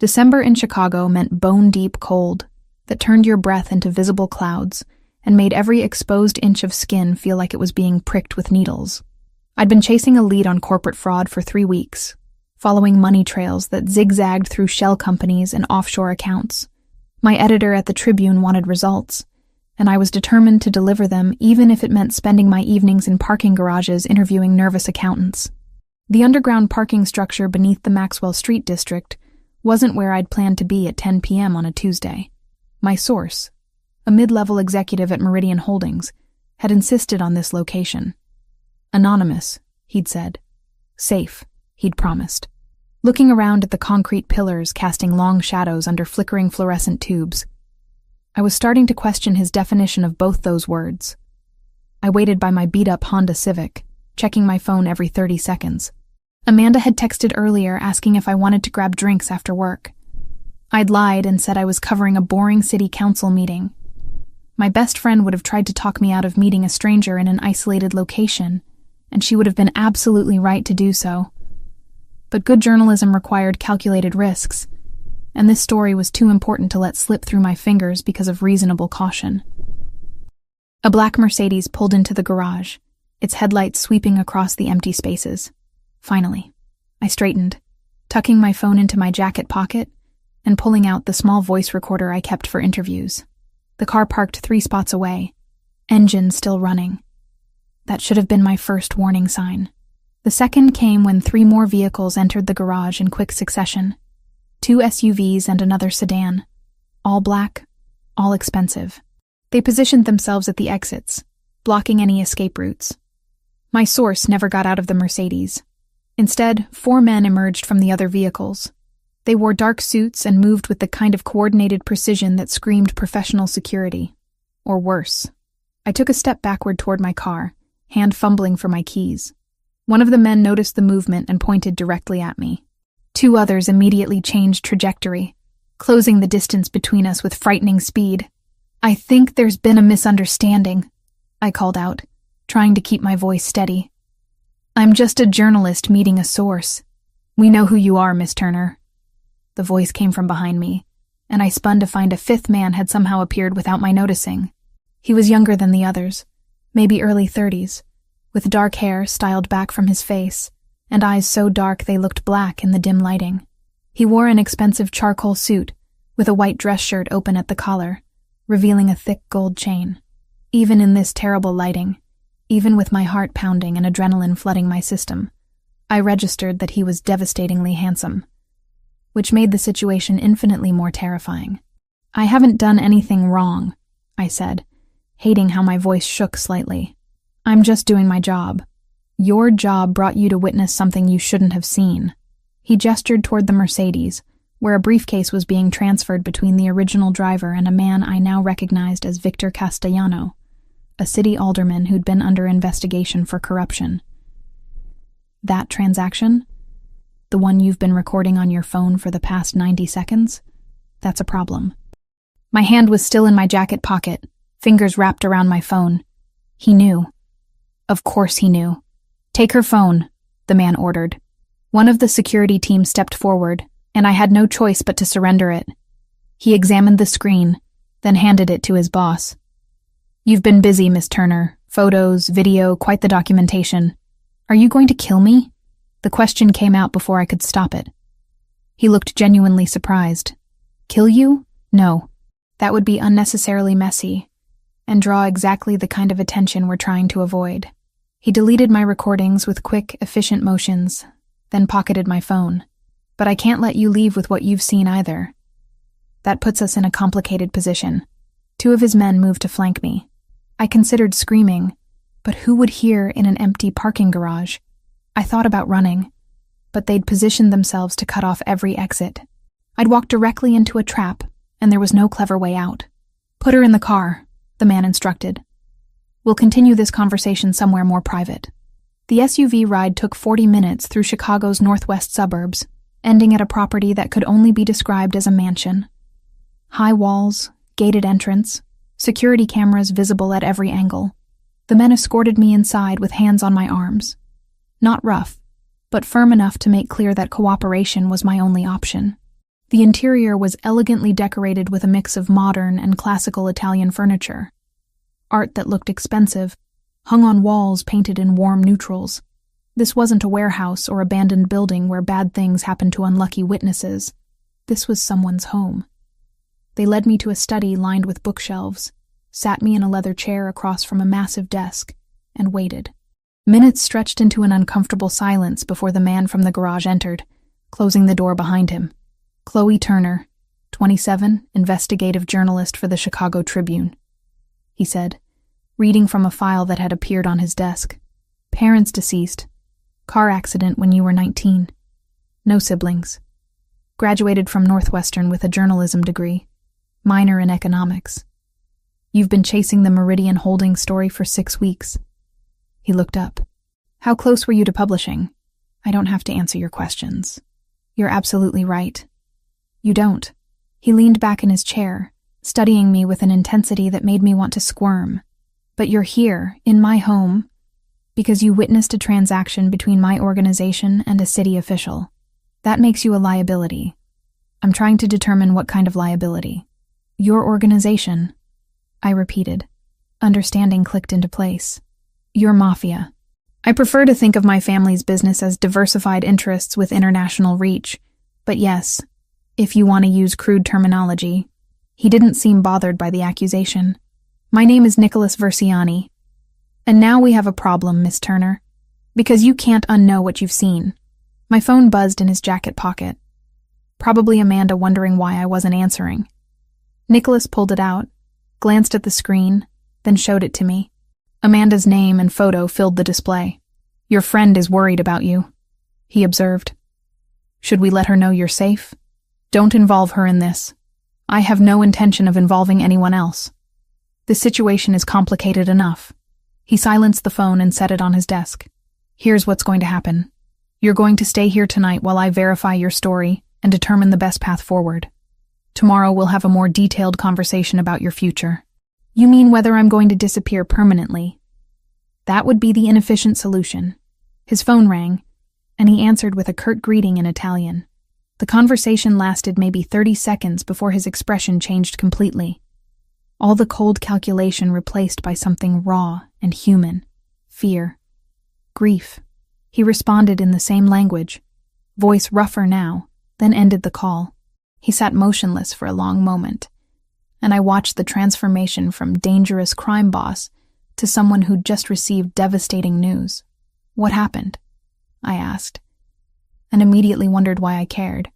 December in Chicago meant bone-deep cold that turned your breath into visible clouds and made every exposed inch of skin feel like it was being pricked with needles. I'd been chasing a lead on corporate fraud for 3 weeks, following money trails that zigzagged through shell companies and offshore accounts. My editor at the Tribune wanted results, and I was determined to deliver them even if it meant spending my evenings in parking garages interviewing nervous accountants. The underground parking structure beneath the Maxwell Street district wasn't where I'd planned to be at 10 p.m. on a Tuesday. My source, a mid-level executive at Meridian Holdings, had insisted on this location. Anonymous, he'd said. Safe, he'd promised. Looking around at the concrete pillars casting long shadows under flickering fluorescent tubes, I was starting to question his definition of both those words. I waited by my beat-up Honda Civic, checking my phone every 30 seconds. Amanda had texted earlier asking if I wanted to grab drinks after work. I'd lied and said I was covering a boring city council meeting. My best friend would have tried to talk me out of meeting a stranger in an isolated location, and she would have been absolutely right to do so. But good journalism required calculated risks, and this story was too important to let slip through my fingers because of reasonable caution. A black Mercedes pulled into the garage, its headlights sweeping across the empty spaces. Finally, I straightened, tucking my phone into my jacket pocket and pulling out the small voice recorder I kept for interviews. The car parked 3 spots away, engine still running. That should have been my first warning sign. The second came when 3 more vehicles entered the garage in quick succession. 2 SUVs and another sedan. All black, all expensive. They positioned themselves at the exits, blocking any escape routes. My source never got out of the Mercedes. Instead, 4 men emerged from the other vehicles. They wore dark suits and moved with the kind of coordinated precision that screamed professional security. Or worse. I took a step backward toward my car, hand fumbling for my keys. One of the men noticed the movement and pointed directly at me. 2 others immediately changed trajectory, closing the distance between us with frightening speed. "I think there's been a misunderstanding," I called out, trying to keep my voice steady. "I'm just a journalist meeting a source. We know who you are, Miss Turner." The voice came from behind me, and I spun to find a 5th man had somehow appeared without my noticing. He was younger than the others, maybe early 30s, with dark hair styled back from his face, and eyes so dark they looked black in the dim lighting. He wore an expensive charcoal suit, with a white dress shirt open at the collar, revealing a thick gold chain. Even in this terrible lighting, even with my heart pounding and adrenaline flooding my system, I registered that he was devastatingly handsome, which made the situation infinitely more terrifying. "I haven't done anything wrong," I said, hating how my voice shook slightly. "I'm just doing my job. Your job brought you to witness something you shouldn't have seen." He gestured toward the Mercedes, where a briefcase was being transferred between the original driver and a man I now recognized as Victor Castellano, a city alderman who'd been under investigation for corruption. "That transaction? The one you've been recording on your phone for the past 90 seconds? That's a problem." My hand was still in my jacket pocket, fingers wrapped around my phone. He knew. Of course he knew. "Take her phone," the man ordered. One of the security team stepped forward, and I had no choice but to surrender it. He examined the screen, then handed it to his boss. "You've been busy, Miss Turner. Photos, video, quite the documentation. Are you going to kill me?" The question came out before I could stop it. He looked genuinely surprised. "Kill you? No. That would be unnecessarily messy, and draw exactly the kind of attention we're trying to avoid." He deleted my recordings with quick, efficient motions, then pocketed my phone. "But I can't let you leave with what you've seen either." That puts us in a complicated position. 2 of his men moved to flank me. I considered screaming, but who would hear in an empty parking garage? I thought about running, but they'd positioned themselves to cut off every exit. I'd walk directly into a trap, and there was no clever way out. "Put her in the car," the man instructed. "We'll continue this conversation somewhere more private." The SUV ride took 40 minutes through Chicago's northwest suburbs, ending at a property that could only be described as a mansion. High walls, gated entrance, security cameras visible at every angle. The men escorted me inside with hands on my arms. Not rough, but firm enough to make clear that cooperation was my only option. The interior was elegantly decorated with a mix of modern and classical Italian furniture. Art that looked expensive, hung on walls painted in warm neutrals. This wasn't a warehouse or abandoned building where bad things happened to unlucky witnesses. This was someone's home. They led me to a study lined with bookshelves, sat me in a leather chair across from a massive desk, and waited. Minutes stretched into an uncomfortable silence before the man from the garage entered, closing the door behind him. Chloe Turner, 27, investigative journalist for the Chicago Tribune, he said, reading from a file that had appeared on his desk. Parents deceased. Car accident when you were 19. No siblings. Graduated from Northwestern with a journalism degree. Minor in economics. You've been chasing the Meridian Holdings story for 6 weeks. He looked up. How close were you to publishing? I don't have to answer your questions. You're absolutely right. You don't. He leaned back in his chair, studying me with an intensity that made me want to squirm. But you're here, in my home, because you witnessed a transaction between my organization and a city official. That makes you a liability. I'm trying to determine what kind of liability. Your organization, I repeated. Understanding clicked into place. Your MAFIA. I prefer to think of my family's business as diversified interests with international reach, but yes, if you want to use crude terminology. He didn't seem bothered by the accusation. My name is Nicholas Versiani. And now we have a problem, Miss Turner, because you can't unknow what you've seen. My phone buzzed in his jacket pocket. Probably Amanda wondering why I wasn't answering. Nicholas pulled it out, glanced at the screen, then showed it to me. Amanda's name and photo filled the display. Your friend is worried about you, he observed. Should we let her know you're safe? Don't involve her in this. I have no intention of involving anyone else. This situation is complicated enough. He silenced the phone and set it on his desk. Here's what's going to happen. You're going to stay here tonight while I verify your story and determine the best path forward. Tomorrow we'll have a more detailed conversation about your future. You mean whether I'm going to disappear permanently? That would be the inefficient solution. His phone rang, and he answered with a curt greeting in Italian. The conversation lasted maybe 30 seconds before his expression changed completely. All the cold calculation replaced by something raw and human. Fear. Grief. He responded in the same language, voice rougher now, then ended the call. He sat motionless for a long moment, and I watched the transformation from dangerous crime boss to someone who'd just received devastating news. What happened? I asked, and immediately wondered why I cared.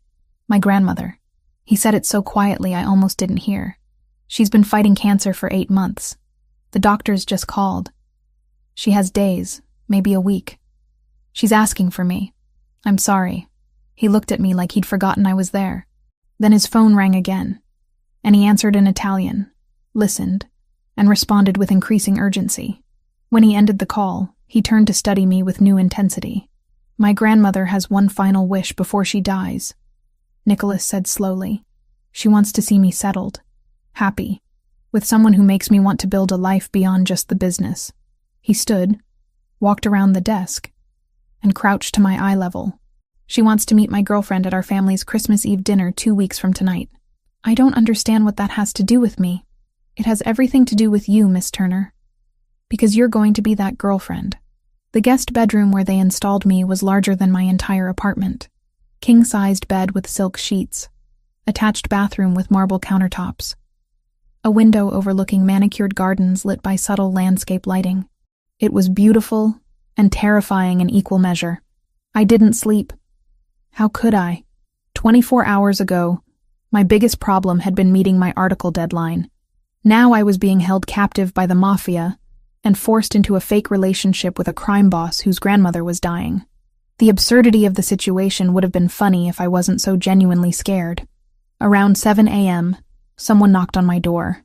My grandmother. He said it so quietly I almost didn't hear. She's been fighting cancer for 8 months. The doctors just called. She has days, maybe a week. She's asking for me. I'm sorry. He looked at me like he'd forgotten I was there. Then his phone rang again, and he answered in Italian, listened, and responded with increasing urgency. When he ended the call, he turned to study me with new intensity. My grandmother has one final wish before she dies, Nicholas said slowly. She wants to see me settled, happy, with someone who makes me want to build a life beyond just the business. He stood, walked around the desk, and crouched to my eye level. She wants to meet my girlfriend at our family's Christmas Eve dinner 2 weeks from tonight. I don't understand what that has to do with me. It has everything to do with you, Miss Turner. Because you're going to be that girlfriend. The guest bedroom where they installed me was larger than my entire apartment. King-sized bed with silk sheets. Attached bathroom with marble countertops. A window overlooking manicured gardens lit by subtle landscape lighting. It was beautiful and terrifying in equal measure. I didn't sleep. How could I? 24 hours ago, my biggest problem had been meeting my article deadline. Now I was being held captive by the MAFIA and forced into a fake relationship with a crime boss whose grandmother was dying. The absurdity of the situation would have been funny if I wasn't so genuinely scared. Around 7 a.m., someone knocked on my door.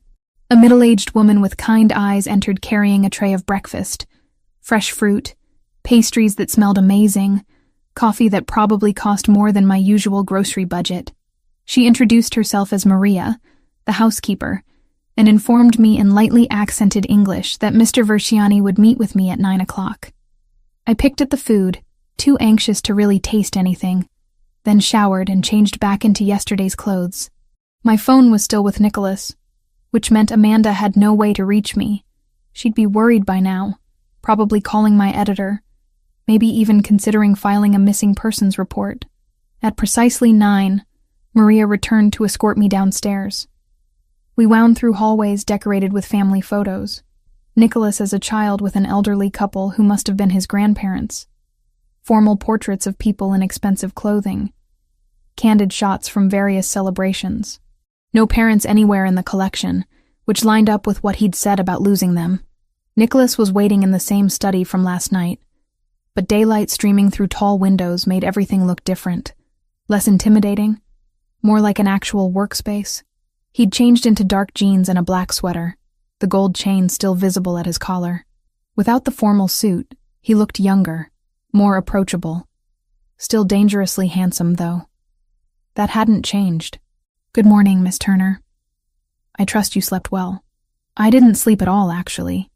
A middle-aged woman with kind eyes entered carrying a tray of breakfast. Fresh fruit, pastries that smelled amazing, coffee that probably cost more than my usual grocery budget. She introduced herself as Maria, the housekeeper, and informed me in lightly accented English that Mr. Versiani would meet with me at 9 o'clock. I picked at the food, too anxious to really taste anything, then showered and changed back into yesterday's clothes. My phone was still with Nicholas, which meant Amanda had no way to reach me. She'd be worried by now, probably calling my editor, maybe even considering filing a missing persons report. At precisely 9, Maria returned to escort me downstairs. We wound through hallways decorated with family photos. Nicholas as a child with an elderly couple who must have been his grandparents. Formal portraits of people in expensive clothing. Candid shots from various celebrations. No parents anywhere in the collection, which lined up with what he'd said about losing them. Nicholas was waiting in the same study from last night, but daylight streaming through tall windows made everything look different. Less intimidating, more like an actual workspace. He'd changed into dark jeans and a black sweater, the gold chain still visible at his collar. Without the formal suit, he looked younger, more approachable. Still dangerously handsome, though. That hadn't changed. "Good morning, Miss Turner. I trust you slept well." "I didn't sleep at all, actually.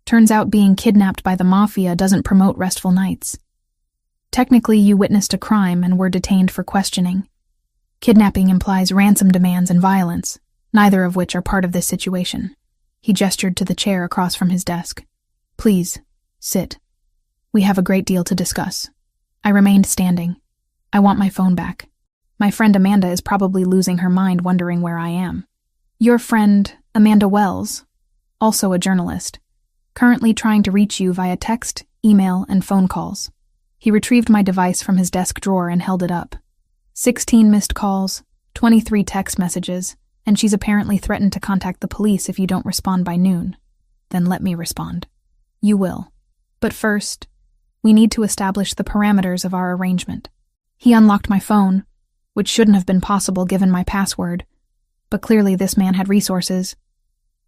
Turns out being kidnapped by the MAFIA doesn't promote restful nights. Technically, you witnessed a crime and were detained for questioning. Kidnapping implies ransom demands and violence, neither of which are part of this situation." He gestured to the chair across from his desk. "Please, sit. We have a great deal to discuss." I remained standing. "I want my phone back. My friend Amanda is probably losing her mind wondering where I am." "Your friend, Amanda Wells, also a journalist, currently trying to reach you via text, email, and phone calls." He retrieved my device from his desk drawer and held it up. 16 missed calls, 23 text messages, and she's apparently threatened to contact the police if you don't respond by noon. "Then let me respond." "You will. But first, we need to establish the parameters of our arrangement." He unlocked my phone, which shouldn't have been possible given my password, but clearly this man had resources,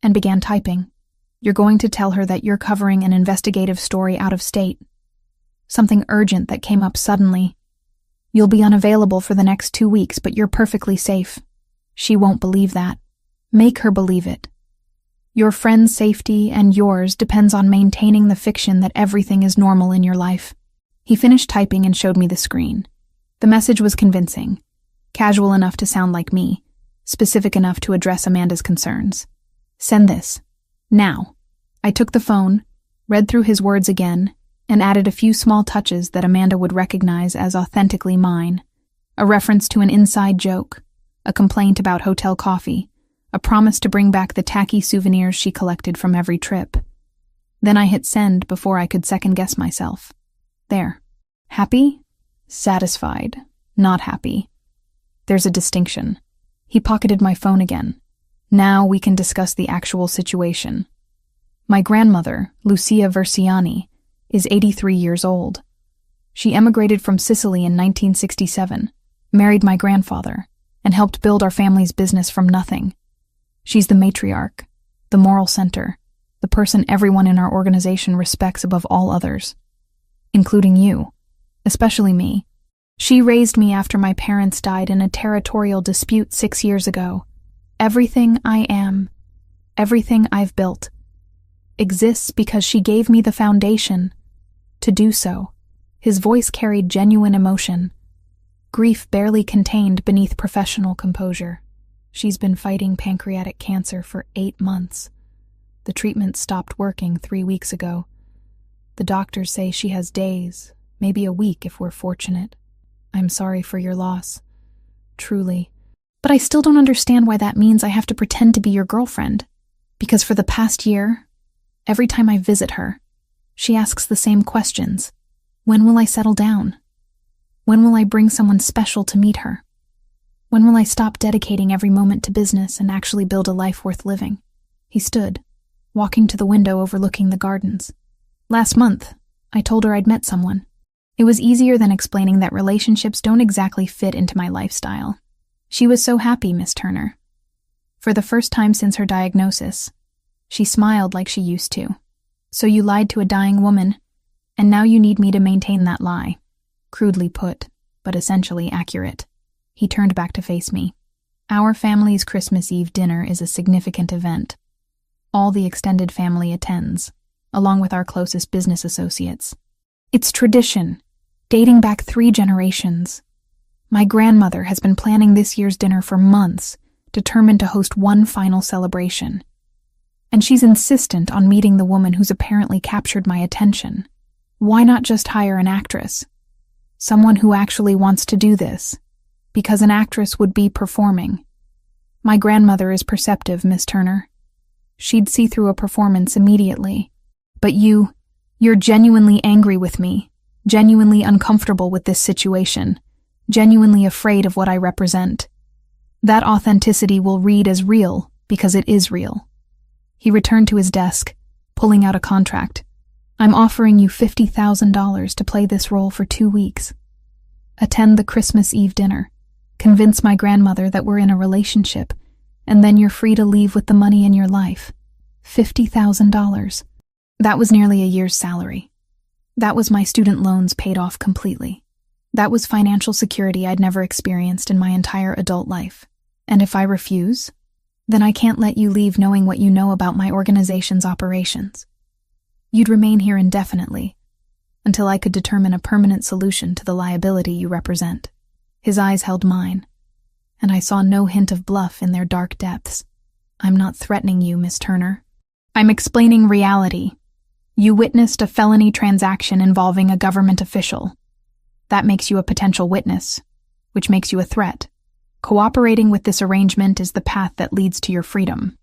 and began typing. "You're going to tell her that you're covering an investigative story out of state. Something urgent that came up suddenly. You'll be unavailable for the next 2 weeks, but you're perfectly safe. She won't believe that. Make her believe it. Your friend's safety and yours depends on maintaining the fiction that everything is normal in your life." He finished typing and showed me the screen. The message was convincing, casual enough to sound like me, specific enough to address Amanda's concerns. "Send this. Now." I took the phone, read through his words again, and added a few small touches that Amanda would recognize as authentically mine. A reference to an inside joke, a complaint about hotel coffee, a promise to bring back the tacky souvenirs she collected from every trip. Then I hit send before I could second-guess myself. There. Happy? Satisfied. Not happy. There's a distinction. He pocketed my phone again. "Now we can discuss the actual situation. My grandmother, Lucia Versiani, is 83 years old. She emigrated from Sicily in 1967, married my grandfather, and helped build our family's business from nothing. She's the matriarch, the moral center, the person everyone in our organization respects above all others, including you, especially me. She raised me after my parents died in a territorial dispute 6 years ago. Everything I am, everything I've built, exists because she gave me the foundation to do so." His voice carried genuine emotion, grief barely contained beneath professional composure. "She's been fighting pancreatic cancer for 8 months. The treatment stopped working 3 weeks ago. The doctors say she has days, maybe a week if we're fortunate. I'm sorry for your loss. Truly. But I still don't understand why that means I have to pretend to be your girlfriend. Because for the past year, every time I visit her, she asks the same questions. When will I settle down? When will I bring someone special to meet her? When will I stop dedicating every moment to business and actually build a life worth living?" He stood, walking to the window overlooking the gardens. "Last month, I told her I'd met someone. It was easier than explaining that relationships don't exactly fit into my lifestyle. She was so happy, Miss Turner. For the first time since her diagnosis, she smiled like she used to. So you lied to a dying woman, and now you need me to maintain that lie. Crudely put, but essentially accurate." He turned back to face me. "Our family's Christmas Eve dinner is a significant event. All the extended family attends, along with our closest business associates. It's tradition, dating back 3 generations. My grandmother has been planning this year's dinner for months, determined to host one final celebration. And she's insistent on meeting the woman who's apparently captured my attention. Why not just hire an actress? Someone who actually wants to do this. Because an actress would be performing. My grandmother is perceptive, Miss Turner. She'd see through a performance immediately. But you're genuinely angry with me, genuinely uncomfortable with this situation, genuinely afraid of what I represent. That authenticity will read as real because it is real. He returned to his desk, pulling out a contract. I'm offering you $50,000 to play this role for 2 weeks. Attend the Christmas Eve dinner. Convince my grandmother that we're in a relationship, and then you're free to leave with the money in your life. $50,000. That was nearly a year's salary. That was my student loans paid off completely. That was financial security I'd never experienced in my entire adult life. And if I refuse, then I can't let you leave knowing what you know about my organization's operations. You'd remain here indefinitely, until I could determine a permanent solution to the liability you represent. His eyes held mine, and I saw no hint of bluff in their dark depths. I'm not threatening you, Miss Turner. I'm explaining reality. You witnessed a felony transaction involving a government official. That makes you a potential witness, which makes you a threat. Cooperating with this arrangement is the path that leads to your freedom.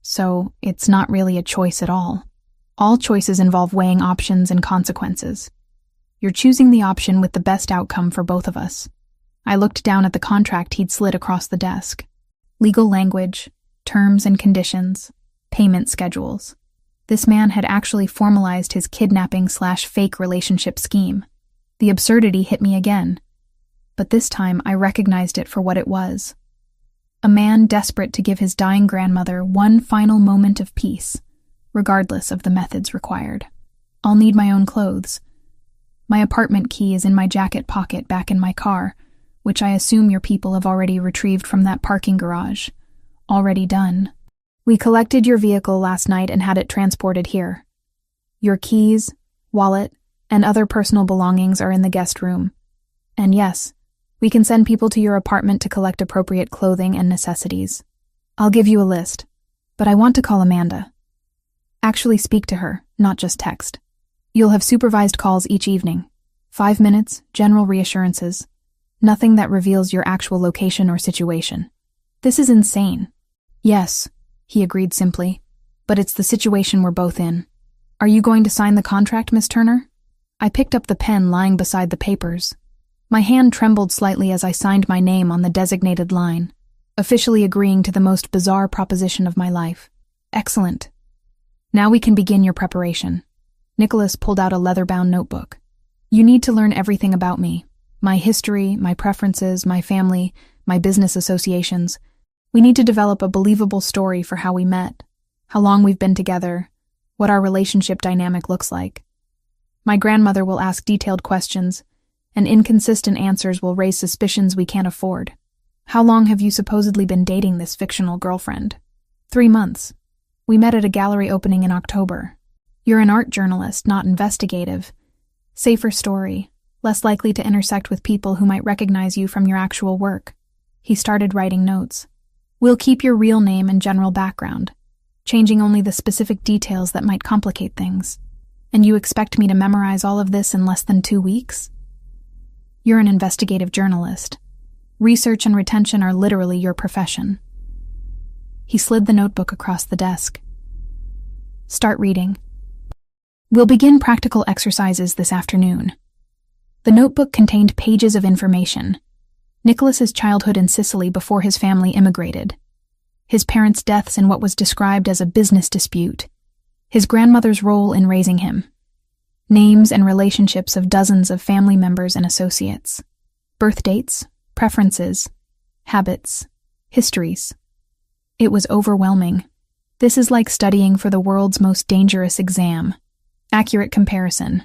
So, it's not really a choice at all. All choices involve weighing options and consequences. You're choosing the option with the best outcome for both of us. I looked down at the contract he'd slid across the desk. Legal language, terms and conditions, payment schedules. This man had actually formalized his kidnapping/fake relationship scheme. The absurdity hit me again. But this time I recognized it for what it was. A man desperate to give his dying grandmother one final moment of peace, regardless of the methods required. I'll need my own clothes. My apartment key is in my jacket pocket back in my car, which I assume your people have already retrieved from that parking garage. Already done. We collected your vehicle last night and had it transported here. Your keys, wallet, and other personal belongings are in the guest room. And yes, we can send people to your apartment to collect appropriate clothing and necessities. I'll give you a list, but I want to call Amanda. Actually speak to her, not just text. You'll have supervised calls each evening. 5 minutes, general reassurances. Nothing that reveals your actual location or situation. This is insane. Yes, he agreed simply, but it's the situation we're both in. Are you going to sign the contract, Miss Turner? I picked up the pen lying beside the papers. My hand trembled slightly as I signed my name on the designated line, officially agreeing to the most bizarre proposition of my life. Excellent. Now we can begin your preparation. Nicholas pulled out a leather-bound notebook. You need to learn everything about me. My history, my preferences, my family, my business associations. We need to develop a believable story for how we met, how long we've been together, what our relationship dynamic looks like. My grandmother will ask detailed questions, and inconsistent answers will raise suspicions we can't afford. How long have you supposedly been dating this fictional girlfriend? 3 months. We met at a gallery opening in October. You're an art journalist, not investigative. Safer story, less likely to intersect with people who might recognize you from your actual work. He started writing notes. We'll keep your real name and general background, changing only the specific details that might complicate things. And you expect me to memorize all of this in less than 2 weeks? You're an investigative journalist. Research and retention are literally your profession. He slid the notebook across the desk. Start reading. We'll begin practical exercises this afternoon. The notebook contained pages of information. Nicholas's childhood in Sicily before his family immigrated. His parents' deaths in what was described as a business dispute. His grandmother's role in raising him. Names and relationships of dozens of family members and associates. Birth dates, preferences, habits, histories. It was overwhelming. This is like studying for the world's most dangerous exam. Accurate comparison.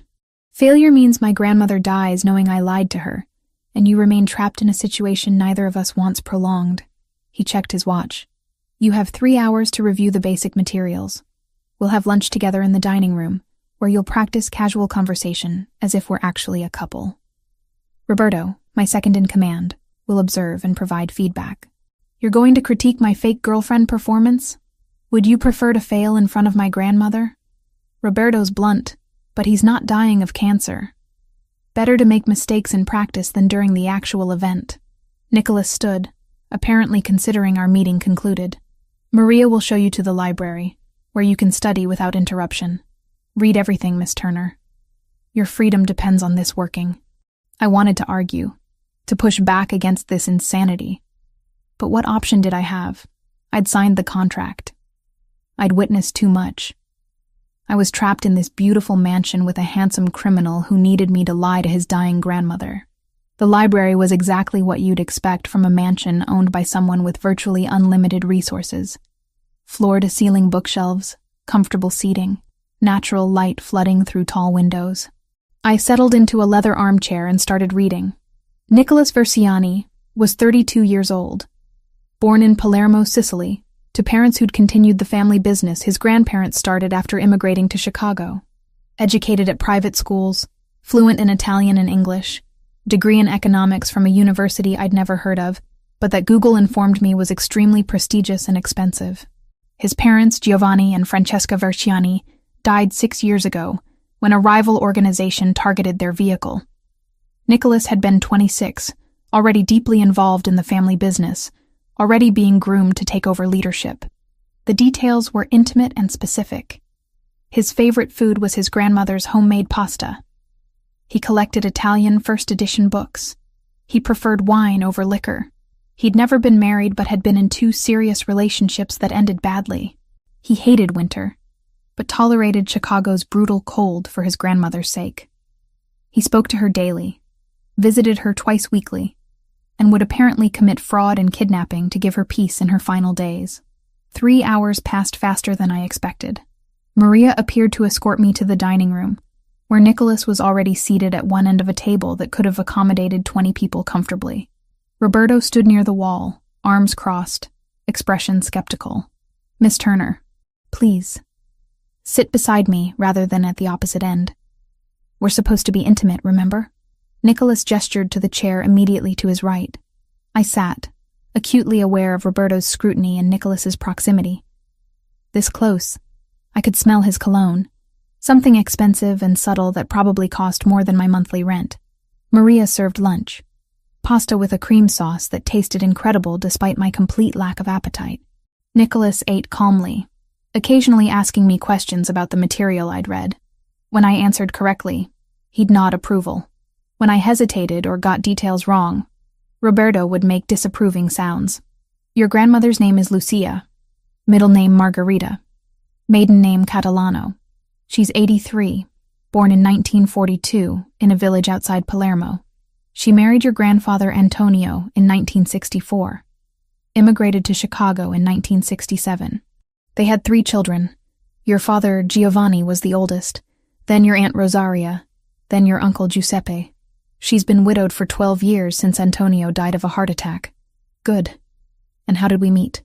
Failure means my grandmother dies knowing I lied to her, and you remain trapped in a situation neither of us wants prolonged. He checked his watch. You have 3 hours to review the basic materials. We'll have lunch together in the dining room, where you'll practice casual conversation as if we're actually a couple. Roberto, My second in command will observe and provide feedback. You're going to critique my fake girlfriend performance? Would you prefer to fail in front of my grandmother? Roberto's blunt, but he's not dying of cancer. Better to make mistakes in practice than during the actual event. Nicholas stood, apparently considering our meeting concluded. Maria will show you to the library, where you can study without interruption. Read everything, Miss Turner. Your freedom depends on this working. I wanted to argue, to push back against this insanity. But what option did I have? I'd signed the contract. I'd witnessed too much. I was trapped in this beautiful mansion with a handsome criminal who needed me to lie to his dying grandmother. The library was exactly what you'd expect from a mansion owned by someone with virtually unlimited resources. Floor-to-ceiling bookshelves, comfortable seating, natural light flooding through tall windows. I settled into a leather armchair and started reading. Nicholas Versiani was 32 years old. Born in Palermo, Sicily, to parents who'd continued the family business his grandparents started after immigrating to Chicago. Educated at private schools, fluent in Italian and English, degree in economics from a university I'd never heard of, but that Google informed me was extremely prestigious and expensive. His parents, Giovanni and Francesca Versiani, died 6 years ago when a rival organization targeted their vehicle. Nicholas had been 26, already deeply involved in the family business, already being groomed to take over leadership. The details were intimate and specific. His favorite food was his grandmother's homemade pasta. He collected Italian first edition books. He preferred wine over liquor. He'd never been married but had been in 2 serious relationships that ended badly. He hated winter, but tolerated Chicago's brutal cold for his grandmother's sake. He spoke to her daily, visited her twice weekly, and would apparently commit fraud and kidnapping to give her peace in her final days. 3 hours passed faster than I expected. Maria appeared to escort me to the dining room, where Nicholas was already seated at one end of a table that could have accommodated 20 people comfortably. Roberto stood near the wall, arms crossed, expression skeptical. Miss Turner, please, sit beside me rather than at the opposite end. We're supposed to be intimate, remember? Nicholas gestured to the chair immediately to his right. I sat, acutely aware of Roberto's scrutiny and Nicholas's proximity. This close, I could smell his cologne, something expensive and subtle that probably cost more than my monthly rent. Maria served lunch, pasta with a cream sauce that tasted incredible despite my complete lack of appetite. Nicholas ate calmly, occasionally asking me questions about the material I'd read. When I answered correctly, he'd nod approval. When I hesitated or got details wrong, Roberto would make disapproving sounds. Your grandmother's name is Lucia, middle name Margarita, maiden name Catalano. She's 83, born in 1942 in a village outside Palermo. She married your grandfather Antonio in 1964, immigrated to Chicago in 1967. They had 3 children. Your father Giovanni was the oldest, then your Aunt Rosaria, then your uncle Giuseppe. She's been widowed for 12 years since Antonio died of a heart attack. Good. And how did we meet?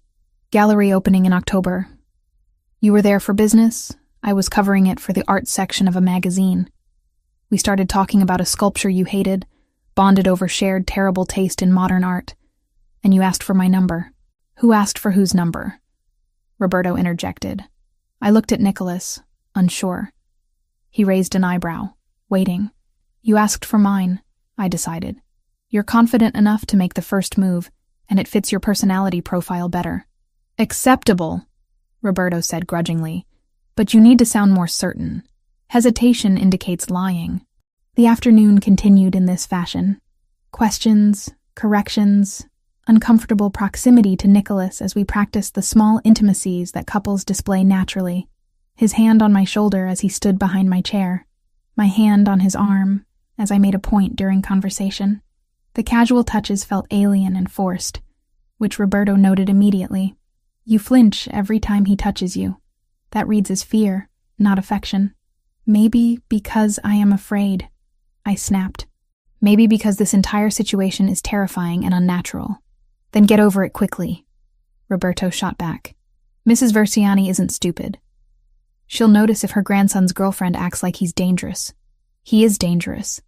Gallery opening in October. You were there for business? I was covering it for the art section of a magazine. We started talking about a sculpture you hated, bonded over shared terrible taste in modern art, and you asked for my number. Who asked for whose number? Roberto interjected. I looked at Nicholas, unsure. He raised an eyebrow, waiting. You asked for mine, I decided. You're confident enough to make the first move, and it fits your personality profile better. Acceptable, Roberto said grudgingly, but you need to sound more certain. Hesitation indicates lying. The afternoon continued in this fashion. Questions, corrections, uncomfortable proximity to Nicholas as we practiced the small intimacies that couples display naturally. His hand on my shoulder as he stood behind my chair. My hand on his arm as I made a point during conversation. The casual touches felt alien and forced, which Roberto noted immediately. You flinch every time he touches you. That reads as fear, not affection. Maybe because I am afraid, I snapped. Maybe because this entire situation is terrifying and unnatural. Then get over it quickly, Roberto shot back. Mrs. Versiani isn't stupid. She'll notice if her grandson's girlfriend acts like he's dangerous. He is dangerous.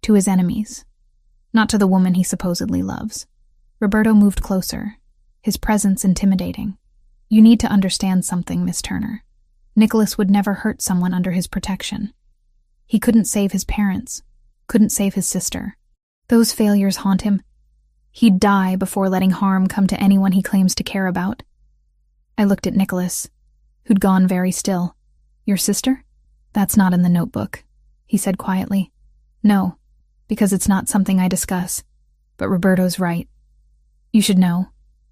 To his enemies. not to the woman he supposedly loves. Roberto moved closer, his presence intimidating. You need to understand something, Miss Turner. Nicholas would never hurt someone under his protection. He couldn't save his parents, couldn't save his sister. Those failures haunt him. He'd die before letting harm come to anyone he claims to care about. I looked at Nicholas, who'd gone very still. Your sister? That's not in the notebook, he said quietly. No, because it's not something I discuss. But Roberto's right. You should know.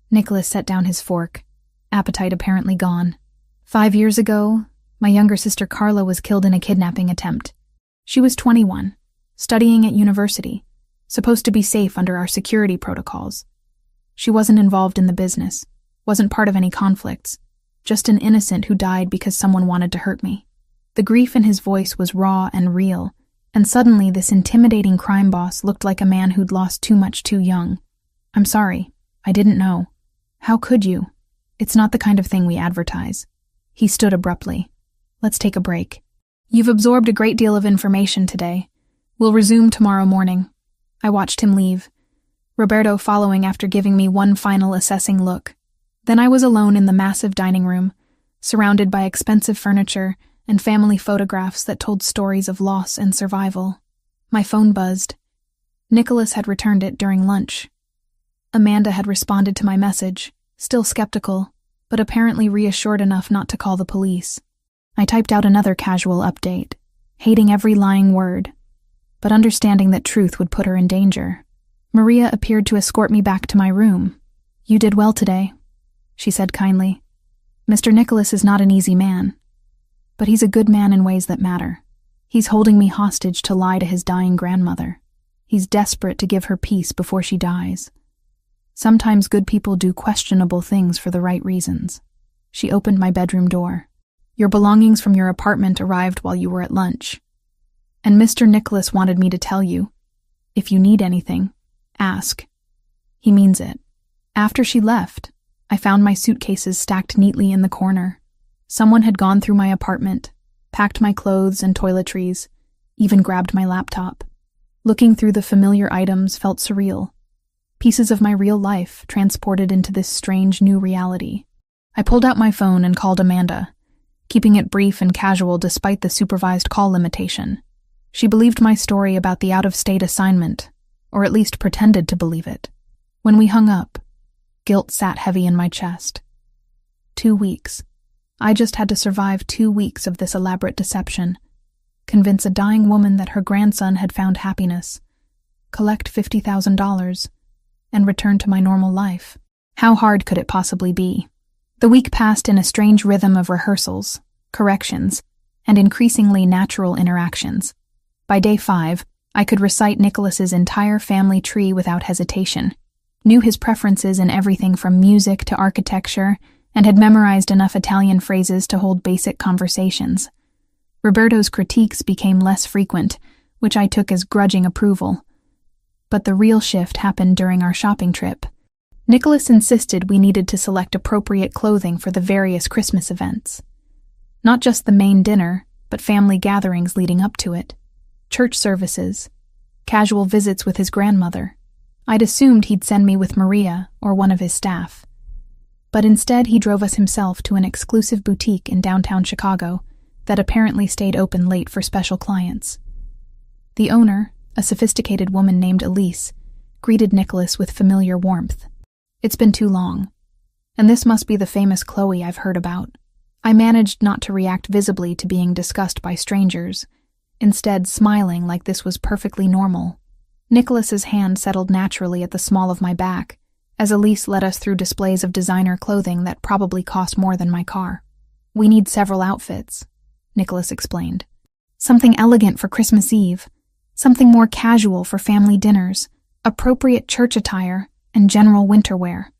Nicholas set down his fork, appetite apparently gone. 5 years ago, my younger sister Carla was killed in a kidnapping attempt. She was 21, studying at university, supposed to be safe under our security protocols. She wasn't involved in the business, wasn't part of any conflicts, just an innocent who died because someone wanted to hurt me. The grief in his voice was raw and real, and suddenly this intimidating crime boss looked like a man who'd lost too much too young. I'm sorry, I didn't know. How could you? It's not the kind of thing we advertise. He stood abruptly. Let's take a break. You've absorbed a great deal of information today. We'll resume tomorrow morning. I watched him leave, Roberto following after giving me one final assessing look. Then I was alone in the massive dining room, surrounded by expensive furniture and family photographs that told stories of loss and survival. My phone buzzed. Nicholas had returned it during lunch. Amanda had responded to my message, still skeptical, but apparently reassured enough not to call the police. I typed out another casual update, hating every lying word, but understanding that truth would put her in danger. Maria appeared to escort me back to my room. You did well today, she said kindly. Mr. Nicholas is not an easy man, but he's a good man in ways that matter. He's holding me hostage to lie to his dying grandmother. He's desperate to give her peace before she dies. Sometimes good people do questionable things for the right reasons. She opened my bedroom door. Your belongings from your apartment arrived while you were at lunch. And Mr. Nicholas wanted me to tell you, if you need anything, ask. He means it. After she left, I found my suitcases stacked neatly in the corner. Someone had gone through my apartment, packed my clothes and toiletries, even grabbed my laptop. Looking through the familiar items felt surreal. Pieces of my real life transported into this strange new reality. I pulled out my phone and called Amanda, keeping it brief and casual despite the supervised call limitation. She believed my story about the out-of-state assignment, or at least pretended to believe it. When we hung up, guilt sat heavy in my chest. 2 weeks. I just had to survive 2 weeks of this elaborate deception, convince a dying woman that her grandson had found happiness, collect $50,000, and return to my normal life. How hard could it possibly be? The week passed in a strange rhythm of rehearsals, corrections, and increasingly natural interactions. By day 5, I could recite Nicholas's entire family tree without hesitation, knew his preferences in everything from music to architecture, and had memorized enough Italian phrases to hold basic conversations. Roberto's critiques became less frequent, which I took as grudging approval. But the real shift happened during our shopping trip. Nicholas insisted we needed to select appropriate clothing for the various Christmas events. Not just the main dinner, but family gatherings leading up to it. Church services, casual visits with his grandmother. I'd assumed he'd send me with Maria or one of his staff. But instead he drove us himself to an exclusive boutique in downtown Chicago that apparently stayed open late for special clients. The owner, a sophisticated woman named Elise, greeted Nicholas with familiar warmth. It's been too long, and this must be the famous Chloe I've heard about. I managed not to react visibly to being discussed by strangers, instead smiling like this was perfectly normal. Nicholas's hand settled naturally at the small of my back, as Elise led us through displays of designer clothing that probably cost more than my car. We need several outfits, Nicholas explained. Something elegant for Christmas Eve, something more casual for family dinners, appropriate church attire, and general winter wear.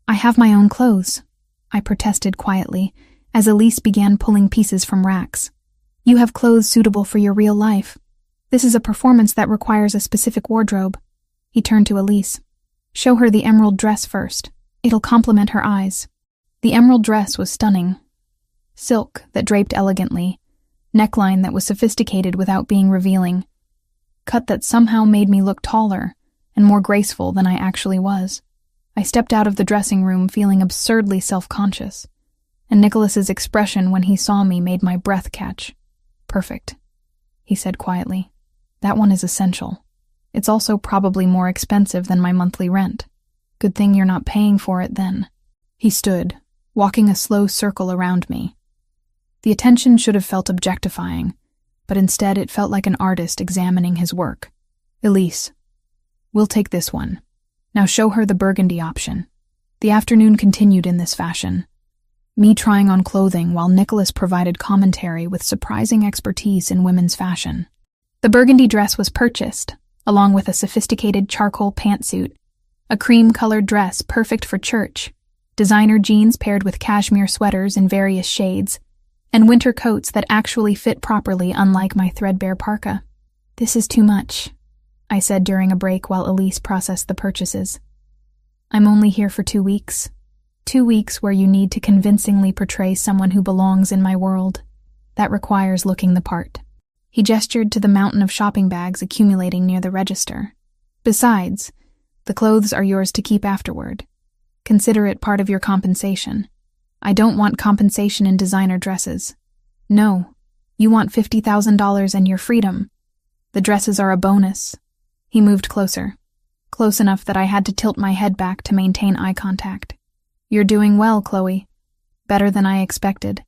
I have my own clothes, I protested quietly, as Elise began pulling pieces from racks. You have clothes suitable for your real life. This is a performance that requires a specific wardrobe. He turned to Elise. Show her the emerald dress first. It'll complement her eyes. The emerald dress was stunning. Silk that draped elegantly, neckline that was sophisticated without being revealing, cut that somehow made me look taller, and more graceful than I actually was. I stepped out of the dressing room feeling absurdly self-conscious, and Nicholas's expression when he saw me made my breath catch. "Perfect," he said quietly. "That one is essential. It's also probably more expensive than my monthly rent. Good thing you're not paying for it then." He stood, walking a slow circle around me. The attention should have felt objectifying, but instead it felt like an artist examining his work. "Elise, we'll take this one. Now show her the burgundy option." The afternoon continued in this fashion, me trying on clothing while Nicholas provided commentary with surprising expertise in women's fashion. The burgundy dress was purchased, along with a sophisticated charcoal pantsuit, a cream-colored dress perfect for church, designer jeans paired with cashmere sweaters in various shades, and winter coats that actually fit properly unlike my threadbare parka. "This is too much," I said during a break while Elise processed the purchases. "I'm only here for 2 weeks. 2 weeks where you need to convincingly portray someone who belongs in my world. That requires looking the part." He gestured to the mountain of shopping bags accumulating near the register. "Besides, the clothes are yours to keep afterward. Consider it part of your compensation. I don't want compensation in designer dresses. No, you want $50,000 and your freedom. The dresses are a bonus." He moved closer, close enough that I had to tilt my head back to maintain eye contact. "You're doing well, Chloe. Better than I expected.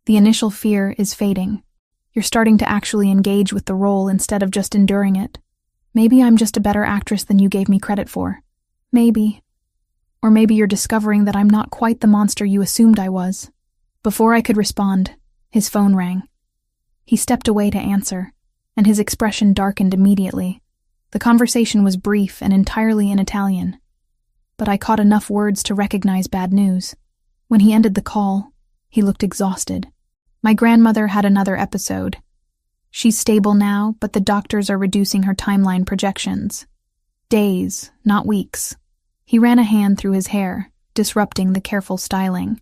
The initial fear is fading. You're starting to actually engage with the role instead of just enduring it. Maybe I'm just a better actress than you gave me credit for. Maybe. Or maybe you're discovering that I'm not quite the monster you assumed I was." Before I could respond, his phone rang. He stepped away to answer, and his expression darkened immediately. The conversation was brief and entirely in Italian, but I caught enough words to recognize bad news. When he ended the call, he looked exhausted. "My grandmother had another episode. She's stable now, but the doctors are reducing her timeline projections. Days, not weeks." He ran a hand through his hair, disrupting the careful styling.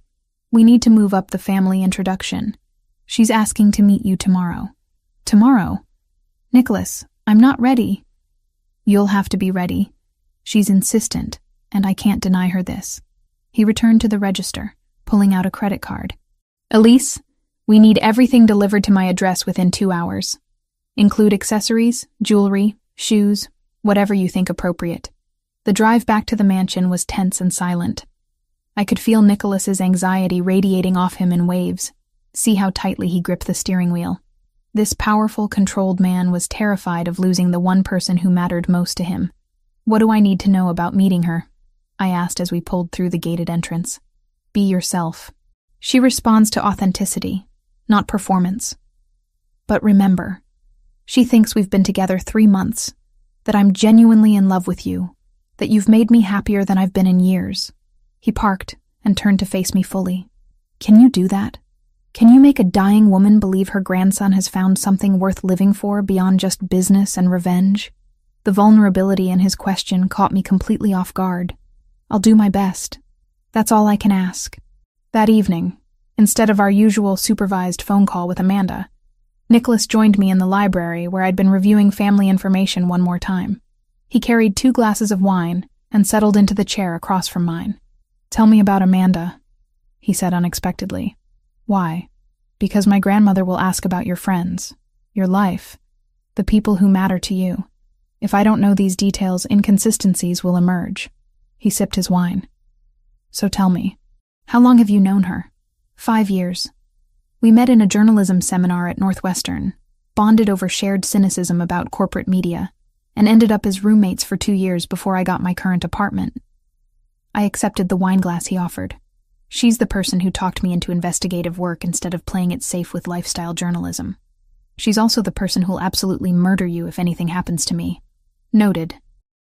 "We need to move up the family introduction. She's asking to meet you tomorrow." "Tomorrow? Nicholas, I'm not ready." "You'll have to be ready. She's insistent, and I can't deny her this." He returned to the register, pulling out a credit card. "Elise, we need everything delivered to my address within 2 hours. Include accessories, jewelry, shoes, whatever you think appropriate." The drive back to the mansion was tense and silent. I could feel Nicholas's anxiety radiating off him in waves. See how tightly he gripped the steering wheel. This powerful, controlled man was terrified of losing the one person who mattered most to him. "What do I need to know about meeting her?" I asked as we pulled through the gated entrance. "Be yourself. She responds to authenticity, not performance. But remember, she thinks we've been together 3 months, that I'm genuinely in love with you, that you've made me happier than I've been in years." He parked and turned to face me fully. "Can you do that? Can you make a dying woman believe her grandson has found something worth living for beyond just business and revenge?" The vulnerability in his question caught me completely off guard. "I'll do my best. That's all I can ask." That evening, instead of our usual supervised phone call with Amanda, Nicholas joined me in the library where I'd been reviewing family information one more time. He carried 2 glasses of wine and settled into the chair across from mine. "Tell me about Amanda," he said unexpectedly. "Why?" "Because my grandmother will ask about your friends, your life, the people who matter to you. If I don't know these details, inconsistencies will emerge." He sipped his wine. "So tell me, how long have you known her?" 5 years. We met in a journalism seminar at Northwestern, bonded over shared cynicism about corporate media, and ended up as roommates for 2 years before I got my current apartment. I accepted the wine glass he offered. She's the person who talked me into investigative work instead of playing it safe with lifestyle journalism. She's also the person who'll absolutely murder you if anything happens to me. Noted.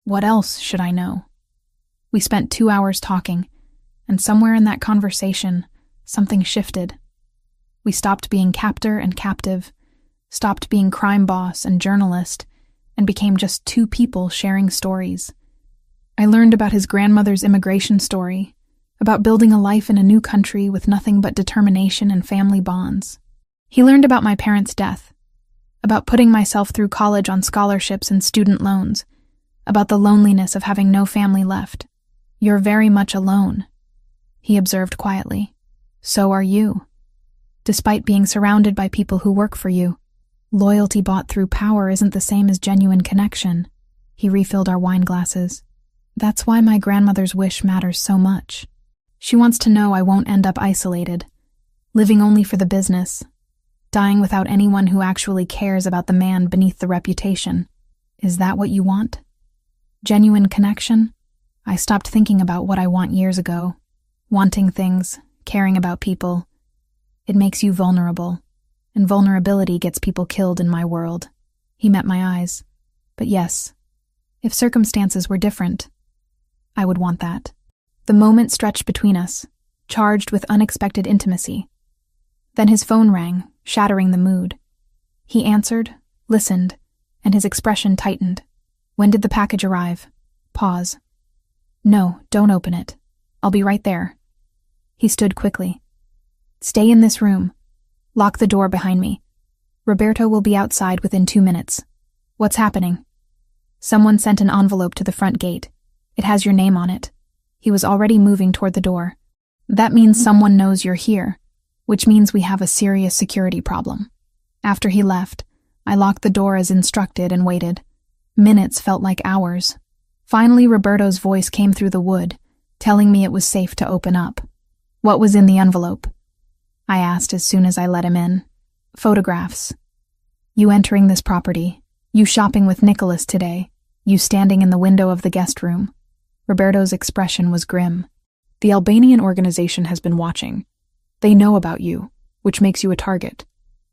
What else should I know? We spent 2 hours talking, and somewhere in that conversation, something shifted. We stopped being captor and captive, stopped being crime boss and journalist, and became just 2 people sharing stories. I learned about his grandmother's immigration story, about building a life in a new country with nothing but determination and family bonds. He learned about my parents' death, about putting myself through college on scholarships and student loans, about the loneliness of having no family left. You're very much alone, he observed quietly. So are you. Despite being surrounded by people who work for you, loyalty bought through power isn't the same as genuine connection. He refilled our wine glasses. That's why my grandmother's wish matters so much. She wants to know I won't end up isolated, living only for the business, dying without anyone who actually cares about the man beneath the reputation. Is that what you want? Genuine connection? I stopped thinking about what I want years ago. Wanting things, caring about people. It makes you vulnerable, and vulnerability gets people killed in my world. He met my eyes. But yes, if circumstances were different, I would want that. The moment stretched between us, charged with unexpected intimacy. Then his phone rang, shattering the mood. He answered, listened, and his expression tightened. When did the package arrive? Pause. No, don't open it. I'll be right there. He stood quickly. Stay in this room. Lock the door behind me. Roberto will be outside within 2 minutes. What's happening? Someone sent an envelope to the front gate. It has your name on it. He was already moving toward the door. That means someone knows you're here, which means we have a serious security problem. After he left, I locked the door as instructed and waited. Minutes felt like hours. Finally, Roberto's voice came through the wood, telling me it was safe to open up. What was in the envelope? I asked as soon as I let him in. Photographs. You entering this property. You shopping with Nicholas today. You standing in the window of the guest room. Roberto's expression was grim. The Albanian organization has been watching. They know about you, which makes you a target.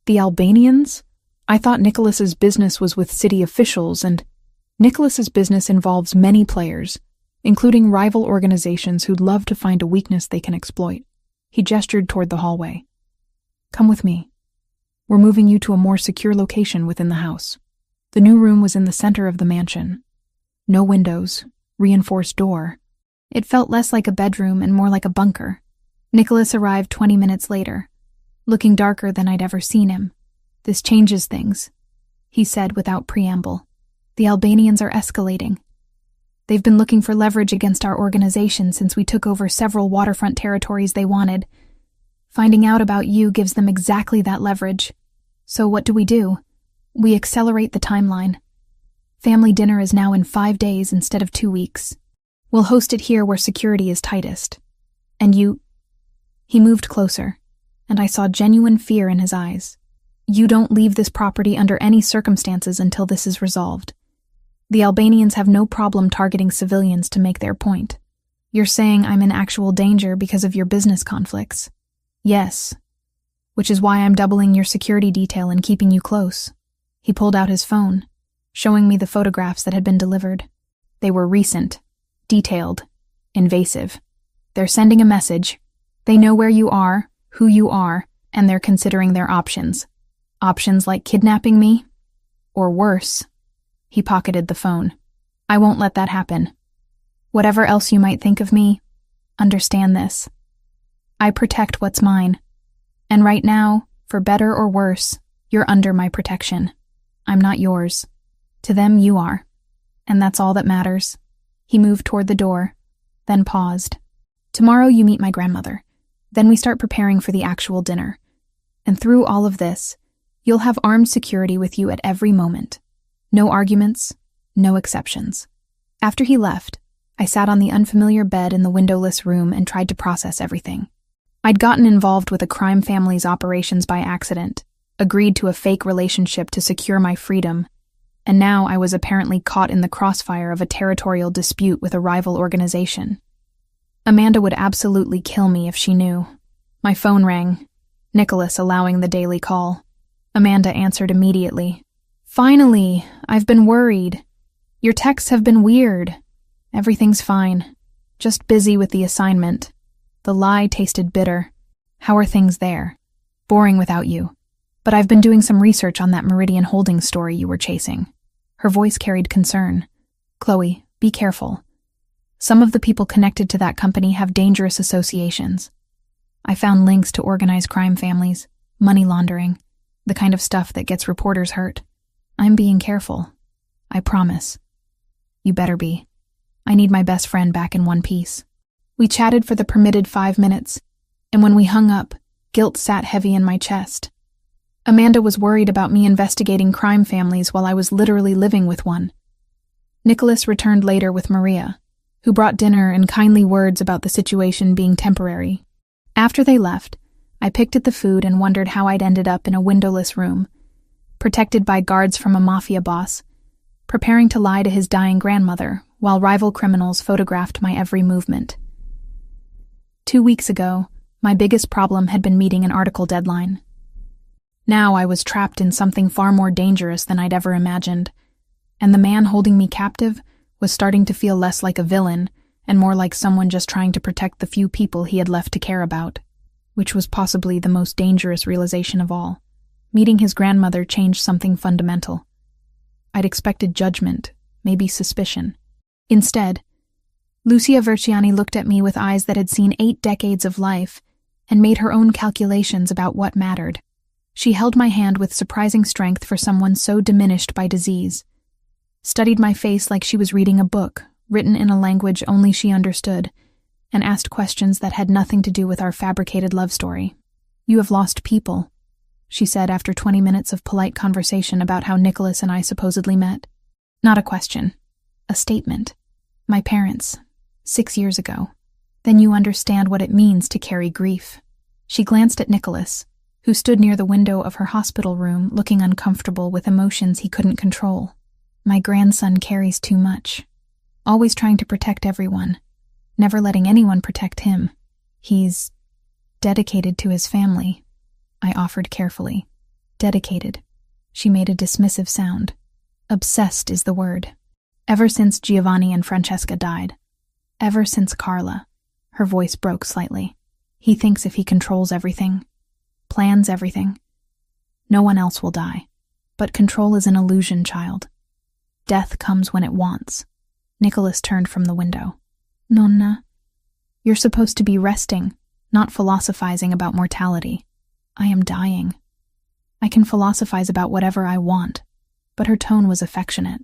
The Albanians? I thought Nicholas's business was with city officials, and Nicholas's business involves many players, including rival organizations who'd love to find a weakness they can exploit. He gestured toward the hallway. Come with me. We're moving you to a more secure location within the house. The new room was in the center of the mansion. No windows, reinforced door. It felt less like a bedroom and more like a bunker. Nicholas arrived 20 minutes later, looking darker than I'd ever seen him. This changes things, he said without preamble. The Albanians are escalating. They've been looking for leverage against our organization since we took over several waterfront territories they wanted. Finding out about you gives them exactly that leverage. So what do? We accelerate the timeline. Family dinner is now in 5 days instead of 2 weeks. We'll host it here where security is tightest. And you... He moved closer, and I saw genuine fear in his eyes. You don't leave this property under any circumstances until this is resolved. The Albanians have no problem targeting civilians to make their point. You're saying I'm in actual danger because of your business conflicts. Yes. Which is why I'm doubling your security detail and keeping you close. He pulled out his phone, showing me the photographs that had been delivered. They were recent, detailed, invasive. They're sending a message. They know where you are, who you are, and they're considering their options. Options like kidnapping me? Or worse. He pocketed the phone. I won't let that happen. Whatever else you might think of me, understand this. I protect what's mine. And right now, for better or worse, you're under my protection. I'm not yours. To them, you are. And that's all that matters. He moved toward the door, then paused. Tomorrow you meet my grandmother. Then we start preparing for the actual dinner. And through all of this, you'll have armed security with you at every moment. No arguments, no exceptions. After he left, I sat on the unfamiliar bed in the windowless room and tried to process everything. I'd gotten involved with a crime family's operations by accident, agreed to a fake relationship to secure my freedom, and now I was apparently caught in the crossfire of a territorial dispute with a rival organization. Amanda would absolutely kill me if she knew. My phone rang, Nicholas allowing the daily call. Amanda answered immediately. Finally, I've been worried. Your texts have been weird. Everything's fine. Just busy with the assignment. The lie tasted bitter. How are things there? Boring without you. But I've been doing some research on that Meridian Holdings story you were chasing. Her voice carried concern. Chloe, be careful. Some of the people connected to that company have dangerous associations. I found links to organized crime families, money laundering, the kind of stuff that gets reporters hurt. I'm being careful. I promise. You better be. I need my best friend back in one piece. We chatted for the permitted 5 minutes, and when we hung up, guilt sat heavy in my chest. Amanda was worried about me investigating crime families while I was literally living with one. Nicholas returned later with Maria, who brought dinner and kindly words about the situation being temporary. After they left, I picked at the food and wondered how I'd ended up in a windowless room, protected by guards from a mafia boss, preparing to lie to his dying grandmother while rival criminals photographed my every movement. 2 weeks ago, my biggest problem had been meeting an article deadline. Now I was trapped in something far more dangerous than I'd ever imagined, and the man holding me captive was starting to feel less like a villain and more like someone just trying to protect the few people he had left to care about, which was possibly the most dangerous realization of all. Meeting his grandmother changed something fundamental. I'd expected judgment, maybe suspicion. Instead, Lucia Verciani looked at me with eyes that had seen 8 decades of life and made her own calculations about what mattered. She held my hand with surprising strength for someone so diminished by disease, studied my face like she was reading a book, written in a language only she understood, and asked questions that had nothing to do with our fabricated love story. "You have lost people," she said after 20 minutes of polite conversation about how Nicholas and I supposedly met. Not a question, a statement. "My parents, 6 years ago. Then you understand what it means to carry grief." She glanced at Nicholas, who stood near the window of her hospital room looking uncomfortable with emotions he couldn't control. "My grandson carries too much. Always trying to protect everyone, never letting anyone protect him. He's dedicated to his family," I offered carefully. "Dedicated." She made a dismissive sound. "Obsessed is the word. Ever since Giovanni and Francesca died. Ever since Carla." Her voice broke slightly. "He thinks if he controls everything, plans everything, no one else will die. But control is an illusion, child. Death comes when it wants." Nicholas turned from the window. "Nonna, you're supposed to be resting, not philosophizing about mortality. I am dying. I can philosophize about whatever I want," but her tone was affectionate.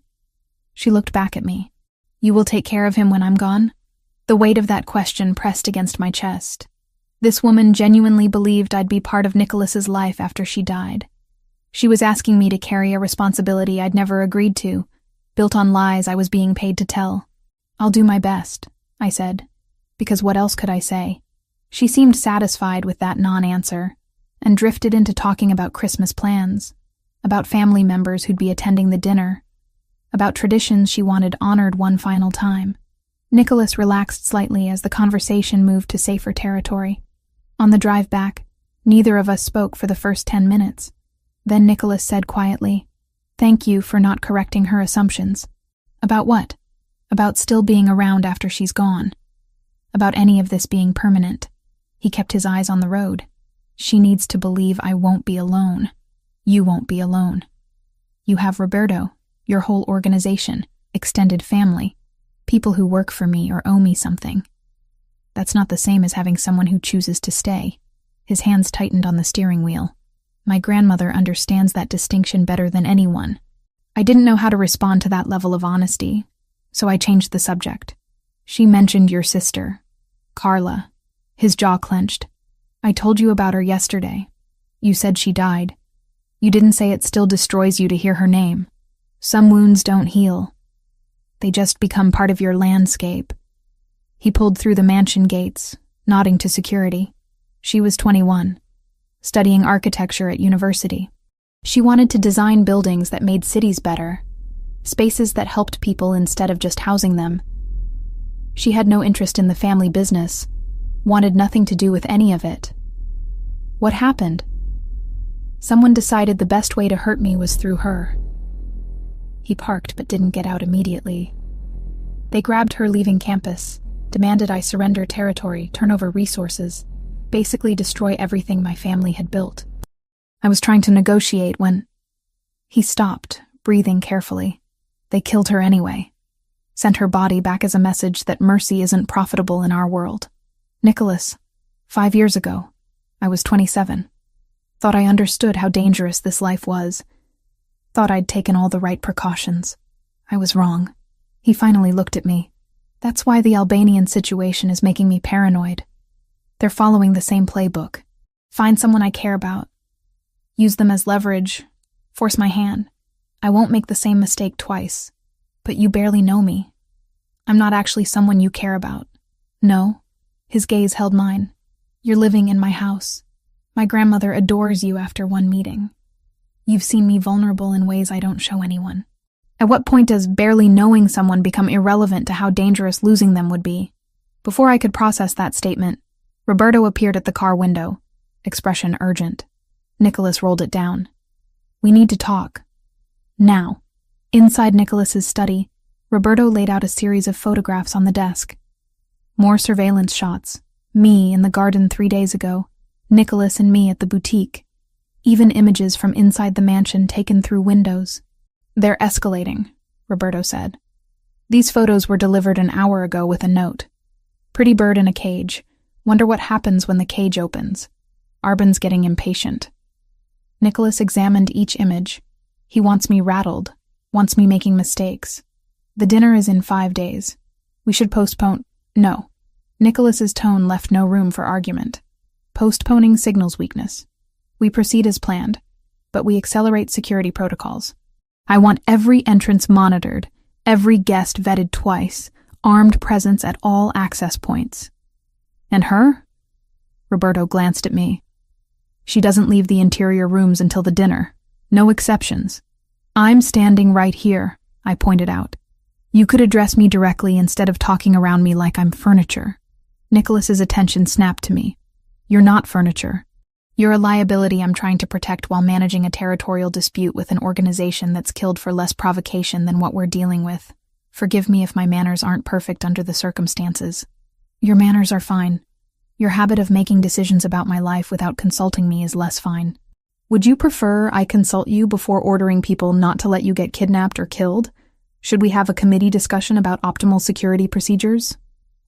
She looked back at me. "You will take care of him when I'm gone?" The weight of that question pressed against my chest. This woman genuinely believed I'd be part of Nicholas's life after she died. She was asking me to carry a responsibility I'd never agreed to, built on lies I was being paid to tell. "I'll do my best," I said, because what else could I say? She seemed satisfied with that non-answer, and drifted into talking about Christmas plans, about family members who'd be attending the dinner, about traditions she wanted honored one final time. Nicholas relaxed slightly as the conversation moved to safer territory. On the drive back, neither of us spoke for the first 10 minutes. Then Nicholas said quietly, "Thank you for not correcting her assumptions." "About what?" "About still being around after she's gone. About any of this being permanent." He kept his eyes on the road. "She needs to believe I won't be alone. You won't be alone. You have Roberto, your whole organization, extended family, people who work for me or owe me something. That's not the same as having someone who chooses to stay." His hands tightened on the steering wheel. "My grandmother understands that distinction better than anyone." I didn't know how to respond to that level of honesty, so I changed the subject. "She mentioned your sister, Carla." His jaw clenched. "I told you about her yesterday. You said she died. You didn't say it still destroys you to hear her name. Some wounds don't heal. They just become part of your landscape." He pulled through the mansion gates, nodding to security. She was 21, studying architecture at university. She wanted to design buildings that made cities better, spaces that helped people instead of just housing them. She had no interest in the family business, wanted nothing to do with any of it. What happened? Someone decided the best way to hurt me was through her. He parked but didn't get out immediately. They grabbed her leaving campus, demanded I surrender territory, turn over resources, basically destroy everything my family had built. I was trying to negotiate when... He stopped, breathing carefully. They killed her anyway. Sent her body back as a message that mercy isn't profitable in our world. Nicholas, 5 years ago, I was 27. Thought I understood how dangerous this life was. Thought I'd taken all the right precautions. I was wrong. He finally looked at me. That's why the Albanian situation is making me paranoid. They're following the same playbook. Find someone I care about. Use them as leverage. Force my hand. I won't make the same mistake twice. But you barely know me. I'm not actually someone you care about. No. His gaze held mine. You're living in my house. My grandmother adores you after one meeting. You've seen me vulnerable in ways I don't show anyone. At what point does barely knowing someone become irrelevant to how dangerous losing them would be? Before I could process that statement, Roberto appeared at the car window, expression urgent. Nicholas rolled it down. We need to talk. Now. Inside Nicholas's study, Roberto laid out a series of photographs on the desk. More surveillance shots. Me in the garden 3 days ago. Nicholas and me at the boutique. Even images from inside the mansion taken through windows. They're escalating, Roberto said. These photos were delivered an hour ago with a note. Pretty bird in a cage. Wonder what happens when the cage opens. Arbin's getting impatient. Nicholas examined each image. He wants me rattled. Wants me making mistakes. The dinner is in 5 days. We should postpone. No. Nicholas's tone left no room for argument. Postponing signals weakness. We proceed as planned, but we accelerate security protocols. I want every entrance monitored, every guest vetted twice, armed presence at all access points. And her? Roberto glanced at me. She doesn't leave the interior rooms until the dinner. No exceptions. I'm standing right here, I pointed out. You could address me directly instead of talking around me like I'm furniture. Nicholas's attention snapped to me. You're not furniture. You're a liability I'm trying to protect while managing a territorial dispute with an organization that's killed for less provocation than what we're dealing with. Forgive me if my manners aren't perfect under the circumstances. Your manners are fine. Your habit of making decisions about my life without consulting me is less fine. Would you prefer I consult you before ordering people not to let you get kidnapped or killed? Should we have a committee discussion about optimal security procedures?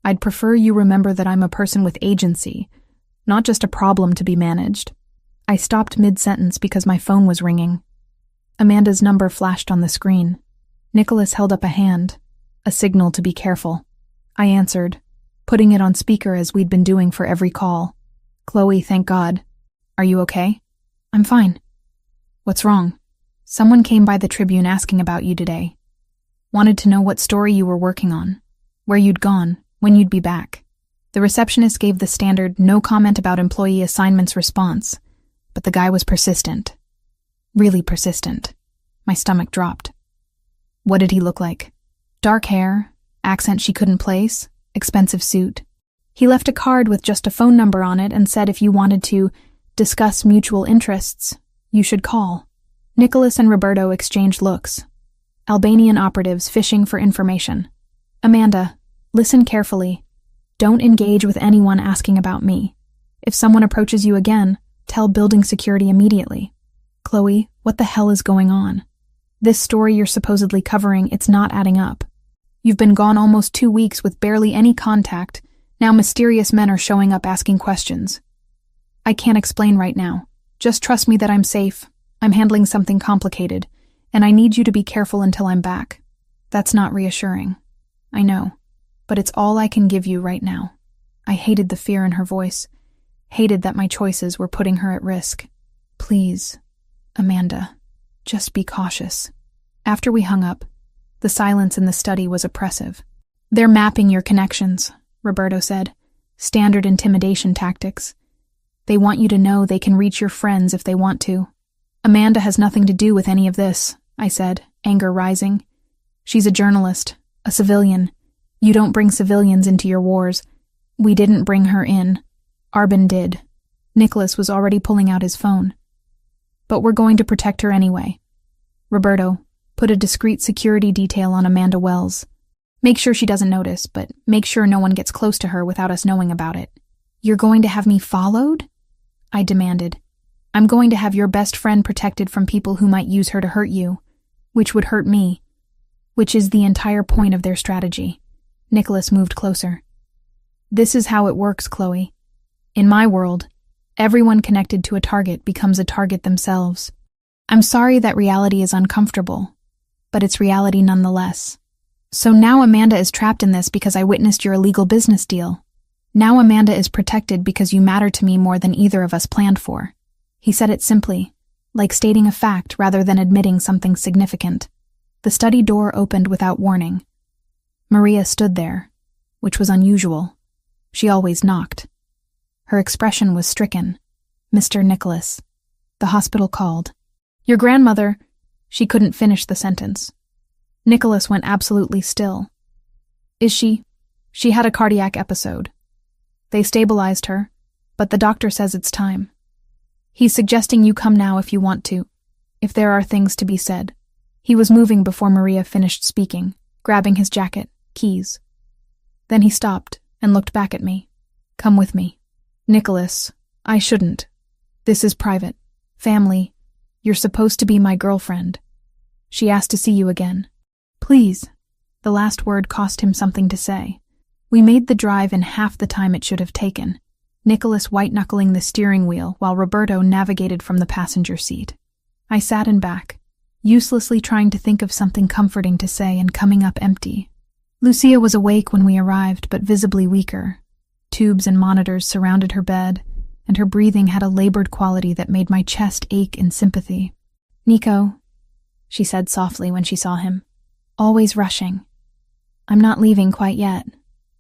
I'd prefer you remember that I'm a person with agency, not just a problem to be managed. I stopped mid-sentence because my phone was ringing. Amanda's number flashed on the screen. Nicholas held up a hand, a signal to be careful. I answered, putting it on speaker as we'd been doing for every call. Chloe, thank God. Are you okay? I'm fine. What's wrong? Someone came by the Tribune asking about you today. Wanted to know what story you were working on, where you'd gone, when you'd be back. The receptionist gave the standard no comment about employee assignments response, but the guy was persistent. Really persistent. My stomach dropped. What did he look like? Dark hair, accent she couldn't place, expensive suit. He left a card with just a phone number on it and said if you wanted to discuss mutual interests, you should call. Nicholas and Roberto exchanged looks. Albanian operatives fishing for information. Amanda, listen carefully. Don't engage with anyone asking about me. If someone approaches you again, tell building security immediately. Chloe, what the hell is going on? This story you're supposedly covering, it's not adding up. You've been gone almost 2 weeks with barely any contact. Now mysterious men are showing up asking questions. I can't explain right now. Just trust me that I'm safe. I'm handling something complicated, and I need you to be careful until I'm back. That's not reassuring. I know. But it's all I can give you right now. I hated the fear in her voice, hated that my choices were putting her at risk. Please, Amanda, just be cautious. After we hung up, the silence in the study was oppressive. They're mapping your connections, Roberto said. Standard intimidation tactics. They want you to know they can reach your friends if they want to. Amanda has nothing to do with any of this, I said, anger rising. She's a journalist, a civilian. You don't bring civilians into your wars. We didn't bring her in. Arbin did. Nicholas was already pulling out his phone. But we're going to protect her anyway. Roberto, put a discreet security detail on Amanda Wells. Make sure she doesn't notice, but make sure no one gets close to her without us knowing about it. You're going to have me followed? I demanded. I'm going to have your best friend protected from people who might use her to hurt you, which would hurt me, which is the entire point of their strategy. Nicholas moved closer. This is how it works, Chloe. In my world, everyone connected to a target becomes a target themselves. I'm sorry that reality is uncomfortable, but it's reality nonetheless. So now Amanda is trapped in this because I witnessed your illegal business deal. Now Amanda is protected because you matter to me more than either of us planned for. He said it simply, like stating a fact rather than admitting something significant. The study door opened without warning. Maria stood there, which was unusual. She always knocked. Her expression was stricken. Mr. Nicholas. The hospital called. Your grandmother. She couldn't finish the sentence. Nicholas went absolutely still. Is she? She had a cardiac episode. They stabilized her, but the doctor says it's time. He's suggesting you come now if you want to, if there are things to be said. He was moving before Maria finished speaking, grabbing his jacket, keys. Then he stopped and looked back at me. Come with me. Nicholas, I shouldn't. This is private. Family. You're supposed to be my girlfriend. She asked to see you again. Please. The last word cost him something to say. We made the drive in half the time it should have taken, Nicholas white-knuckling the steering wheel while Roberto navigated from the passenger seat. I sat in back, uselessly trying to think of something comforting to say and coming up empty. Lucia was awake when we arrived, but visibly weaker. Tubes and monitors surrounded her bed, and her breathing had a labored quality that made my chest ache in sympathy. Nico, she said softly when she saw him. Always rushing. I'm not leaving quite yet.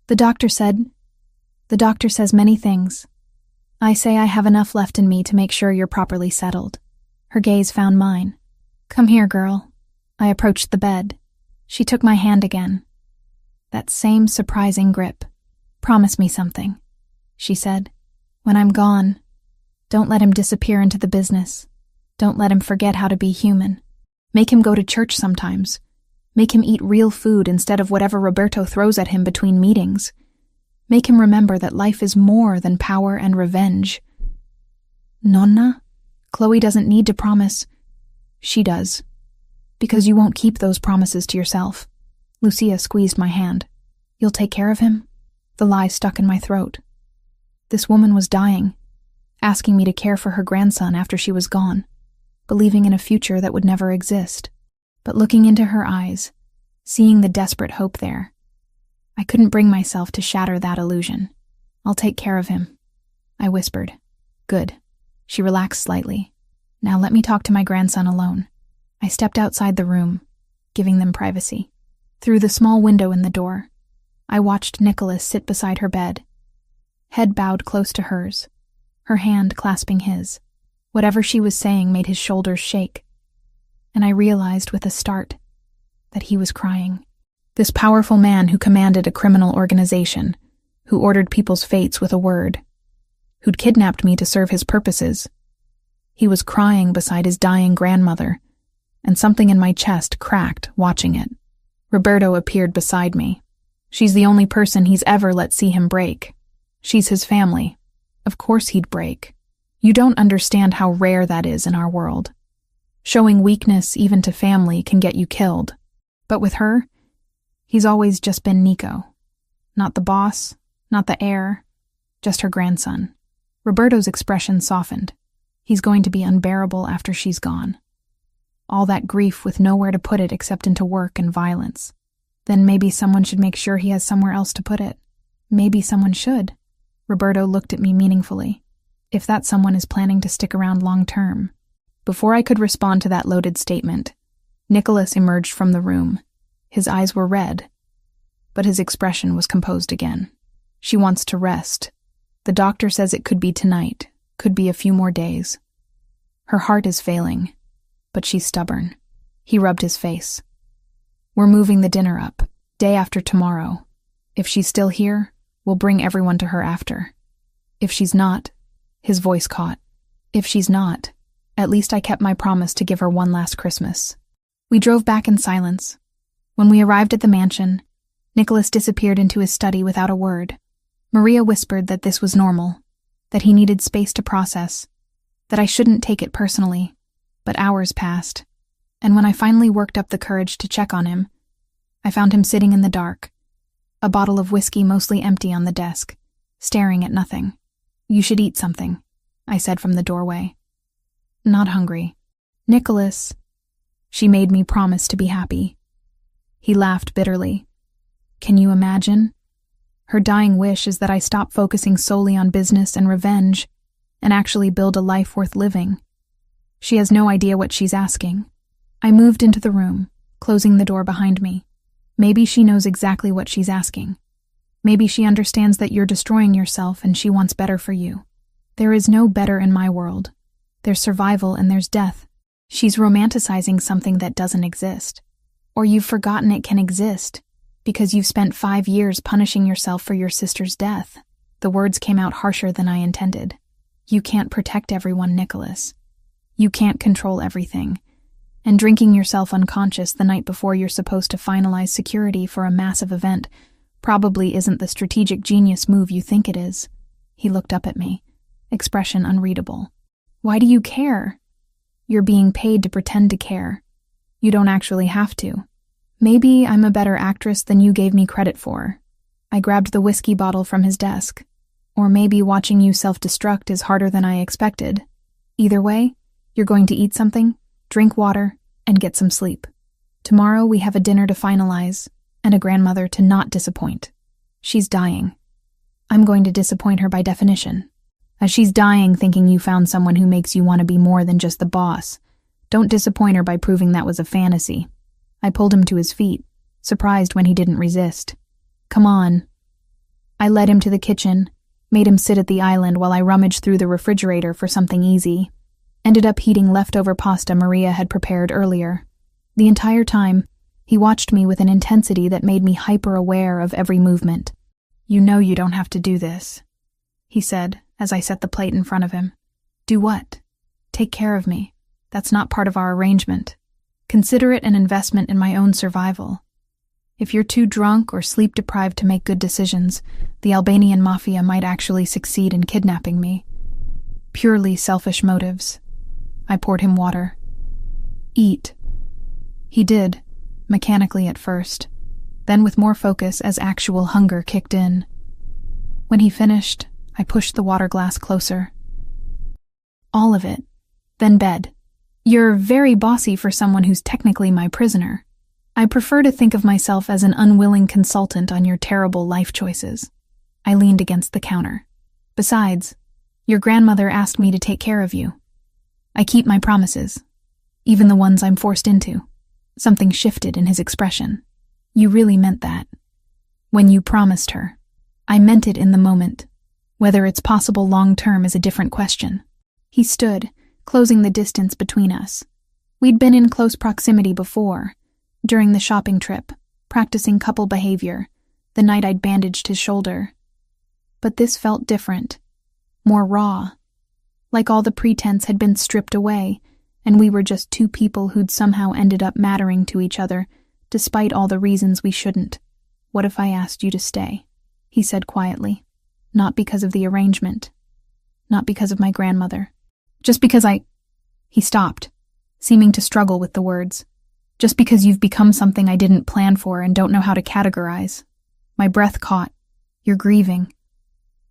The doctor says many things. I say I have enough left in me to make sure you're properly settled. Her gaze found mine. Come here, girl. I approached the bed. She took my hand again. That same surprising grip. Promise me something, she said. When I'm gone, don't let him disappear into the business. Don't let him forget how to be human. Make him go to church sometimes. Make him eat real food instead of whatever Roberto throws at him between meetings. Make him remember that life is more than power and revenge. Nonna? Chloe doesn't need to promise. She does. Because you won't keep those promises to yourself. Lucia squeezed my hand. You'll take care of him? The lie stuck in my throat. This woman was dying, asking me to care for her grandson after she was gone, believing in a future that would never exist. But looking into her eyes, seeing the desperate hope there, I couldn't bring myself to shatter that illusion. I'll take care of him, I whispered. Good. She relaxed slightly. Now let me talk to my grandson alone. I stepped outside the room, giving them privacy. Through the small window in the door, I watched Nicholas sit beside her bed, head bowed close to hers, her hand clasping his. Whatever she was saying made his shoulders shake, and I realized with a start that he was crying. This powerful man who commanded a criminal organization, who ordered people's fates with a word, who'd kidnapped me to serve his purposes. He was crying beside his dying grandmother, and something in my chest cracked watching it. Roberto appeared beside me. She's the only person he's ever let see him break. She's his family. Of course he'd break. You don't understand how rare that is in our world. Showing weakness even to family can get you killed. But with her, he's always just been Nico. Not the boss, not the heir, just her grandson. Roberto's expression softened. He's going to be unbearable after she's gone. All that grief with nowhere to put it except into work and violence. Then maybe someone should make sure he has somewhere else to put it. Maybe someone should. Roberto looked at me meaningfully. If that someone is planning to stick around long term. Before I could respond to that loaded statement, Nicholas emerged from the room. His eyes were red, but his expression was composed again. She wants to rest. The doctor says it could be tonight, could be a few more days. Her heart is failing, but she's stubborn. He rubbed his face. We're moving the dinner up, day after tomorrow. If she's still here, we'll bring everyone to her after. If she's not, his voice caught. If she's not, at least I kept my promise to give her one last Christmas. We drove back in silence. When we arrived at the mansion, Nicholas disappeared into his study without a word. Maria whispered that this was normal, that he needed space to process, that I shouldn't take it personally. But hours passed, and when I finally worked up the courage to check on him, I found him sitting in the dark, a bottle of whiskey mostly empty on the desk, staring at nothing. You should eat something, I said from the doorway. Not hungry. Nicholas. She made me promise to be happy. He laughed bitterly. Can you imagine? Her dying wish is that I stop focusing solely on business and revenge and actually build a life worth living. She has no idea what she's asking. I moved into the room, closing the door behind me. Maybe she knows exactly what she's asking. Maybe she understands that you're destroying yourself and she wants better for you. There is no better in my world. There's survival and there's death. She's romanticizing something that doesn't exist. Or you've forgotten it can exist because you've spent 5 years punishing yourself for your sister's death. The words came out harsher than I intended. You can't protect everyone, Nicholas. You can't control everything. And drinking yourself unconscious the night before you're supposed to finalize security for a massive event probably isn't the strategic genius move you think it is. He looked up at me, expression unreadable. Why do you care? You're being paid to pretend to care. You don't actually have to. Maybe I'm a better actress than you gave me credit for. I grabbed the whiskey bottle from his desk. Or maybe watching you self-destruct is harder than I expected. Either way, you're going to eat something, drink water, and get some sleep. Tomorrow we have a dinner to finalize, and a grandmother to not disappoint. She's dying. I'm going to disappoint her by definition. As she's dying thinking you found someone who makes you want to be more than just the boss, don't disappoint her by proving that was a fantasy. I pulled him to his feet, surprised when he didn't resist. Come on. I led him to the kitchen, made him sit at the island while I rummaged through the refrigerator for something easy. Ended up heating leftover pasta Maria had prepared earlier. The entire time, he watched me with an intensity that made me hyper-aware of every movement. You know you don't have to do this, he said as I set the plate in front of him. Do what? Take care of me. That's not part of our arrangement. Consider it an investment in my own survival. If you're too drunk or sleep-deprived to make good decisions, the Albanian MAFIA might actually succeed in kidnapping me. Purely selfish motives. I poured him water. Eat. He did, mechanically at first, then with more focus as actual hunger kicked in. When he finished, I pushed the water glass closer. All of it. Then bed. You're very bossy for someone who's technically my prisoner. I prefer to think of myself as an unwilling consultant on your terrible life choices. I leaned against the counter. Besides, your grandmother asked me to take care of you. I keep my promises, even the ones I'm forced into. Something shifted in his expression. You really meant that. When you promised her. I meant it in the moment. Whether it's possible long-term is a different question. He stood, closing the distance between us. We'd been in close proximity before, during the shopping trip, practicing couple behavior, the night I'd bandaged his shoulder. But this felt different, more raw. Like all the pretense had been stripped away, and we were just two people who'd somehow ended up mattering to each other, despite all the reasons we shouldn't. What if I asked you to stay? He said quietly. Not because of the arrangement. Not because of my grandmother. Just because He stopped, seeming to struggle with the words. Just because you've become something I didn't plan for and don't know how to categorize. My breath caught. You're grieving.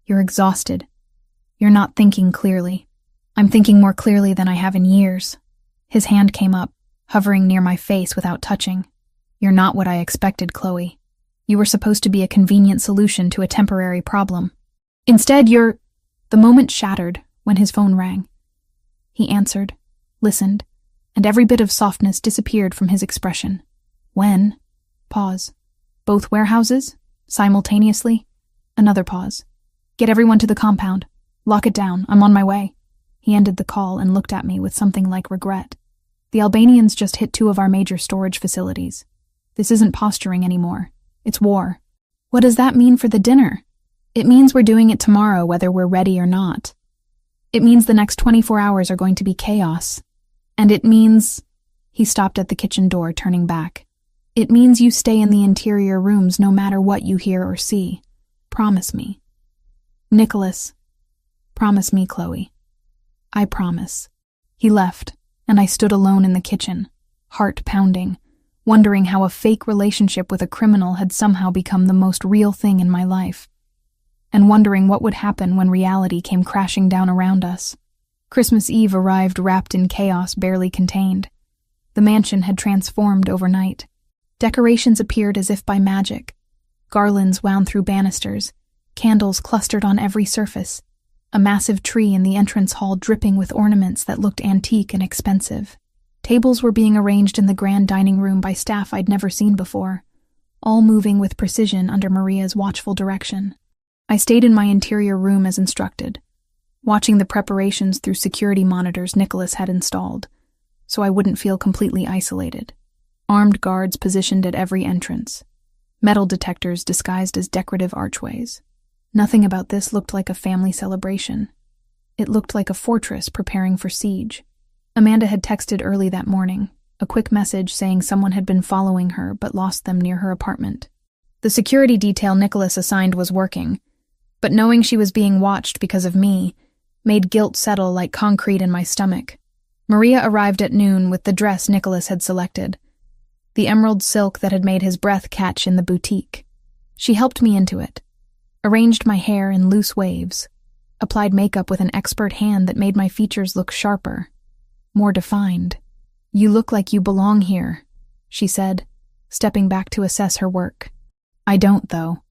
You're exhausted. You're not thinking clearly. I'm thinking more clearly than I have in years. His hand came up, hovering near my face without touching. You're not what I expected, Chloe. You were supposed to be a convenient solution to a temporary problem. Instead, you're... The moment shattered when his phone rang. He answered, listened, and every bit of softness disappeared from his expression. When? Pause. Both warehouses? Simultaneously? Another pause. Get everyone to the compound. Lock it down. I'm on my way. He ended the call and looked at me with something like regret. The Albanians just hit 2 of our major storage facilities. This isn't posturing anymore. It's war. What does that mean for the dinner? It means we're doing it tomorrow whether we're ready or not. It means the next 24 hours are going to be chaos. And it means... He stopped at the kitchen door, turning back. It means you stay in the interior rooms no matter what you hear or see. Promise me. Nicholas. Promise me, Chloe. I promise. He left, and I stood alone in the kitchen, heart pounding, wondering how a fake relationship with a criminal had somehow become the most real thing in my life, and wondering what would happen when reality came crashing down around us. Christmas Eve arrived wrapped in chaos barely contained. The mansion had transformed overnight. Decorations appeared as if by magic. Garlands wound through banisters, candles clustered on every surface, a massive tree in the entrance hall dripping with ornaments that looked antique and expensive. Tables were being arranged in the grand dining room by staff I'd never seen before, all moving with precision under Maria's watchful direction. I stayed in my interior room as instructed, watching the preparations through security monitors Nicholas had installed, so I wouldn't feel completely isolated. Armed guards positioned at every entrance, metal detectors disguised as decorative archways. Nothing about this looked like a family celebration. It looked like a fortress preparing for siege. Amanda had texted early that morning, a quick message saying someone had been following her but lost them near her apartment. The security detail Nicholas assigned was working, but knowing she was being watched because of me made guilt settle like concrete in my stomach. Maria arrived at noon with the dress Nicholas had selected, the emerald silk that had made his breath catch in the boutique. She helped me into it, arranged my hair in loose waves, applied makeup with an expert hand that made my features look sharper, more defined. "You look like you belong here," she said, stepping back to assess her work. "I don't, though.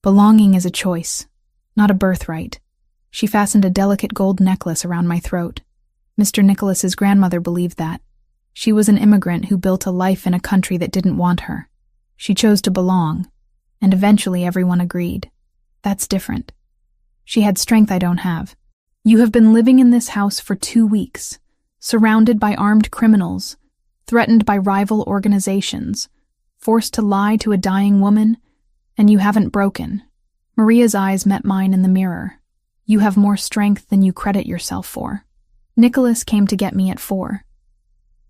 Belonging is a choice, not a birthright." She fastened a delicate gold necklace around my throat. Mr. Nicholas's grandmother believed that. She was an immigrant who built a life in a country that didn't want her. She chose to belong, and eventually everyone agreed. That's different. She had strength I don't have. "You have been living in this house for 2 weeks, surrounded by armed criminals, threatened by rival organizations, forced to lie to a dying woman, and you haven't broken." Maria's eyes met mine in the mirror. "You have more strength than you credit yourself for." Nicholas came to get me at 4.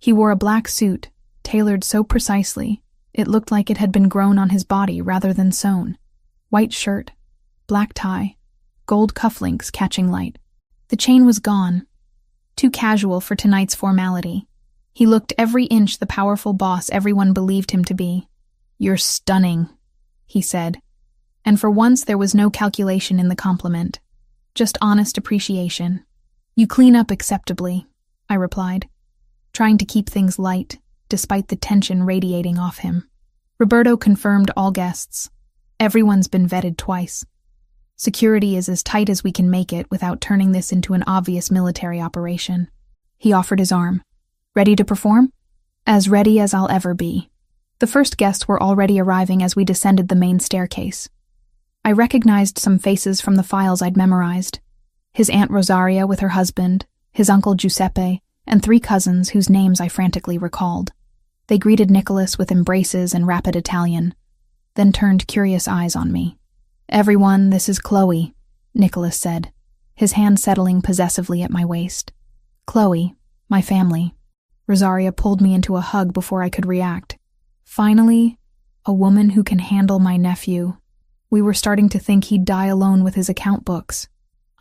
He wore a black suit, tailored so precisely, it looked like it had been grown on his body rather than sewn. White shirt, black tie, gold cufflinks catching light. The chain was gone, too casual for tonight's formality. He looked every inch the powerful boss everyone believed him to be. "You're stunning," he said, and for once there was no calculation in the compliment, just honest appreciation. "You clean up acceptably," I replied, trying to keep things light, despite the tension radiating off him. Roberto confirmed all guests. Everyone's been vetted twice. Security is as tight as we can make it without turning this into an obvious military operation. He offered his arm. "Ready to perform?" "As ready as I'll ever be." The first guests were already arriving as we descended the main staircase. I recognized some faces from the files I'd memorized. His Aunt Rosaria with her husband, his Uncle Giuseppe, and 3 cousins whose names I frantically recalled. They greeted Nicholas with embraces and rapid Italian, then turned curious eyes on me. "Everyone, this is Chloe," Nicholas said, his hand settling possessively at my waist. "Chloe, my family." Rosaria pulled me into a hug before I could react. Finally, a woman who can handle my nephew. We were starting to think he'd die alone with his account books.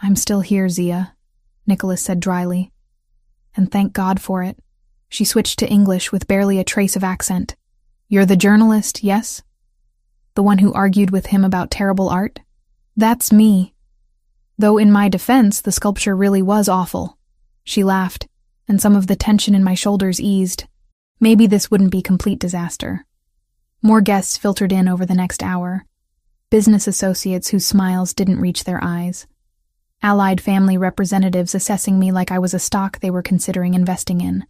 "I'm still here, Zia," Nicholas said dryly. "And thank God for it." She switched to English with barely a trace of accent. "You're the journalist, yes? The one who argued with him about terrible art?" "That's me. Though in my defense, the sculpture really was awful." She laughed, and some of the tension in my shoulders eased. Maybe this wouldn't be complete disaster. More guests filtered in over the next hour. Business associates whose smiles didn't reach their eyes. Allied family representatives assessing me like I was a stock they were considering investing in.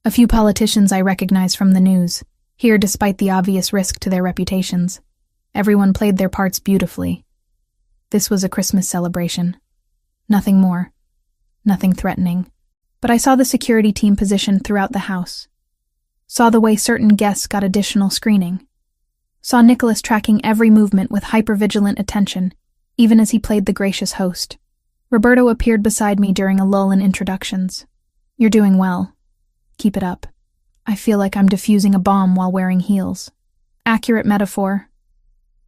A few politicians I recognized from the news, here despite the obvious risk to their reputations. Everyone played their parts beautifully. This was a Christmas celebration. Nothing more. Nothing threatening. But I saw the security team positioned throughout the house. Saw the way certain guests got additional screening. Saw Nicholas tracking every movement with hypervigilant attention, even as he played the gracious host. Roberto appeared beside me during a lull in introductions. "You're doing well. Keep it up. I feel like I'm defusing a bomb while wearing heels." Accurate metaphor.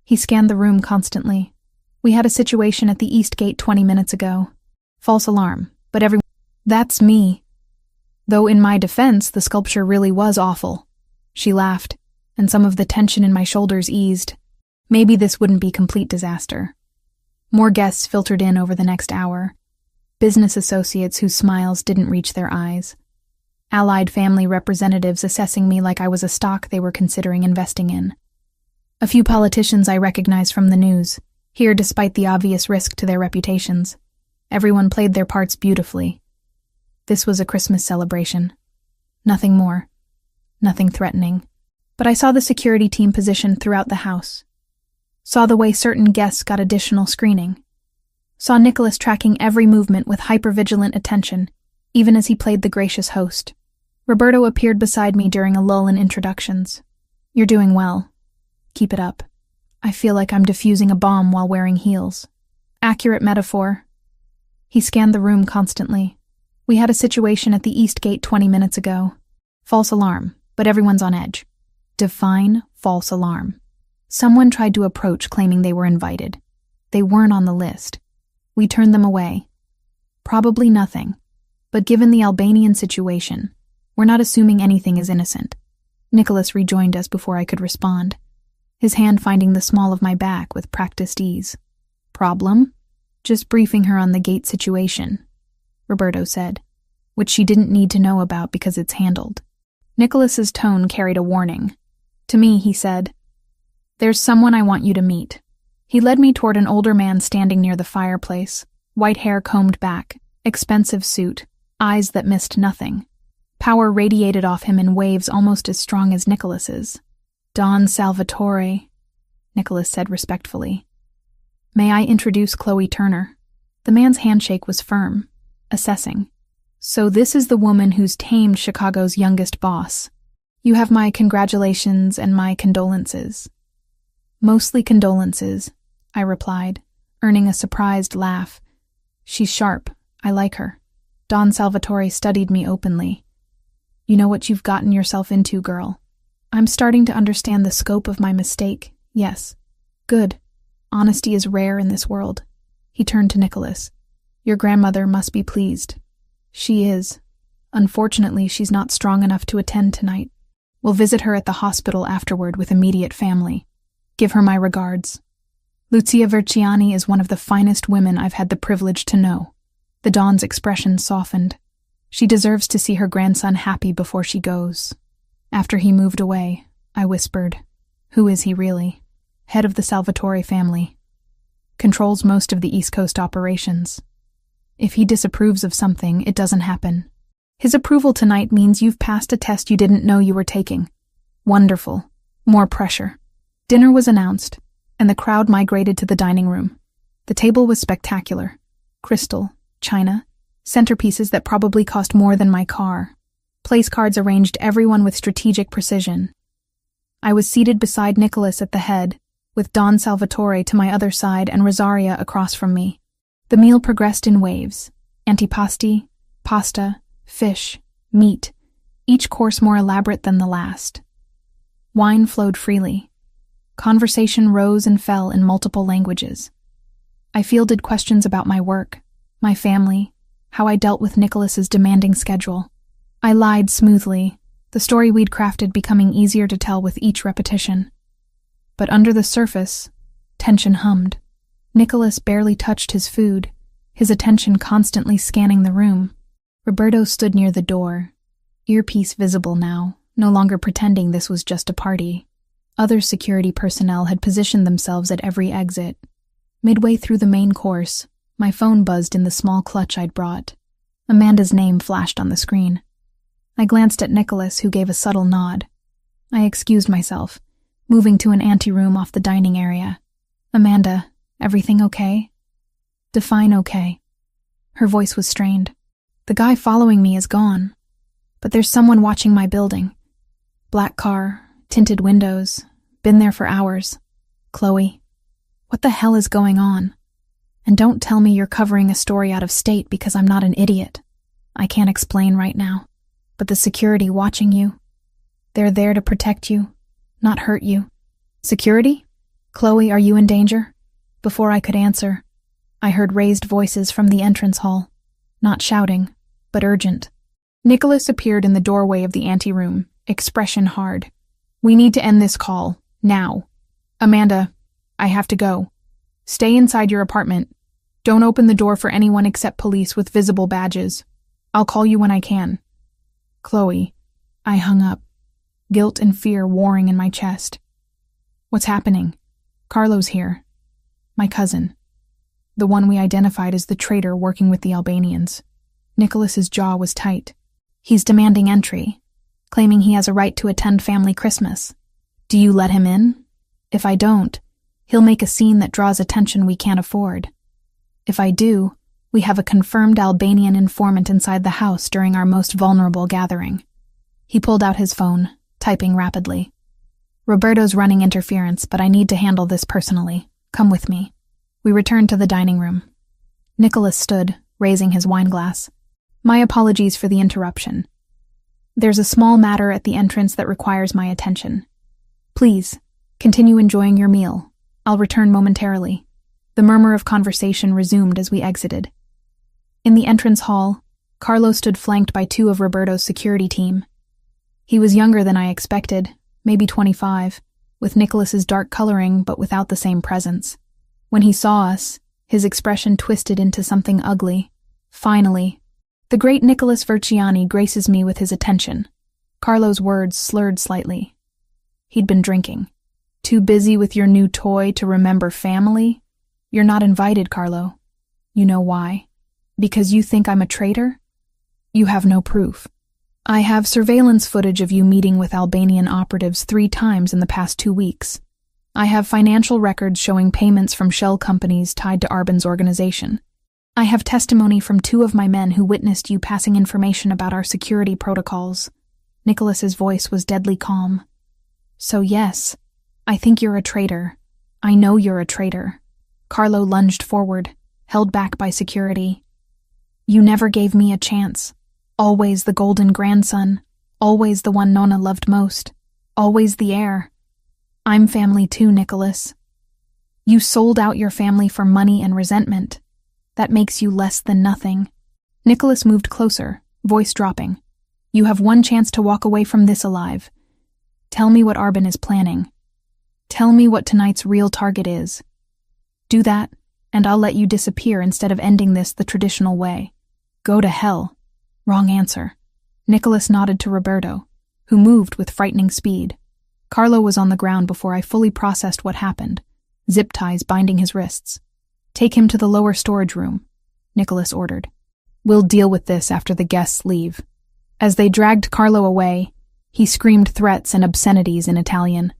He scanned the room constantly. "We had a situation at the East Gate 20 minutes ago. False alarm, but everyone—" "That's me. Though in my defense, the sculpture really was awful." She laughed, and some of the tension in my shoulders eased. Maybe this wouldn't be complete disaster. More guests filtered in over the next hour. Business associates whose smiles didn't reach their eyes. allied family representatives assessing me like I was a stock they were considering investing in. A few politicians I recognized from the news, here despite the obvious risk to their reputations. Everyone played their parts beautifully. This was a Christmas celebration. Nothing more. Nothing threatening. But I saw the security team positioned throughout the house. Saw the way certain guests got additional screening. Saw Nicholas tracking every movement with hypervigilant attention, even as he played the gracious host. Roberto appeared beside me during a lull in introductions. "You're doing well. Keep it up. I feel like I'm defusing a bomb while wearing heels." Accurate metaphor. He scanned the room constantly. "We had a situation at the East Gate 20 minutes ago. False alarm, but everyone's on edge." Define false alarm. Someone tried to approach claiming they were invited. They weren't on the list. We turned them away. Probably nothing. But given the Albanian situation, we're not assuming anything is innocent. Nicholas rejoined us before I could respond, his hand finding the small of my back with practiced ease. "Problem? Just briefing her on the gate situation," Roberto said, which she didn't need to know about because it's handled. Nicholas's tone carried a warning. To me, he said, "There's someone I want you to meet." He led me toward an older man standing near the fireplace, white hair combed back, expensive suit, eyes that missed nothing. Power radiated off him in waves almost as strong as Nicholas's. "Don Salvatore," Nicholas said respectfully. "May I introduce Chloe Turner?" The man's handshake was firm, assessing. "So this is the woman who's tamed Chicago's youngest boss. You have my congratulations and my condolences." "Mostly condolences," I replied, earning a surprised laugh. "She's sharp. I like her." Don Salvatore studied me openly. "You know what you've gotten yourself into, girl." "I'm starting to understand the scope of my mistake, yes." "Good. Honesty is rare in this world." He turned to Nicholas. "Your grandmother must be pleased." "She is. Unfortunately, she's not strong enough to attend tonight. We'll visit her at the hospital afterward with immediate family. Give her my regards. Lucia Verciani is one of the finest women I've had the privilege to know." The Don's expression softened. "She deserves to see her grandson happy before she goes." After he moved away, I whispered, "Who is he really?" "Head of the Salvatore family. Controls most of the East Coast operations. If he disapproves of something, it doesn't happen. His approval tonight means you've passed a test you didn't know you were taking." "Wonderful. More pressure." Dinner was announced, and the crowd migrated to the dining room. The table was spectacular. Crystal, china, centerpieces that probably cost more than my car. Place cards arranged everyone with strategic precision. I was seated beside Nicholas at the head, with Don Salvatore to my other side and Rosaria across from me. The meal progressed in waves. Antipasti, pasta, fish, meat, each course more elaborate than the last. Wine flowed freely. Conversation rose and fell in multiple languages. I fielded questions about my work, my family, how I dealt with Nicholas's demanding schedule. I lied smoothly, the story we'd crafted becoming easier to tell with each repetition. But under the surface, tension hummed. Nicholas barely touched his food, his attention constantly scanning the room. Roberto stood near the door, earpiece visible now, no longer pretending this was just a party. Other security personnel had positioned themselves at every exit. Midway through the main course, my phone buzzed in the small clutch I'd brought. Amanda's name flashed on the screen. I glanced at Nicholas, who gave a subtle nod. I excused myself, moving to an anteroom off the dining area. "Amanda, everything okay?" "Define okay." Her voice was strained. "The guy following me is gone, but there's someone watching my building. Black car, tinted windows, been there for hours. Chloe, what the hell is going on? And don't tell me you're covering a story out of state because I'm not an idiot. I can't explain right now, but the security watching you, they're there to protect you, not hurt you." "Security? Chloe, are you in danger?" Before I could answer, I heard raised voices from the entrance hall, not shouting, but urgent. Nicholas appeared in the doorway of the anteroom, expression hard. "We need to end this call, now. Amanda, I have to go. Stay inside your apartment. Don't open the door for anyone except police with visible badges. I'll call you when I can." Chloe. I hung up, guilt and fear warring in my chest. What's happening? Carlo's here. My cousin. The one we identified as the traitor working with the Albanians. Nicholas's jaw was tight. He's demanding entry, claiming he has a right to attend family Christmas. Do you let him in? If I don't, he'll make a scene that draws attention we can't afford. If I do, we have a confirmed Albanian informant inside the house during our most vulnerable gathering. He pulled out his phone, typing rapidly. Roberto's running interference, but I need to handle this personally. Come with me. We returned to the dining room. Nicholas stood, raising his wineglass. My apologies for the interruption. There's a small matter at the entrance that requires my attention. Please, continue enjoying your meal. I'll return momentarily. The murmur of conversation resumed as we exited. In the entrance hall, Carlo stood flanked by two of Roberto's security team. He was younger than I expected, maybe 25, with Nicholas's dark coloring but without the same presence. When he saw us, his expression twisted into something ugly. Finally, the great Nicholas Verciani graces me with his attention. Carlo's words slurred slightly. He'd been drinking. Too busy with your new toy to remember family? You're not invited, Carlo. You know why? Because you think I'm a traitor? You have no proof. I have surveillance footage of you meeting with Albanian operatives 3 times in the past 2 weeks. I have financial records showing payments from shell companies tied to Arben's organization. I have testimony from 2 of my men who witnessed you passing information about our security protocols. Nicholas's voice was deadly calm. So yes, I think you're a traitor. I know you're a traitor. Carlo lunged forward, held back by security. You never gave me a chance. Always the golden grandson. Always the one Nonna loved most. Always the heir. I'm family too, Nicholas. You sold out your family for money and resentment. That makes you less than nothing. Nicholas moved closer, voice dropping. You have one chance to walk away from this alive. Tell me what Arben is planning. Tell me what tonight's real target is. Do that, and I'll let you disappear instead of ending this the traditional way. Go to hell. Wrong answer. Nicholas nodded to Roberto, who moved with frightening speed. Carlo was on the ground before I fully processed what happened, zip ties binding his wrists. Take him to the lower storage room, Nicholas ordered. We'll deal with this after the guests leave. As they dragged Carlo away, he screamed threats and obscenities in Italian.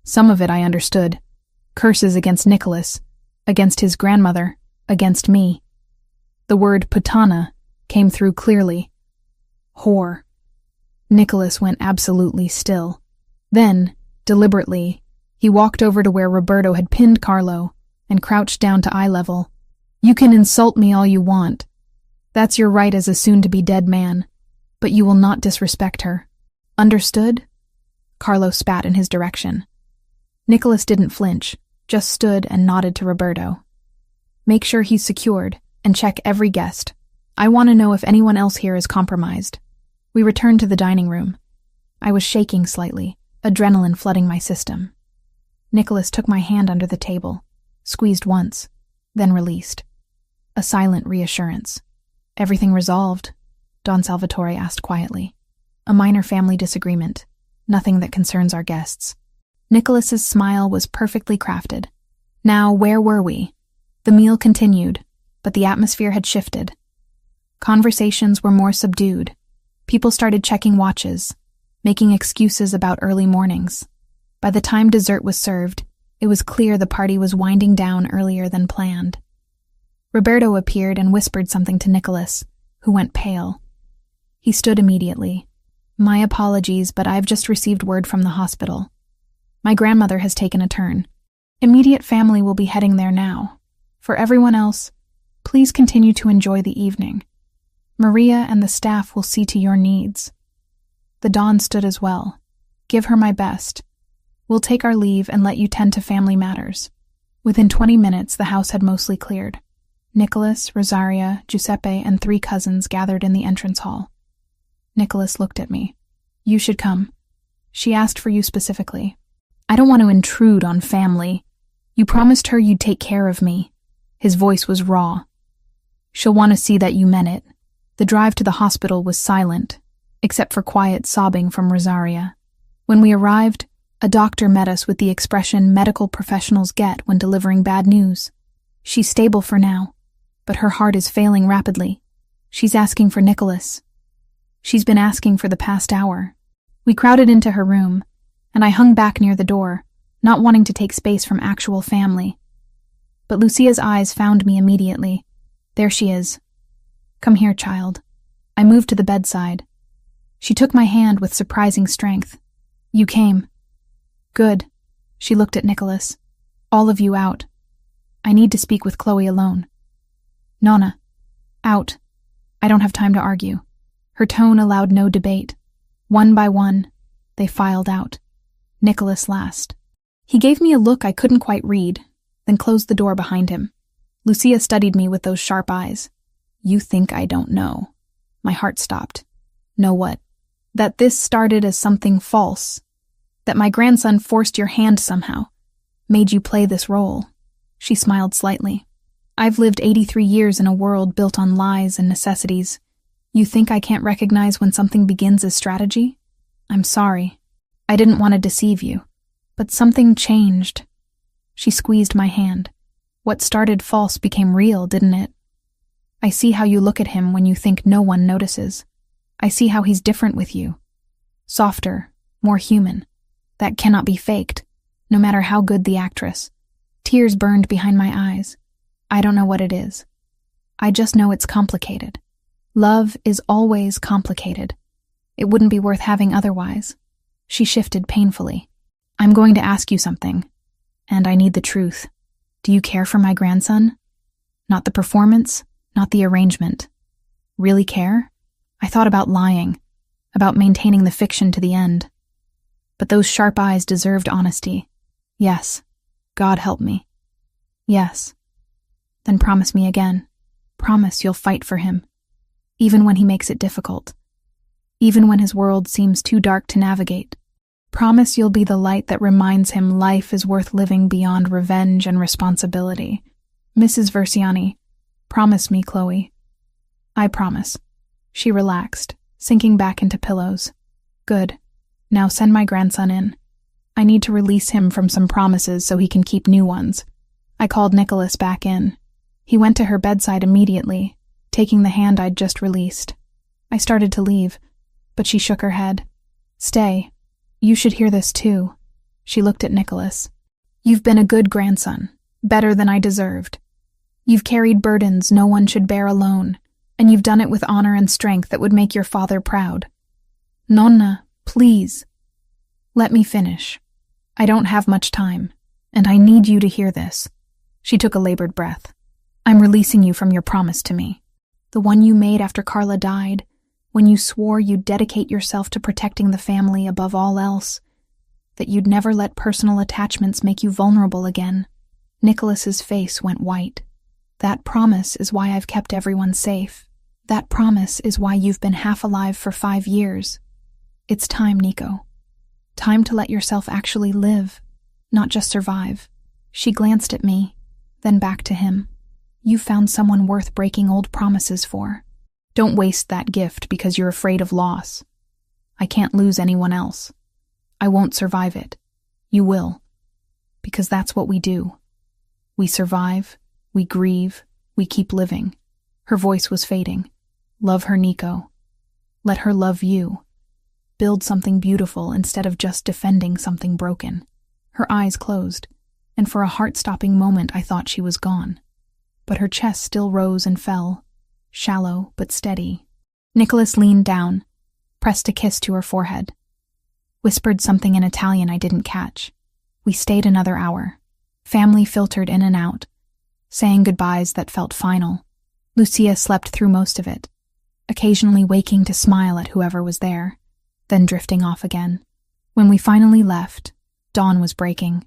Some of it I understood. Curses against Nicholas, against his grandmother, against me. The word puttana came through clearly. Whore. Nicholas went absolutely still. Then, deliberately, he walked over to where Roberto had pinned Carlo and crouched down to eye level. You can insult me all you want. That's your right as a soon-to-be dead man, but you will not disrespect her. Understood? Carlo spat in his direction. Nicholas didn't flinch, just stood and nodded to Roberto. Make sure he's secured, and check every guest. I want to know if anyone else here is compromised. We returned to the dining room. I was shaking slightly, adrenaline flooding my system. Nicholas took my hand under the table, squeezed once, then released. A silent reassurance. Everything resolved? Don Salvatore asked quietly. A minor family disagreement, nothing that concerns our guests. Nicholas's smile was perfectly crafted. Now, where were we? The meal continued, but the atmosphere had shifted. Conversations were more subdued. People started checking watches, making excuses about early mornings. By the time dessert was served, it was clear the party was winding down earlier than planned. Roberto appeared and whispered something to Nicholas, who went pale. He stood immediately. My apologies, but I've just received word from the hospital. My grandmother has taken a turn. Immediate family will be heading there now. For everyone else, please continue to enjoy the evening. Maria and the staff will see to your needs. The Don stood as well. Give her my best. We'll take our leave and let you tend to family matters. Within 20 minutes, the house had mostly cleared. Nicholas, Rosaria, Giuseppe, and 3 cousins gathered in the entrance hall. Nicholas looked at me. You should come. She asked for you specifically. I don't want to intrude on family. You promised her you'd take care of me. His voice was raw. She'll want to see that you meant it. The drive to the hospital was silent. except for quiet sobbing from Rosaria. When we arrived, a doctor met us with the expression medical professionals get when delivering bad news. She's stable for now, but her heart is failing rapidly. She's asking for Nicholas. She's been asking for the past hour. We crowded into her room, and I hung back near the door, not wanting to take space from actual family. But Lucia's eyes found me immediately. There she is. Come here, child. I moved to the bedside. She took my hand with surprising strength. You came. Good. She looked at Nicholas. All of you out. I need to speak with Chloe alone. Nonna. Out. I don't have time to argue. Her tone allowed no debate. One by one, they filed out. Nicholas last. He gave me a look I couldn't quite read, then closed the door behind him. Lucia studied me with those sharp eyes. You think I don't know. My heart stopped. Know what? That this started as something false. That my grandson forced your hand somehow. Made you play this role. She smiled slightly. I've lived 83 years in a world built on lies and necessities. You think I can't recognize when something begins as strategy? I'm sorry. I didn't want to deceive you. But something changed. She squeezed my hand. What started false became real, didn't it? I see how you look at him when you think no one notices. I see how he's different with you. Softer, more human. That cannot be faked, no matter how good the actress. Tears burned behind my eyes. I don't know what it is. I just know it's complicated. Love is always complicated. It wouldn't be worth having otherwise. She shifted painfully. I'm going to ask you something, and I need the truth. Do you care for my grandson? Not the performance, not the arrangement. Really care? I thought about lying, about maintaining the fiction to the end. But those sharp eyes deserved honesty. Yes. God help me. Yes. Then promise me again. Promise you'll fight for him. Even when he makes it difficult. Even when his world seems too dark to navigate. Promise you'll be the light that reminds him life is worth living beyond revenge and responsibility. Mrs. Versiani, promise me, Chloe. I promise. She relaxed, sinking back into pillows. Good. Now send my grandson in. I need to release him from some promises so he can keep new ones. I called Nicholas back in. He went to her bedside immediately, taking the hand I'd just released. I started to leave, but she shook her head. Stay. You should hear this too. She looked at Nicholas. You've been a good grandson, better than I deserved. You've carried burdens no one should bear alone, and you've done it with honor and strength that would make your father proud. Nonna, please. Let me finish. I don't have much time, and I need you to hear this. She took a labored breath. I'm releasing you from your promise to me. The one you made after Carla died, when you swore you'd dedicate yourself to protecting the family above all else, that you'd never let personal attachments make you vulnerable again. Nicholas's face went white. That promise is why I've kept everyone safe. That promise is why you've been half alive for 5 years. It's time, Nico. Time to let yourself actually live, not just survive. She glanced at me, then back to him. You found someone worth breaking old promises for. Don't waste that gift because you're afraid of loss. I can't lose anyone else. I won't survive it. You will. Because that's what we do. We survive, we grieve, we keep living. Her voice was fading. Love her, Nico. Let her love you. Build something beautiful instead of just defending something broken. Her eyes closed, and for a heart-stopping moment I thought she was gone. But her chest still rose and fell, shallow but steady. Nicholas leaned down, pressed a kiss to her forehead, whispered something in Italian I didn't catch. We stayed another hour. Family filtered in and out, saying goodbyes that felt final. Lucia slept through most of it, occasionally waking to smile at whoever was there, then drifting off again. When we finally left, dawn was breaking.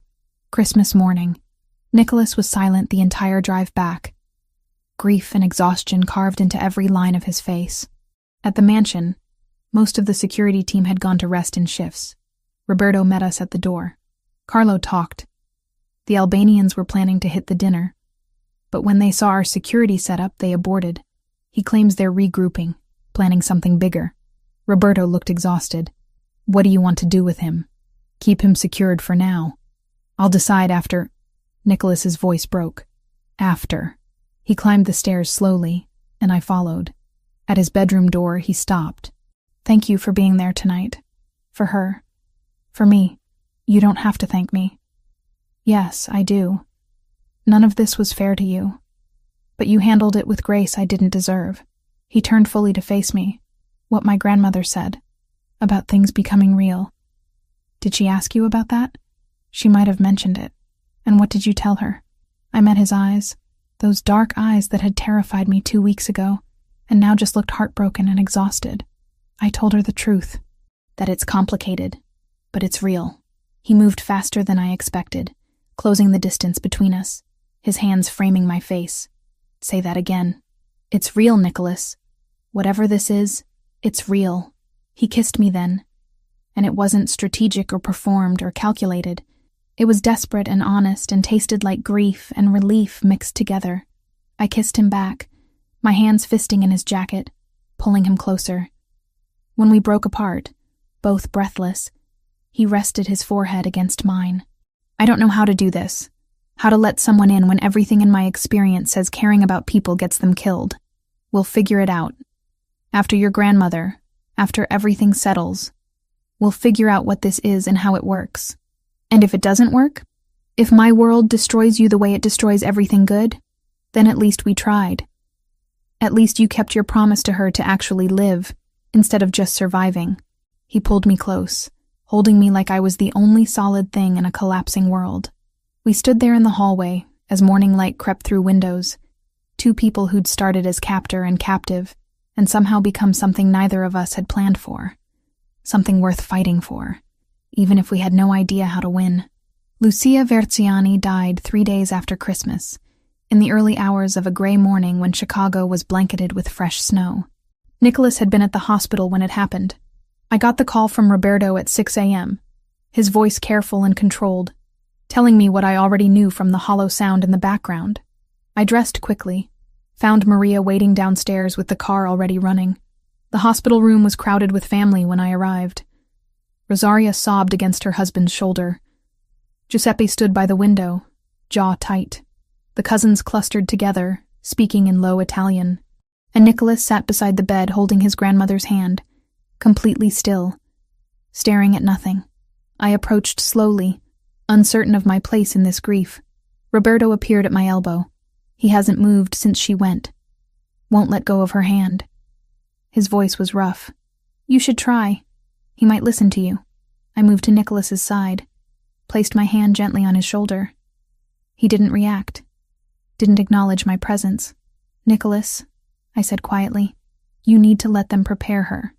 Christmas morning. Nicholas was silent the entire drive back. Grief and exhaustion carved into every line of his face. At the mansion, most of the security team had gone to rest in shifts. Roberto met us at the door. Carlo talked. The Albanians were planning to hit the dinner, but when they saw our security setup, they aborted. He claims they're regrouping, planning something bigger. Roberto looked exhausted. What do you want to do with him? Keep him secured for now. I'll decide after. Nicholas's voice broke. After. He climbed the stairs slowly, and I followed. At his bedroom door, he stopped. Thank you for being there tonight. For her. For me. You don't have to thank me. Yes, I do. None of this was fair to you. But you handled it with grace I didn't deserve. He turned fully to face me. What my grandmother said. About things becoming real. Did she ask you about that? She might have mentioned it. And what did you tell her? I met his eyes. Those dark eyes that had terrified me 2 weeks ago, and now just looked heartbroken and exhausted. I told her the truth. That it's complicated, but it's real. He moved faster than I expected, closing the distance between us, his hands framing my face. Say that again. It's real, Nicholas. Whatever this is, it's real. He kissed me then, and it wasn't strategic or performed or calculated. It was desperate and honest and tasted like grief and relief mixed together. I kissed him back, my hands fisting in his jacket, pulling him closer. When we broke apart, both breathless, he rested his forehead against mine. I don't know how to do this, how to let someone in when everything in my experience says caring about people gets them killed. We'll figure it out. After your grandmother, after everything settles, we'll figure out what this is and how it works. And if it doesn't work, if my world destroys you the way it destroys everything good, then at least we tried. At least you kept your promise to her to actually live, instead of just surviving. He pulled me close, holding me like I was the only solid thing in a collapsing world. We stood there in the hallway, as morning light crept through windows, two people who'd started as captor and captive, and somehow become something neither of us had planned for. Something worth fighting for, even if we had no idea how to win. Lucia Verziani died 3 days after Christmas, in the early hours of a gray morning when Chicago was blanketed with fresh snow. Nicholas had been at the hospital when it happened. I got the call from Roberto at 6 a.m., his voice careful and controlled, telling me what I already knew from the hollow sound in the background. I dressed quickly, found Maria waiting downstairs with the car already running. The hospital room was crowded with family when I arrived. Rosaria sobbed against her husband's shoulder. Giuseppe stood by the window, jaw tight. The cousins clustered together, speaking in low Italian. And Nicholas sat beside the bed holding his grandmother's hand, completely still, staring at nothing. I approached slowly, uncertain of my place in this grief. Roberto appeared at my elbow. He hasn't moved since she went. Won't let go of her hand. His voice was rough. You should try. He might listen to you. I moved to Nicholas's side, placed my hand gently on his shoulder. He didn't react, didn't acknowledge my presence. Nicholas, I said quietly, you need to let them prepare her.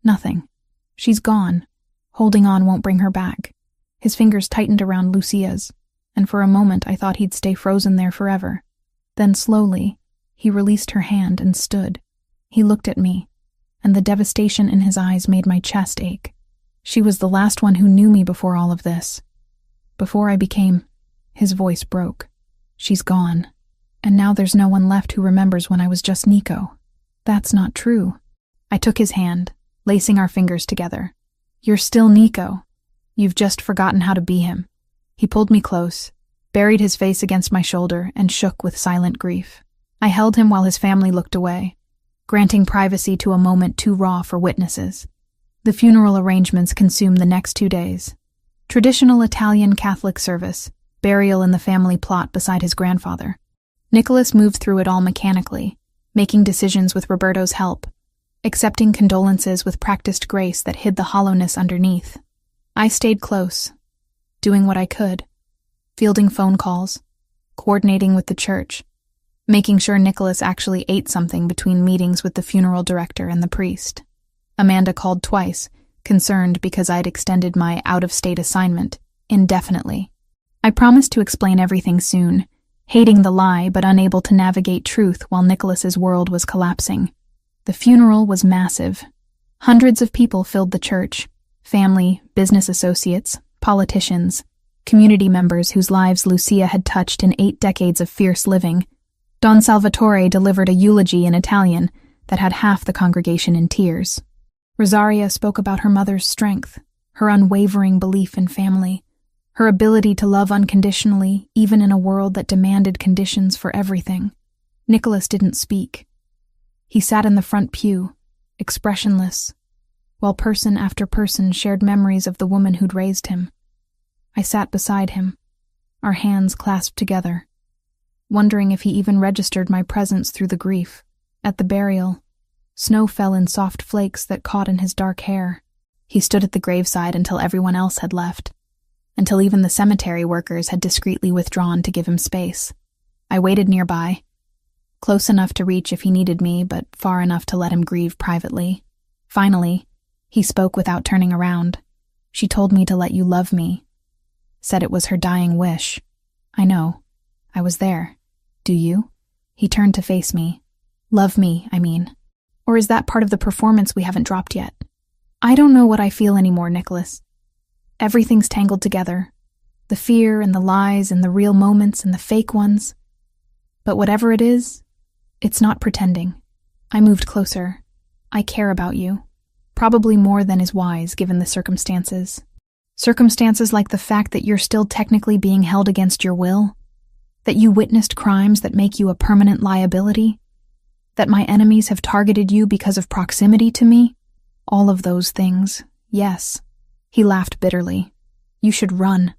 Nothing. She's gone. Holding on won't bring her back. His fingers tightened around Lucia's, and for a moment I thought he'd stay frozen there forever. Then slowly, he released her hand and stood. He looked at me, and the devastation in his eyes made my chest ache. She was the last one who knew me before all of this. Before I became... His voice broke. She's gone. And now there's no one left who remembers when I was just Nico. That's not true. I took his hand, lacing our fingers together. You're still Nico. You've just forgotten how to be him. He pulled me close, buried his face against my shoulder, and shook with silent grief. I held him while his family looked away, granting privacy to a moment too raw for witnesses. The funeral arrangements consumed the next 2 days. Traditional Italian Catholic service, burial in the family plot beside his grandfather. Nicholas moved through it all mechanically, making decisions with Roberto's help, accepting condolences with practiced grace that hid the hollowness underneath. I stayed close, doing what I could, fielding phone calls, coordinating with the church, making sure Nicholas actually ate something between meetings with the funeral director and the priest. Amanda called twice, concerned because I'd extended my out-of-state assignment indefinitely. I promised to explain everything soon, hating the lie but unable to navigate truth while Nicholas's world was collapsing. The funeral was massive. Hundreds of people filled the church, family, business associates, politicians, community members whose lives Lucia had touched in 8 decades of fierce living. Don Salvatore delivered a eulogy in Italian that had half the congregation in tears. Rosaria spoke about her mother's strength, her unwavering belief in family, her ability to love unconditionally, even in a world that demanded conditions for everything. Nicholas didn't speak. He sat in the front pew, expressionless, while person after person shared memories of the woman who'd raised him. I sat beside him, our hands clasped together, wondering if he even registered my presence through the grief. At the burial, snow fell in soft flakes that caught in his dark hair. He stood at the graveside until everyone else had left, until even the cemetery workers had discreetly withdrawn to give him space. I waited nearby, close enough to reach if he needed me, but far enough to let him grieve privately. Finally, he spoke without turning around. She told me to let you love me. Said it was her dying wish. I know. I was there. Do you? He turned to face me. Love me, I mean. Or is that part of the performance we haven't dropped yet? I don't know what I feel anymore, Nicholas. Everything's tangled together. The fear and the lies and the real moments and the fake ones. But whatever it is, it's not pretending. I moved closer. I care about you. Probably more than is wise given the circumstances. Circumstances like the fact that you're still technically being held against your will, that you witnessed crimes that make you a permanent liability, that my enemies have targeted you because of proximity to me. All of those things, yes. He laughed bitterly. You should run.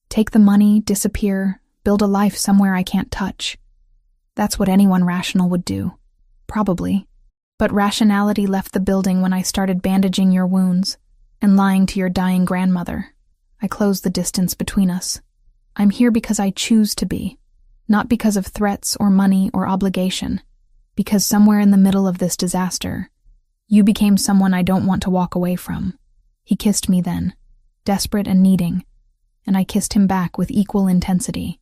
Take the money, disappear, build a life somewhere I can't touch. That's what anyone rational would do. Probably. But rationality left the building when I started bandaging your wounds and lying to your dying grandmother. I closed the distance between us. I'm here because I choose to be, not because of threats or money or obligation, because somewhere in the middle of this disaster, you became someone I don't want to walk away from. He kissed me then, desperate and needing, and I kissed him back with equal intensity.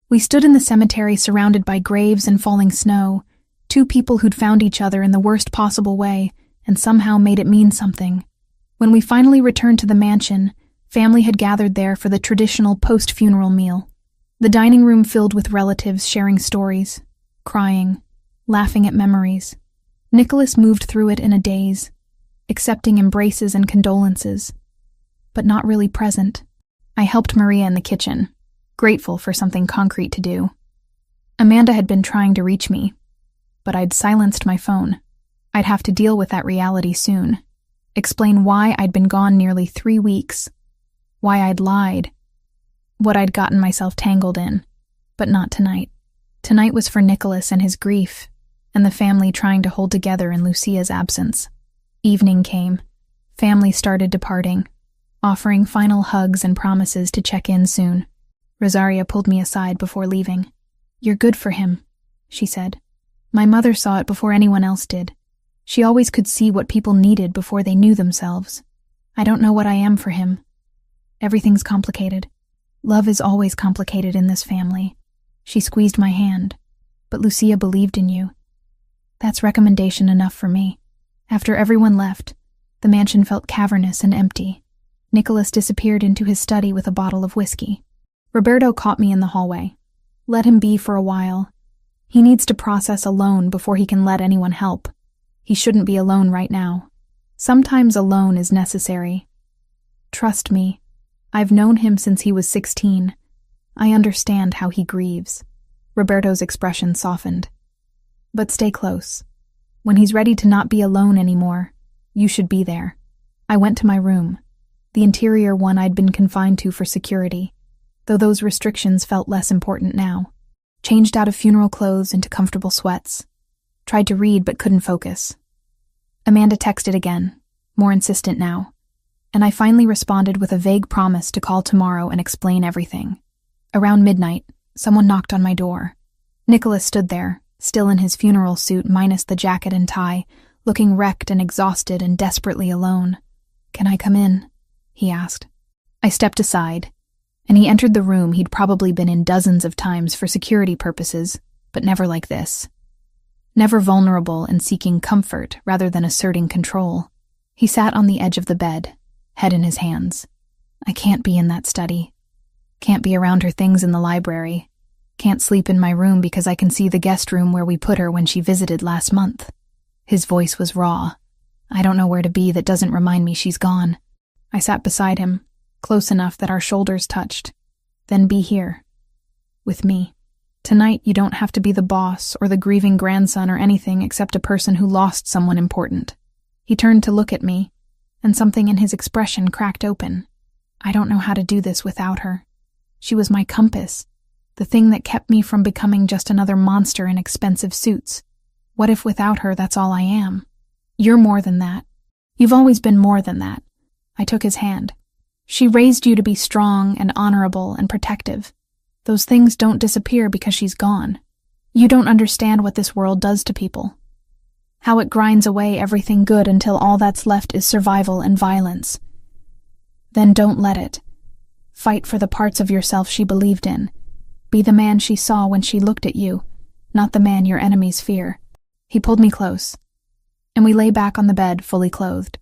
We stood in the cemetery surrounded by graves and falling snow, two people who'd found each other in the worst possible way and somehow made it mean something. When we finally returned to the mansion, family had gathered there for the traditional post-funeral meal. The dining room filled with relatives sharing stories, crying, laughing at memories. Nicholas moved through it in a daze, accepting embraces and condolences, but not really present. I helped Maria in the kitchen, grateful for something concrete to do. Amanda had been trying to reach me, but I'd silenced my phone. I'd have to deal with that reality soon. Explain why I'd been gone nearly 3 weeks, why I'd lied, what I'd gotten myself tangled in. But not tonight. Tonight was for Nicholas and his grief, and the family trying to hold together in Lucia's absence. Evening came. Family started departing, offering final hugs and promises to check in soon. Rosaria pulled me aside before leaving. You're good for him, she said. My mother saw it before anyone else did. She always could see what people needed before they knew themselves. I don't know what I am for him. Everything's complicated. Love is always complicated in this family. She squeezed my hand. But Lucia believed in you. That's recommendation enough for me. After everyone left, the mansion felt cavernous and empty. Nicholas disappeared into his study with a bottle of whiskey. Roberto caught me in the hallway. Let him be for a while. He needs to process alone before he can let anyone help. He shouldn't be alone right now. Sometimes alone is necessary. Trust me. I've known him since he was 16. I understand how he grieves. Roberto's expression softened. But stay close. When he's ready to not be alone anymore, you should be there. I went to my room, the interior one I'd been confined to for security, though those restrictions felt less important now. Changed out of funeral clothes into comfortable sweats. Tried to read but couldn't focus. Amanda texted again, more insistent now, and I finally responded with a vague promise to call tomorrow and explain everything. Around midnight, someone knocked on my door. Nicholas stood there, still in his funeral suit minus the jacket and tie, looking wrecked and exhausted and desperately alone. "Can I come in?" he asked. I stepped aside, and he entered the room he'd probably been in dozens of times for security purposes, but never like this. Never vulnerable and seeking comfort rather than asserting control. He sat on the edge of the bed, head in his hands. I can't be in that study. Can't be around her things in the library. Can't sleep in my room because I can see the guest room where we put her when she visited last month. His voice was raw. I don't know where to be that doesn't remind me she's gone. I sat beside him, close enough that our shoulders touched. Then be here. With me. Tonight you don't have to be the boss or the grieving grandson or anything except a person who lost someone important. He turned to look at me, and something in his expression cracked open. I don't know how to do this without her. She was my compass, the thing that kept me from becoming just another monster in expensive suits. What if without her that's all I am? You're more than that. You've always been more than that. I took his hand. She raised you to be strong and honorable and protective. Those things don't disappear because she's gone. You don't understand what this world does to people. How it grinds away everything good until all that's left is survival and violence. Then don't let it. Fight for the parts of yourself she believed in. Be the man she saw when she looked at you, not the man your enemies fear. He pulled me close, and we lay back on the bed fully clothed,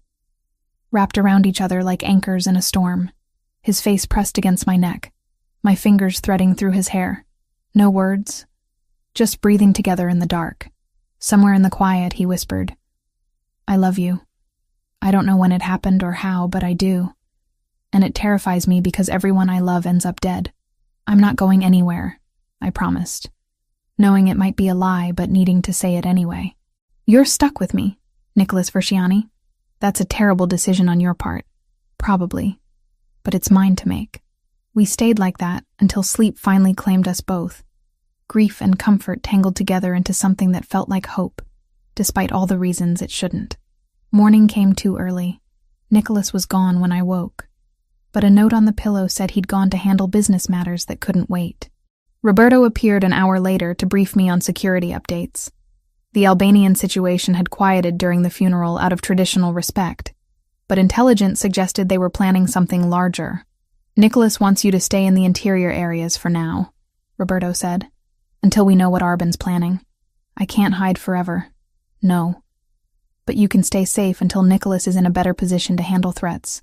wrapped around each other like anchors in a storm, his face pressed against my neck, my fingers threading through his hair. No words, just breathing together in the dark. Somewhere in the quiet, he whispered, I love you. I don't know when it happened or how, but I do. And it terrifies me because everyone I love ends up dead. I'm not going anywhere, I promised, knowing it might be a lie but needing to say it anyway. You're stuck with me, Nicholas Versiani. That's a terrible decision on your part. Probably. But it's mine to make. We stayed like that until sleep finally claimed us both. Grief and comfort tangled together into something that felt like hope, despite all the reasons it shouldn't. Morning came too early. Nicholas was gone when I woke, but a note on the pillow said he'd gone to handle business matters that couldn't wait. Roberto appeared an hour later to brief me on security updates. The Albanian situation had quieted during the funeral out of traditional respect, but intelligence suggested they were planning something larger. Nicholas wants you to stay in the interior areas for now, Roberto said, until we know what Arbin's planning. I can't hide forever. No. But you can stay safe until Nicholas is in a better position to handle threats.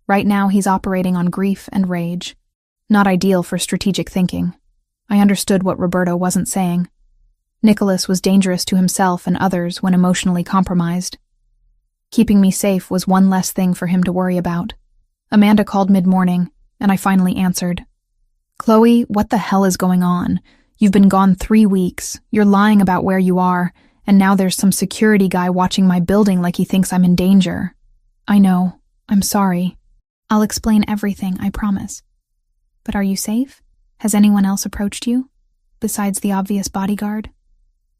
Right now he's operating on grief and rage. Not ideal for strategic thinking. I understood what Roberto wasn't saying. Nicholas was dangerous to himself and others when emotionally compromised. Keeping me safe was one less thing for him to worry about. Amanda called mid-morning, and I finally answered. Chloe, what the hell is going on? You've been gone 3 weeks, you're lying about where you are, and now there's some security guy watching my building like he thinks I'm in danger. I know. I'm sorry. I'll explain everything, I promise. But are you safe? Has anyone else approached you? Besides the obvious bodyguard?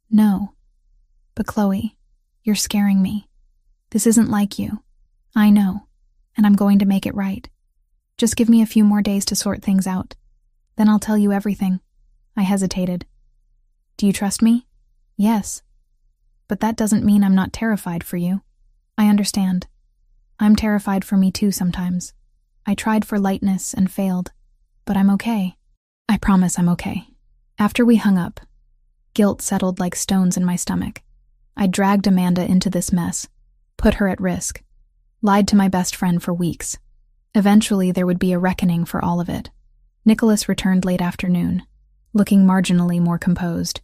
No. But Chloe, you're scaring me. This isn't like you. I know, and I'm going to make it right. Just give me a few more days to sort things out. Then I'll tell you everything. I hesitated. Do you trust me? Yes. But that doesn't mean I'm not terrified for you. I understand. I'm terrified for me too sometimes. I tried for lightness and failed. But I'm okay. I promise I'm okay. After we hung up, guilt settled like stones in my stomach. I dragged Amanda into this mess, put her at risk, lied to my best friend for weeks. Eventually there would be a reckoning for all of it. Nicholas returned late afternoon, looking marginally more composed.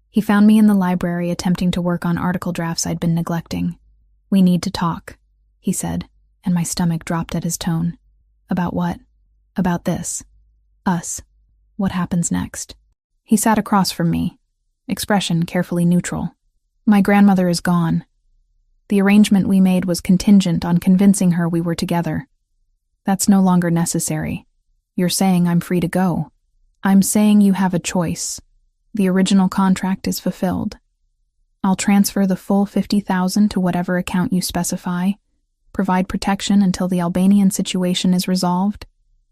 He found me in the library attempting to work on article drafts I'd been neglecting. We need to talk, he said, and my stomach dropped at his tone. About what? About this. Us. What happens next? He sat across from me, expression carefully neutral. My grandmother is gone. The arrangement we made was contingent on convincing her we were together. That's no longer necessary. You're saying I'm free to go. I'm saying you have a choice. The original contract is fulfilled. I'll transfer the full $50,000 to whatever account you specify, provide protection until the Albanian situation is resolved,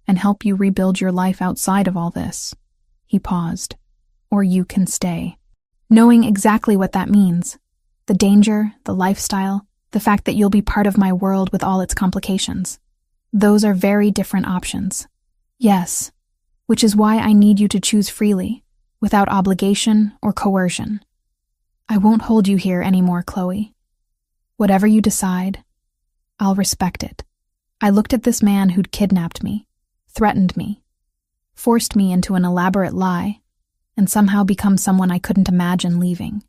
and help you rebuild your life outside of all this. He paused. Or you can stay. Knowing exactly what that means. The danger, the lifestyle, the fact that you'll be part of my world with all its complications. Those are very different options. Yes, which is why I need you to choose freely, without obligation or coercion. I won't hold you here anymore, Chloe. Whatever you decide, I'll respect it. I looked at this man who'd kidnapped me, threatened me, forced me into an elaborate lie, and somehow become someone I couldn't imagine leaving.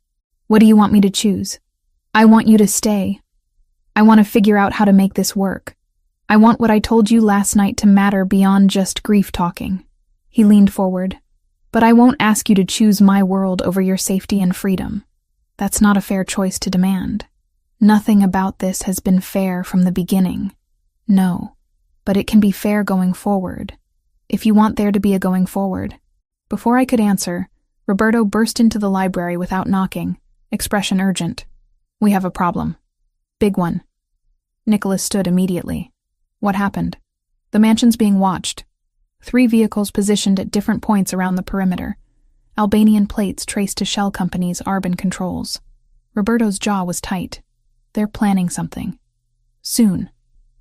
What do you want me to choose? I want you to stay. I want to figure out how to make this work. I want what I told you last night to matter beyond just grief talking." He leaned forward. "But I won't ask you to choose my world over your safety and freedom. That's not a fair choice to demand. Nothing about this has been fair from the beginning. No, but it can be fair going forward. If you want there to be a going forward." Before I could answer, Roberto burst into the library without knocking, expression urgent. "We have a problem. Big one." Nicholas stood immediately. "What happened?" "The mansion's being watched. 3 vehicles positioned at different points around the perimeter. Albanian plates traced to shell companies' Arbin controls." Roberto's jaw was tight. "They're planning something. Soon.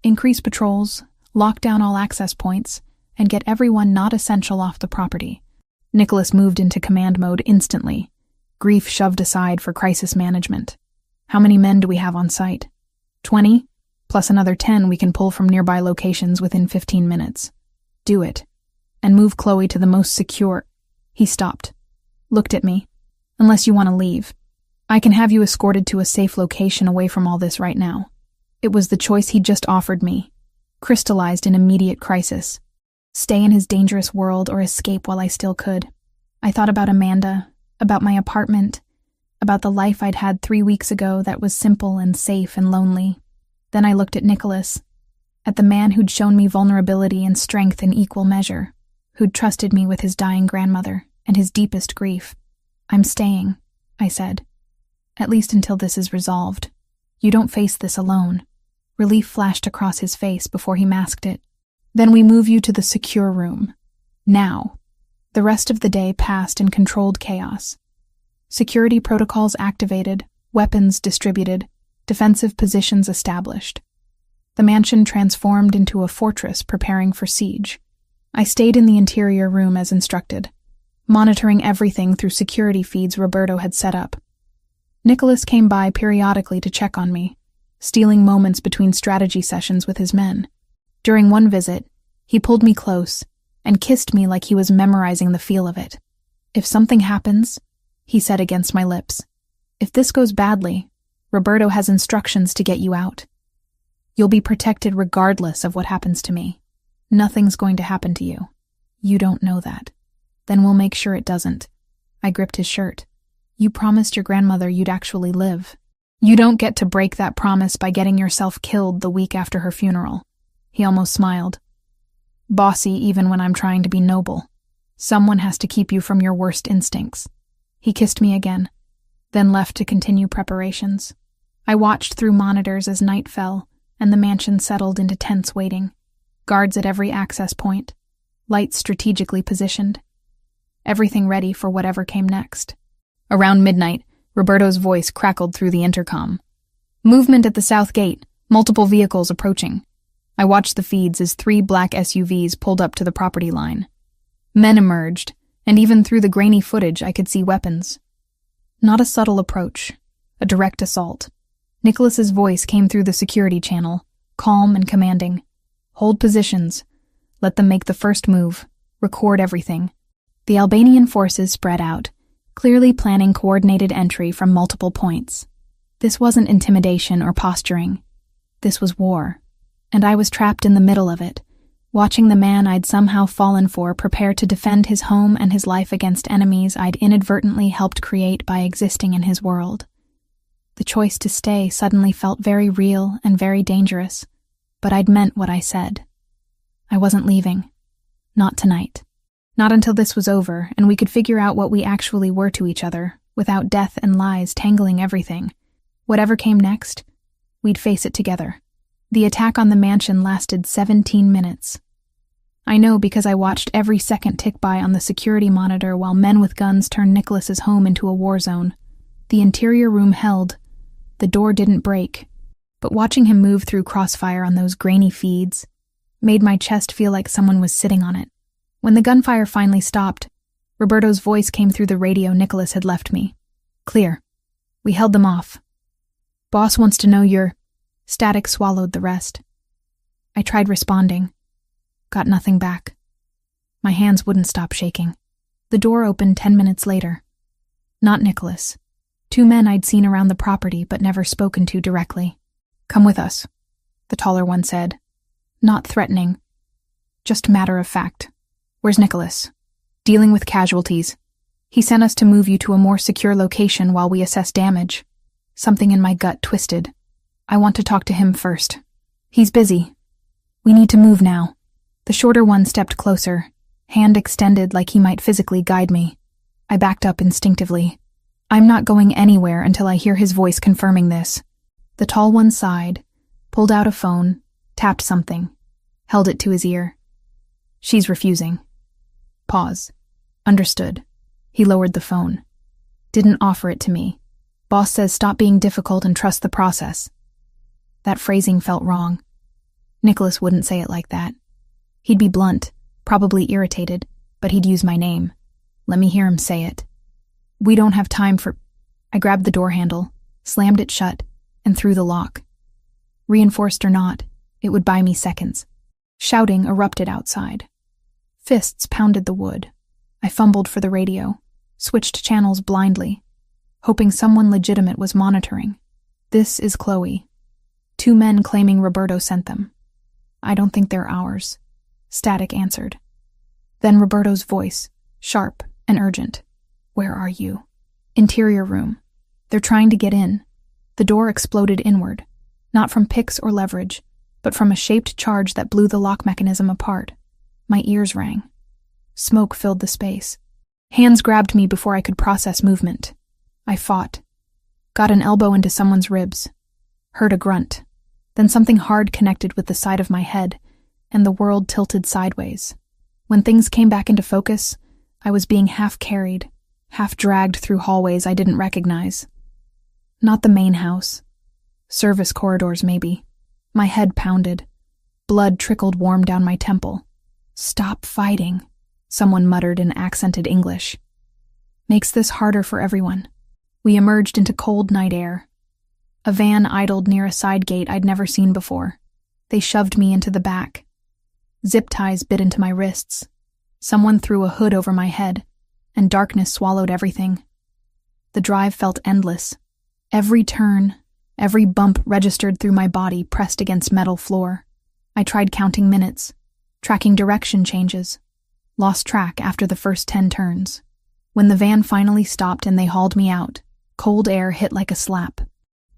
Increase patrols, lock down all access points, and get everyone not essential off the property." Nicholas moved into command mode instantly, grief shoved aside for crisis management. "How many men do we have on site?" 20, plus another 10 we can pull from nearby locations within 15 minutes. "Do it. And move Chloe to the most secure." He stopped. Looked at me. "Unless you want to leave. I can have you escorted to a safe location away from all this right now." It was the choice he just offered me, crystallized in immediate crisis. Stay in his dangerous world or escape while I still could. I thought about Amanda, about my apartment, about the life I'd had 3 weeks ago that was simple and safe and lonely. Then I looked at Nicholas, at the man who'd shown me vulnerability and strength in equal measure, who'd trusted me with his dying grandmother and his deepest grief. "I'm staying," I said. "At least until this is resolved. You don't face this alone." Relief flashed across his face before he masked it. "Then we move you to the secure room. Now." The rest of the day passed in controlled chaos. Security protocols activated, weapons distributed, defensive positions established. The mansion transformed into a fortress preparing for siege. I stayed in the interior room as instructed, monitoring everything through security feeds Roberto had set up. Nicholas came by periodically to check on me, stealing moments between strategy sessions with his men. During one visit, he pulled me close and kissed me like he was memorizing the feel of it. "If something happens," he said against my lips, "if this goes badly, Roberto has instructions to get you out. You'll be protected regardless of what happens to me. Nothing's going to happen to you. You don't know that. Then we'll make sure it doesn't." I gripped his shirt. "You promised your grandmother you'd actually live. You don't get to break that promise by getting yourself killed the week after her funeral." He almost smiled. "Bossy even when I'm trying to be noble. Someone has to keep you from your worst instincts." He kissed me again, then left to continue preparations. I watched through monitors as night fell and the mansion settled into tense waiting. Guards at every access point, lights strategically positioned. Everything ready for whatever came next. Around midnight, Roberto's voice crackled through the intercom. "Movement at the south gate, multiple vehicles approaching." I watched the feeds as 3 black SUVs pulled up to the property line. Men emerged, and even through the grainy footage I could see weapons. Not a subtle approach, a direct assault. Nicholas's voice came through the security channel, calm and commanding. "Hold positions. Let them make the first move. Record everything." The Albanian forces spread out, clearly planning coordinated entry from multiple points. This wasn't intimidation or posturing. This was war. And I was trapped in the middle of it, watching the man I'd somehow fallen for prepare to defend his home and his life against enemies I'd inadvertently helped create by existing in his world. The choice to stay suddenly felt very real and very dangerous, but I'd meant what I said. I wasn't leaving. Not tonight. Not until this was over and we could figure out what we actually were to each other, without death and lies tangling everything. Whatever came next, we'd face it together. The attack on the mansion lasted 17 minutes. I know because I watched every second tick by on the security monitor while men with guns turned Nicholas's home into a war zone. The interior room held. The door didn't break. But watching him move through crossfire on those grainy feeds made my chest feel like someone was sitting on it. When the gunfire finally stopped, Roberto's voice came through the radio Nicholas had left me. "Clear. We held them off. Boss wants to know you're..." Static swallowed the rest. I tried responding. Got nothing back. My hands wouldn't stop shaking. The door opened 10 minutes later. Not Nicholas. 2 men I'd seen around the property but never spoken to directly. Come with us, the taller one said. Not threatening. Just matter of fact. Where's Nicholas? Dealing with casualties. He sent us to move you to a more secure location while we assess damage. Something in my gut twisted. I want to talk to him first. He's busy. We need to move now. The shorter one stepped closer, hand extended like he might physically guide me. I backed up instinctively. I'm not going anywhere until I hear his voice confirming this. The tall one sighed, pulled out a phone, tapped something, held it to his ear. She's refusing. Pause. Understood. He lowered the phone. Didn't offer it to me. Boss says stop being difficult and trust the process. That phrasing felt wrong. Nicholas wouldn't say it like that. He'd be blunt, probably irritated, but he'd use my name. Let me hear him say it. We don't have time for... I grabbed the door handle, slammed it shut, and threw the lock. Reinforced or not, it would buy me seconds. Shouting erupted outside. Fists pounded the wood. I fumbled for the radio, switched channels blindly, hoping someone legitimate was monitoring. This is Chloe. 2 men claiming Roberto sent them. I don't think they're ours. Static answered. Then Roberto's voice, sharp and urgent. Where are you? Interior room. They're trying to get in. The door exploded inward, not from picks or leverage, but from a shaped charge that blew the lock mechanism apart. My ears rang. Smoke filled the space. Hands grabbed me before I could process movement. I fought. Got an elbow into someone's ribs. Heard a grunt. Then something hard connected with the side of my head, and the world tilted sideways. When things came back into focus, I was being half carried, half dragged through hallways I didn't recognize. Not the main house. Service corridors, maybe. My head pounded. Blood trickled warm down my temple. Stop fighting, someone muttered in accented English. Makes this harder for everyone. We emerged into cold night air. A van idled near a side gate I'd never seen before. They shoved me into the back. Zip ties bit into my wrists. Someone threw a hood over my head, and darkness swallowed everything. The drive felt endless. Every turn, every bump registered through my body pressed against metal floor. I tried counting minutes, tracking direction changes. Lost track after the first 10 turns. When the van finally stopped and they hauled me out, cold air hit like a slap.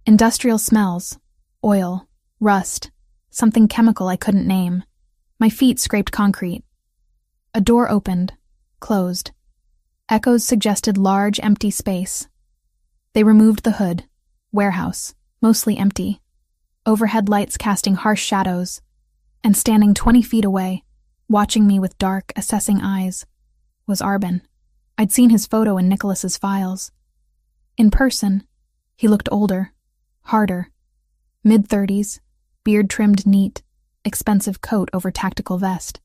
Industrial smells, oil, rust, something chemical I couldn't name. My feet scraped concrete. A door opened, closed. Echoes suggested large, empty space. They removed the hood. Warehouse, mostly empty. Overhead lights casting harsh shadows. And standing 20 feet away, watching me with dark, assessing eyes, was Arbin. I'd seen his photo in Nicholas's files. In person, he looked older, harder. Mid-30s, beard trimmed neat, expensive coat over tactical vest.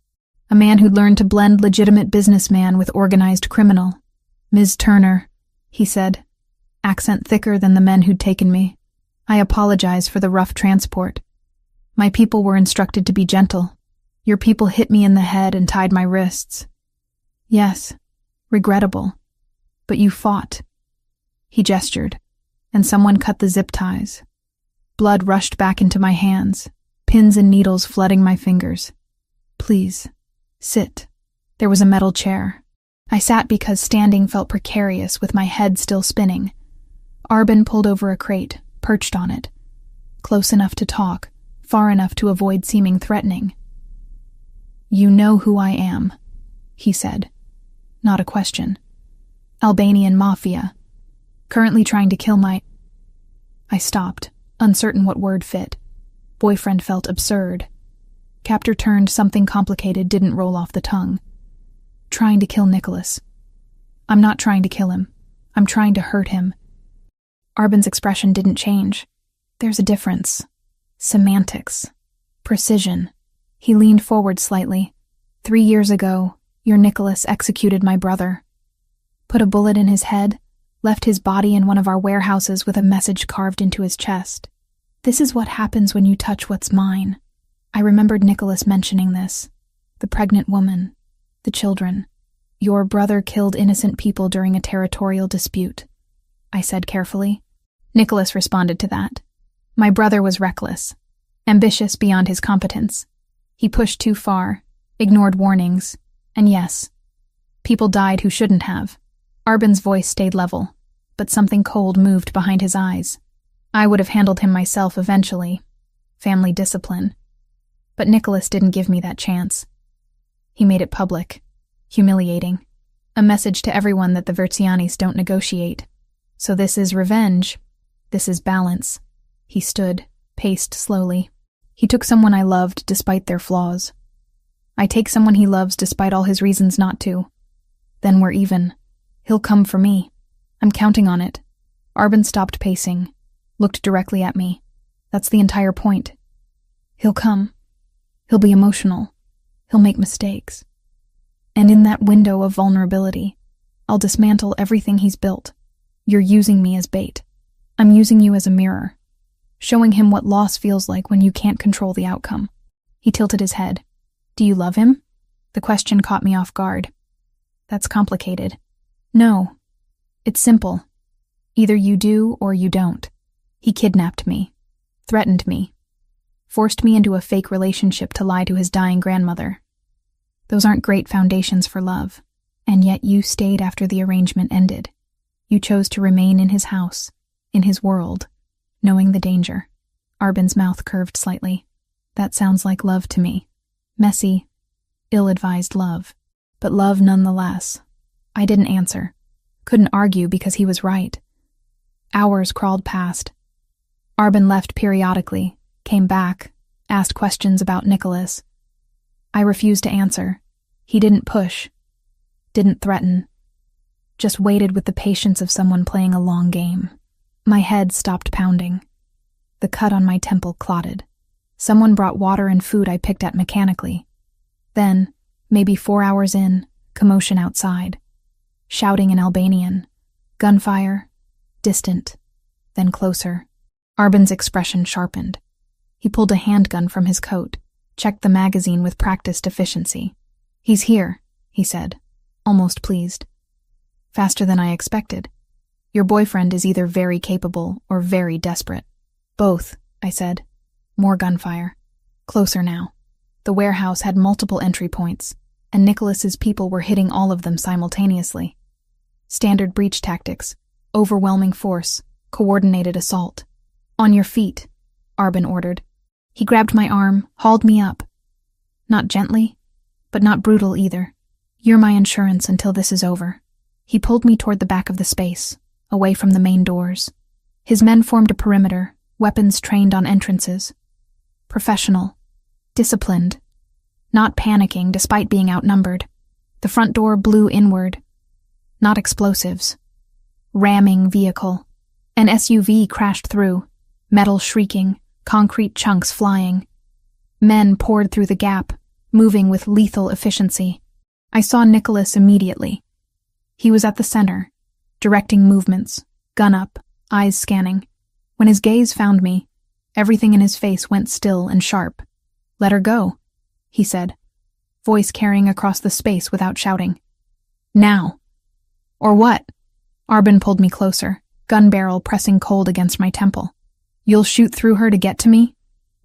A man who'd learned to blend legitimate businessman with organized criminal. Ms. Turner, he said, accent thicker than the men who'd taken me. I apologize for the rough transport. My people were instructed to be gentle. Your people hit me in the head and tied my wrists. Yes, regrettable. But you fought. He gestured, and someone cut the zip ties. Blood rushed back into my hands, pins and needles flooding my fingers. Please, sit. There was a metal chair. I sat because standing felt precarious with my head still spinning. Arbin pulled over a crate, perched on it. Close enough to talk, far enough to avoid seeming threatening. You know who I am, he said. Not a question. Albanian MAFIA. Currently trying to kill my... I stopped, uncertain what word fit. Boyfriend felt absurd. Captor turned something complicated didn't roll off the tongue. Trying to kill Nicholas. I'm not trying to kill him. I'm trying to hurt him. Arbin's expression didn't change. There's a difference. Semantics. Precision. He leaned forward slightly. 3 years ago, your Nicholas executed my brother. Put a bullet in his head, left his body in one of our warehouses with a message carved into his chest. This is what happens when you touch what's mine. I remembered Nicholas mentioning this. The pregnant woman. The children. Your brother killed innocent people during a territorial dispute, I said carefully. Nicholas responded to that. My brother was reckless, ambitious beyond his competence. He pushed too far, ignored warnings, and yes, people died who shouldn't have. Arbin's voice stayed level, but something cold moved behind his eyes. I would have handled him myself eventually. Family discipline. But Nicholas didn't give me that chance. He made it public, humiliating, a message to everyone that the Verzianis don't negotiate. So this is revenge. This is balance. He stood, paced slowly. He took someone I loved despite their flaws. I take someone he loves despite all his reasons not to. Then we're even. He'll come for me. I'm counting on it. Arbin stopped pacing, looked directly at me. That's the entire point. He'll come. He'll be emotional. He'll make mistakes. And in that window of vulnerability, I'll dismantle everything he's built. You're using me as bait. I'm using you as a mirror, showing him what loss feels like when you can't control the outcome. He tilted his head. Do you love him? The question caught me off guard. That's complicated. No. It's simple. Either you do or you don't. He kidnapped me, threatened me, forced me into a fake relationship to lie to his dying grandmother. Those aren't great foundations for love, and yet you stayed after the arrangement ended. You chose to remain in his house, in his world, knowing the danger. Arbin's mouth curved slightly. That sounds like love to me. Messy, ill-advised love. But love nonetheless. I didn't answer. Couldn't argue because he was right. Hours crawled past. Arbin left periodically, came back, asked questions about Nicholas. I refused to answer. He didn't push, didn't threaten, just waited with the patience of someone playing a long game. My head stopped pounding. The cut on my temple clotted. Someone brought water and food I picked at mechanically. Then, maybe 4 hours in, commotion outside. Shouting in Albanian. Gunfire. Distant. Then closer. Arbin's expression sharpened. He pulled a handgun from his coat, checked the magazine with practiced efficiency. He's here, he said, almost pleased. Faster than I expected. Your boyfriend is either very capable or very desperate. Both, I said. More gunfire. Closer now. The warehouse had multiple entry points, and Nicholas's people were hitting all of them simultaneously. Standard breach tactics, overwhelming force, coordinated assault. On your feet, Arbin ordered. He grabbed my arm, hauled me up. Not gently, but not brutal either. You're my insurance until this is over. He pulled me toward the back of the space, away from the main doors. His men formed a perimeter, weapons trained on entrances. Professional. Disciplined. Not panicking despite being outnumbered. The front door blew inward. Not explosives. Ramming vehicle. An SUV crashed through, metal shrieking, concrete chunks flying. Men poured through the gap, moving with lethal efficiency. I saw Nicholas immediately. He was at the center, directing movements, gun up, eyes scanning. When his gaze found me, everything in his face went still and sharp. Let her go, he said, voice carrying across the space without shouting. Now. Or what? Arbin pulled me closer, gun barrel pressing cold against my temple. You'll shoot through her to get to me?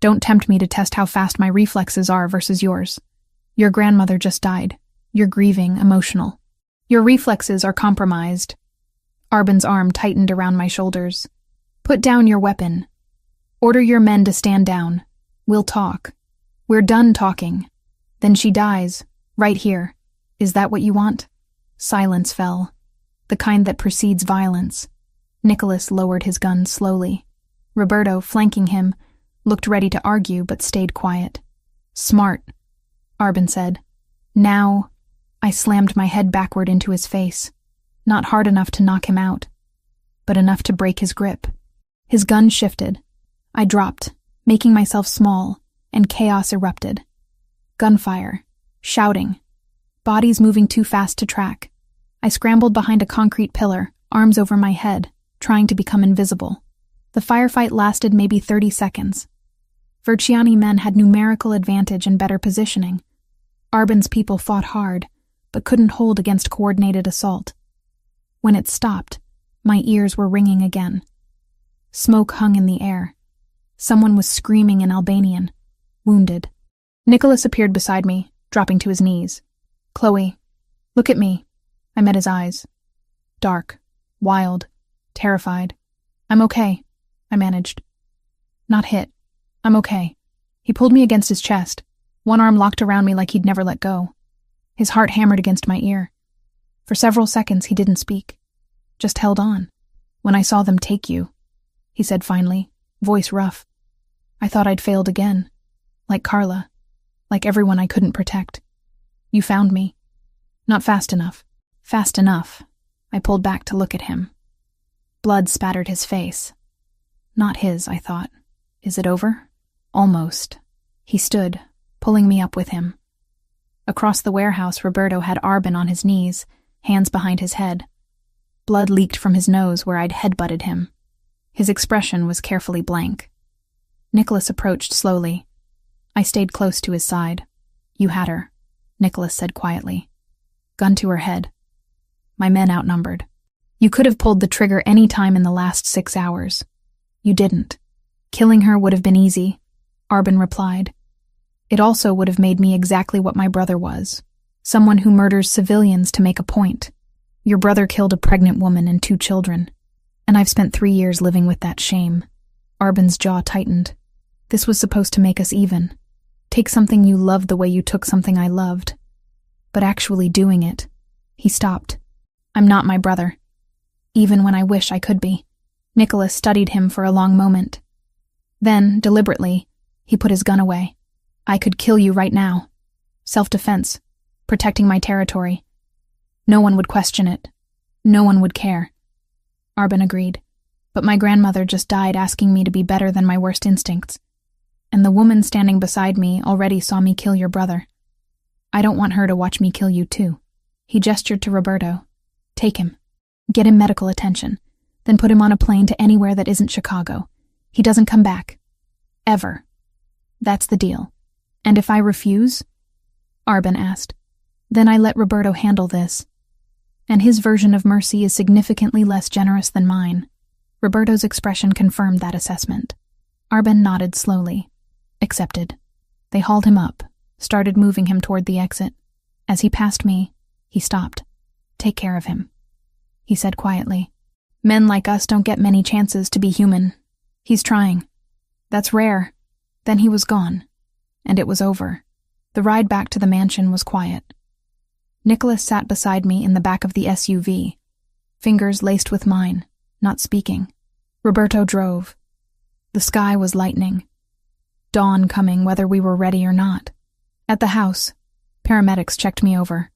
Don't tempt me to test how fast my reflexes are versus yours. Your grandmother just died. You're grieving, emotional. Your reflexes are compromised. Arbin's arm tightened around my shoulders. Put down your weapon. Order your men to stand down. We'll talk. We're done talking. Then she dies, right here. Is that what you want? Silence fell. The kind that precedes violence. Nicholas lowered his gun slowly. Roberto, flanking him, looked ready to argue but stayed quiet. Smart, Arbin said. Now, I slammed my head backward into his face. Not hard enough to knock him out, but enough to break his grip. His gun shifted. I dropped, making myself small, and chaos erupted. Gunfire, shouting, bodies moving too fast to track. I scrambled behind a concrete pillar, arms over my head, trying to become invisible. The firefight lasted maybe 30 seconds. Verziani men had numerical advantage and better positioning. Arbin's people fought hard, but couldn't hold against coordinated assault. When it stopped, my ears were ringing again. Smoke hung in the air. Someone was screaming in Albanian. Wounded. Nicholas appeared beside me, dropping to his knees. Chloe, look at me. I met his eyes. Dark, wild, terrified. I'm okay, I managed. Not hit. I'm okay. He pulled me against his chest, one arm locked around me like he'd never let go. His heart hammered against my ear. For several seconds he didn't speak, just held on. When I saw them take you, he said finally, voice rough. I thought I'd failed again. Like Carla. Like everyone I couldn't protect. You found me. Not fast enough. Fast enough. I pulled back to look at him. Blood spattered his face. Not his, I thought. Is it over? Almost. He stood, pulling me up with him. Across the warehouse, Roberto had Arbin on his knees, hands behind his head. Blood leaked from his nose where I'd headbutted him. His expression was carefully blank. Nicholas approached slowly. I stayed close to his side. You had her, Nicholas said quietly. Gun to her head. My men outnumbered. You could have pulled the trigger any time in the last 6 hours. You didn't. Killing her would have been easy, Arbin replied. It also would have made me exactly what my brother was. Someone who murders civilians to make a point. Your brother killed a pregnant woman and 2 children. And I've spent 3 years living with that shame. Arbin's jaw tightened. This was supposed to make us even. Take something you loved the way you took something I loved. But actually doing it. He stopped. I'm not my brother. Even when I wish I could be. Nicholas studied him for a long moment. Then, deliberately, he put his gun away. I could kill you right now. Self-defense. Protecting my territory. No one would question it. No one would care. Arbin agreed. But my grandmother just died asking me to be better than my worst instincts. And the woman standing beside me already saw me kill your brother. I don't want her to watch me kill you too. He gestured to Roberto. Take him. Get him medical attention. Then put him on a plane to anywhere that isn't Chicago. He doesn't come back. Ever. That's the deal. And if I refuse? Arbin asked. Then I let Roberto handle this. And his version of mercy is significantly less generous than mine. Roberto's expression confirmed that assessment. Arbin nodded slowly. Accepted. They hauled him up, started moving him toward the exit. As he passed me, he stopped. Take care of him, he said quietly. Men like us don't get many chances to be human. He's trying. That's rare. Then he was gone. And it was over. The ride back to the mansion was quiet. Nicholas sat beside me in the back of the SUV, fingers laced with mine, not speaking. Roberto drove. The sky was lightening. Dawn coming whether we were ready or not. At the house, paramedics checked me over.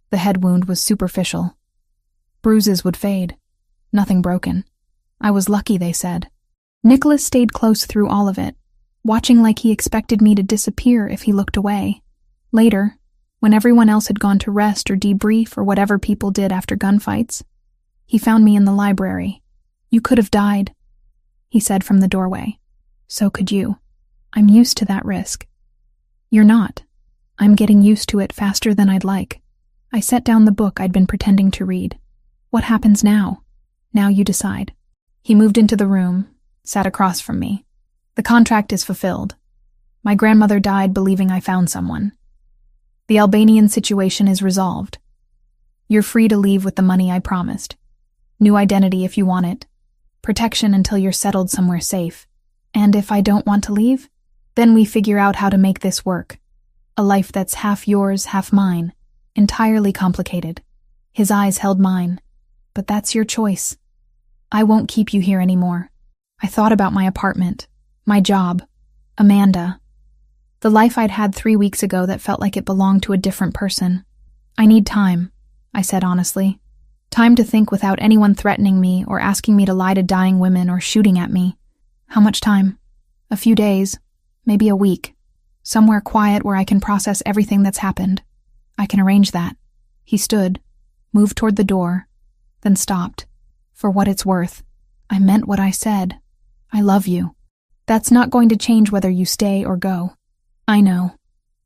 The head wound was superficial. Bruises would fade. Nothing broken. I was lucky, they said. Nicholas stayed close through all of it, watching like he expected me to disappear if he looked away. Later, when everyone else had gone to rest or debrief or whatever people did after gunfights, he found me in the library. You could have died, he said from the doorway. So could you. I'm used to that risk. You're not. I'm getting used to it faster than I'd like. I set down the book I'd been pretending to read. What happens now? Now you decide. He moved into the room, sat across from me. The contract is fulfilled. My grandmother died believing I found someone. The Albanian situation is resolved. You're free to leave with the money I promised. New identity if you want it. Protection until you're settled somewhere safe. And if I don't want to leave, then we figure out how to make this work. A life that's half yours, half mine. Entirely complicated. His eyes held mine. But that's your choice. I won't keep you here anymore. I thought about my apartment, my job, Amanda. The life I'd had 3 weeks ago that felt like it belonged to a different person. I need time, I said honestly. Time to think without anyone threatening me or asking me to lie to dying women or shooting at me. How much time? A few days, maybe a week. Somewhere quiet where I can process everything that's happened. I can arrange that. He stood, moved toward the door, then stopped. For what it's worth, I meant what I said. I love you. That's not going to change whether you stay or go. I know.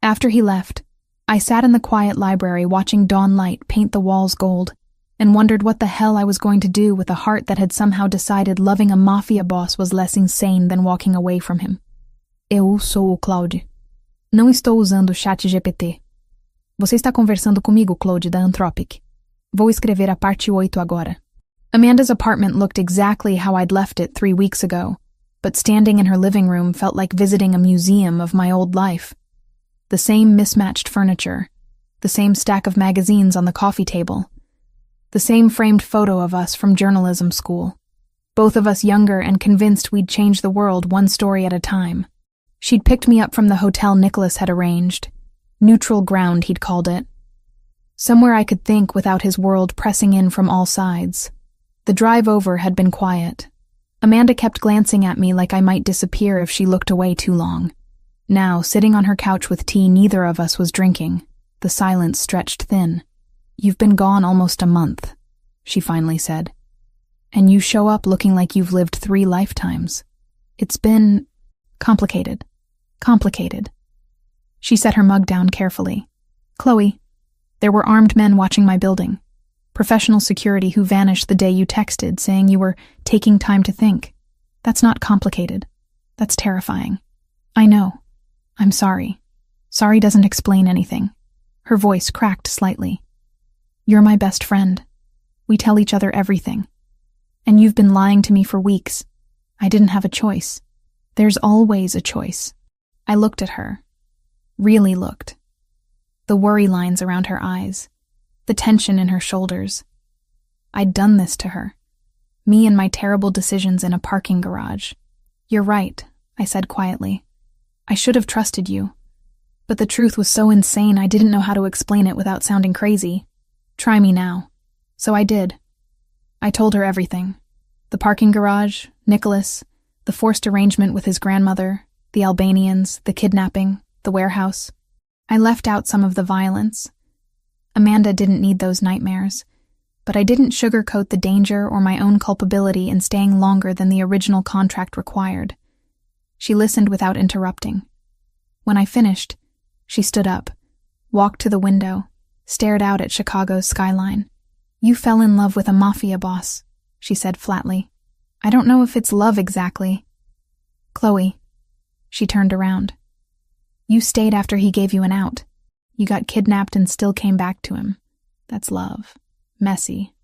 After he left, I sat in the quiet library watching dawn light paint the walls gold. and wondered what the hell I was going to do with a heart that had somehow decided loving a mafia boss was less insane than walking away from him. Eu sou o Claude. Não estou usando o chat GPT. Você está conversando comigo, Claude, da Anthropic. Vou escrever a parte 8 agora. Amanda's apartment looked exactly how I'd left it 3 weeks ago, but standing in her living room felt like visiting a museum of my old life. The same mismatched furniture, the same stack of magazines on the coffee table, the same framed photo of us from journalism school, both of us younger and convinced we'd change the world one story at a time. She'd picked me up from the hotel Nicholas had arranged. Neutral ground, he'd called it. Somewhere I could think without his world pressing in from all sides. The drive over had been quiet. Amanda kept glancing at me like I might disappear if she looked away too long. Now, sitting on her couch with tea neither of us was drinking, the silence stretched thin. "You've been gone almost a month," she finally said. "And you show up looking like you've lived 3 lifetimes. It's been complicated. Complicated." She set her mug down carefully. "Chloe, there were armed men watching my building. Professional security who vanished the day you texted saying you were taking time to think. That's not complicated. That's terrifying. I know. I'm sorry. Sorry doesn't explain anything." Her voice cracked slightly. "You're my best friend. We tell each other everything. And you've been lying to me for weeks. I didn't have a choice. There's always a choice." I looked at her. Really looked. The worry lines around her eyes. The tension in her shoulders. I'd done this to her. Me and my terrible decisions in a parking garage. "You're right," I said quietly. "I should have trusted you. But the truth was so insane I didn't know how to explain it without sounding crazy. Try me now." So I did. I told her everything. The parking garage, Nicholas, the forced arrangement with his grandmother, the Albanians, the kidnapping, the warehouse. I left out some of the violence. Amanda didn't need those nightmares, but I didn't sugarcoat the danger or my own culpability in staying longer than the original contract required. She listened without interrupting. When I finished, she stood up, walked to the window, stared out at Chicago's skyline. "You fell in love with a mafia boss," she said flatly. "I don't know if it's love exactly." "Chloe," she turned around. "You stayed after he gave you an out. You got kidnapped and still came back to him. That's love. Messy.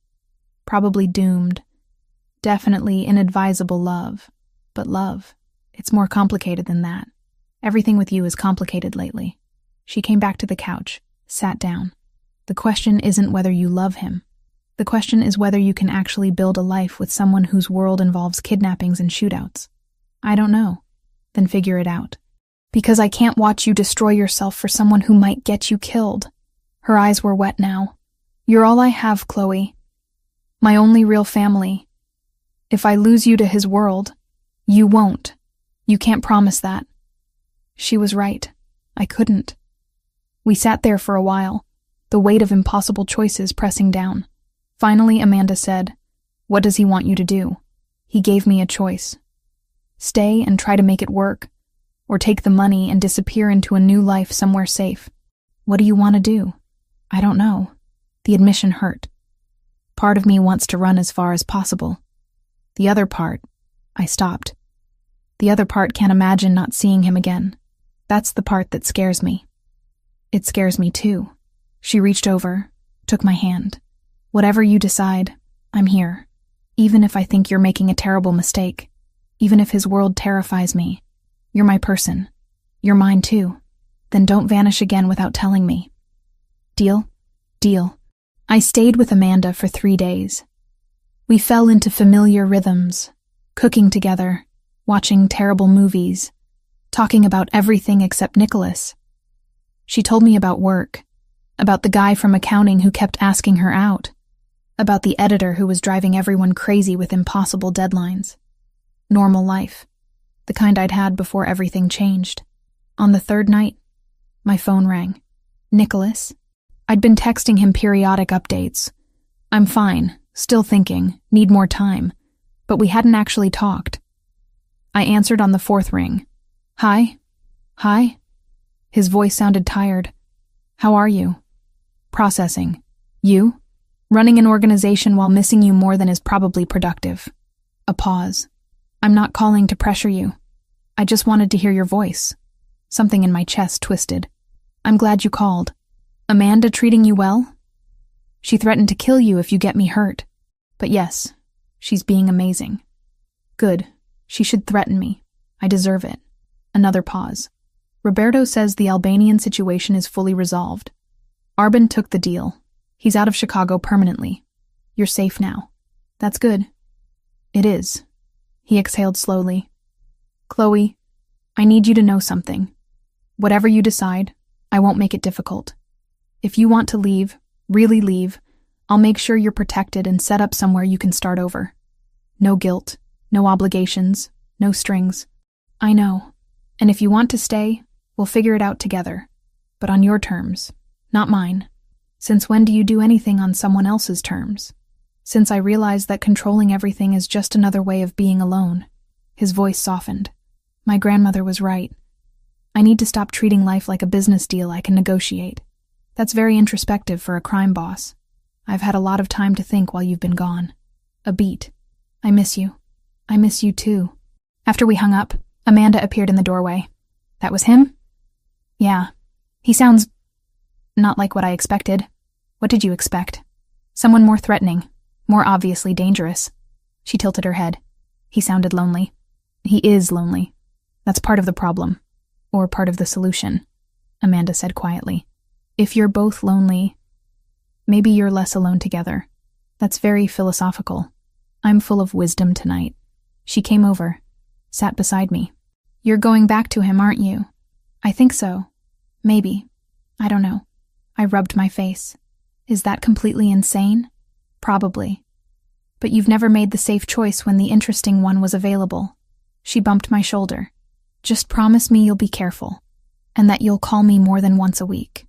Probably doomed. Definitely inadvisable love. But love, it's more complicated than that. Everything with you is complicated lately." She came back to the couch, sat down. "The question isn't whether you love him. The question is whether you can actually build a life with someone whose world involves kidnappings and shootouts. I don't know. Then figure it out. Because I can't watch you destroy yourself for someone who might get you killed." Her eyes were wet now. "You're all I have, Chloe. My only real family. If I lose you to his world, you won't. You can't promise that." She was right. I couldn't. We sat there for a while, the weight of impossible choices pressing down. Finally, Amanda said, "What does he want you to do?" He gave me a choice. Stay and try to make it work, or take the money and disappear into a new life somewhere safe. "What do you want to do?" "I don't know." The admission hurt. Part of me wants to run as far as possible. The other part, I stopped. The other part can't imagine not seeing him again. That's the part that scares me. It scares me too. She reached over, took my hand. "Whatever you decide, I'm here. Even if I think you're making a terrible mistake. Even if his world terrifies me. You're my person. You're mine too. Then don't vanish again without telling me. Deal?" "Deal." I stayed with Amanda for 3 days. We fell into familiar rhythms, cooking together, watching terrible movies, talking about everything except Nicholas. She told me about work, about the guy from accounting who kept asking her out, about the editor who was driving everyone crazy with impossible deadlines. Normal life, the kind I'd had before everything changed. On the 3rd night, my phone rang. Nicholas? I'd been texting him periodic updates. "I'm fine, still thinking, need more time," but we hadn't actually talked. I answered on the 4th ring. "Hi? Hi?" His voice sounded tired. "How are you?" "Processing. You?" Running an organization while missing you more than is probably productive. A pause. I'm not calling to pressure you. I just wanted to hear your voice. Something in my chest twisted. I'm glad you called. Amanda treating you well? She threatened to kill you if you get me hurt. But yes, she's being amazing. Good. She should threaten me. I deserve it. Another pause. Roberto says the Albanian situation is fully resolved. Arbin took the deal. He's out of Chicago permanently. You're safe now. That's good. It is. He exhaled slowly. Chloe, I need you to know something. Whatever you decide, I won't make it difficult. If you want to leave, really leave, I'll make sure you're protected and set up somewhere you can start over. No guilt, no obligations, no strings. I know. And if you want to stay, we'll figure it out together. But on your terms, not mine. Since when do you do anything on someone else's terms? Since I realized that controlling everything is just another way of being alone. His voice softened. My grandmother was right. I need to stop treating life like a business deal I can negotiate. That's very introspective for a crime boss. I've had a lot of time to think while you've been gone. A beat. I miss you. I miss you too. After we hung up, Amanda appeared in the doorway. That was him? Yeah. He sounds not like what I expected. What did you expect? Someone more threatening, more obviously dangerous. She tilted her head. He sounded lonely. He is lonely. That's part of the problem. Or part of the solution, Amanda said quietly. If you're both lonely, maybe you're less alone together. That's very philosophical. I'm full of wisdom tonight. She came over, sat beside me. You're going back to him, aren't you? I think so. Maybe. I don't know. I rubbed my face. Is that completely insane? Probably. But you've never made the safe choice when the interesting one was available. She bumped my shoulder. Just promise me you'll be careful, and that you'll call me more than once a week.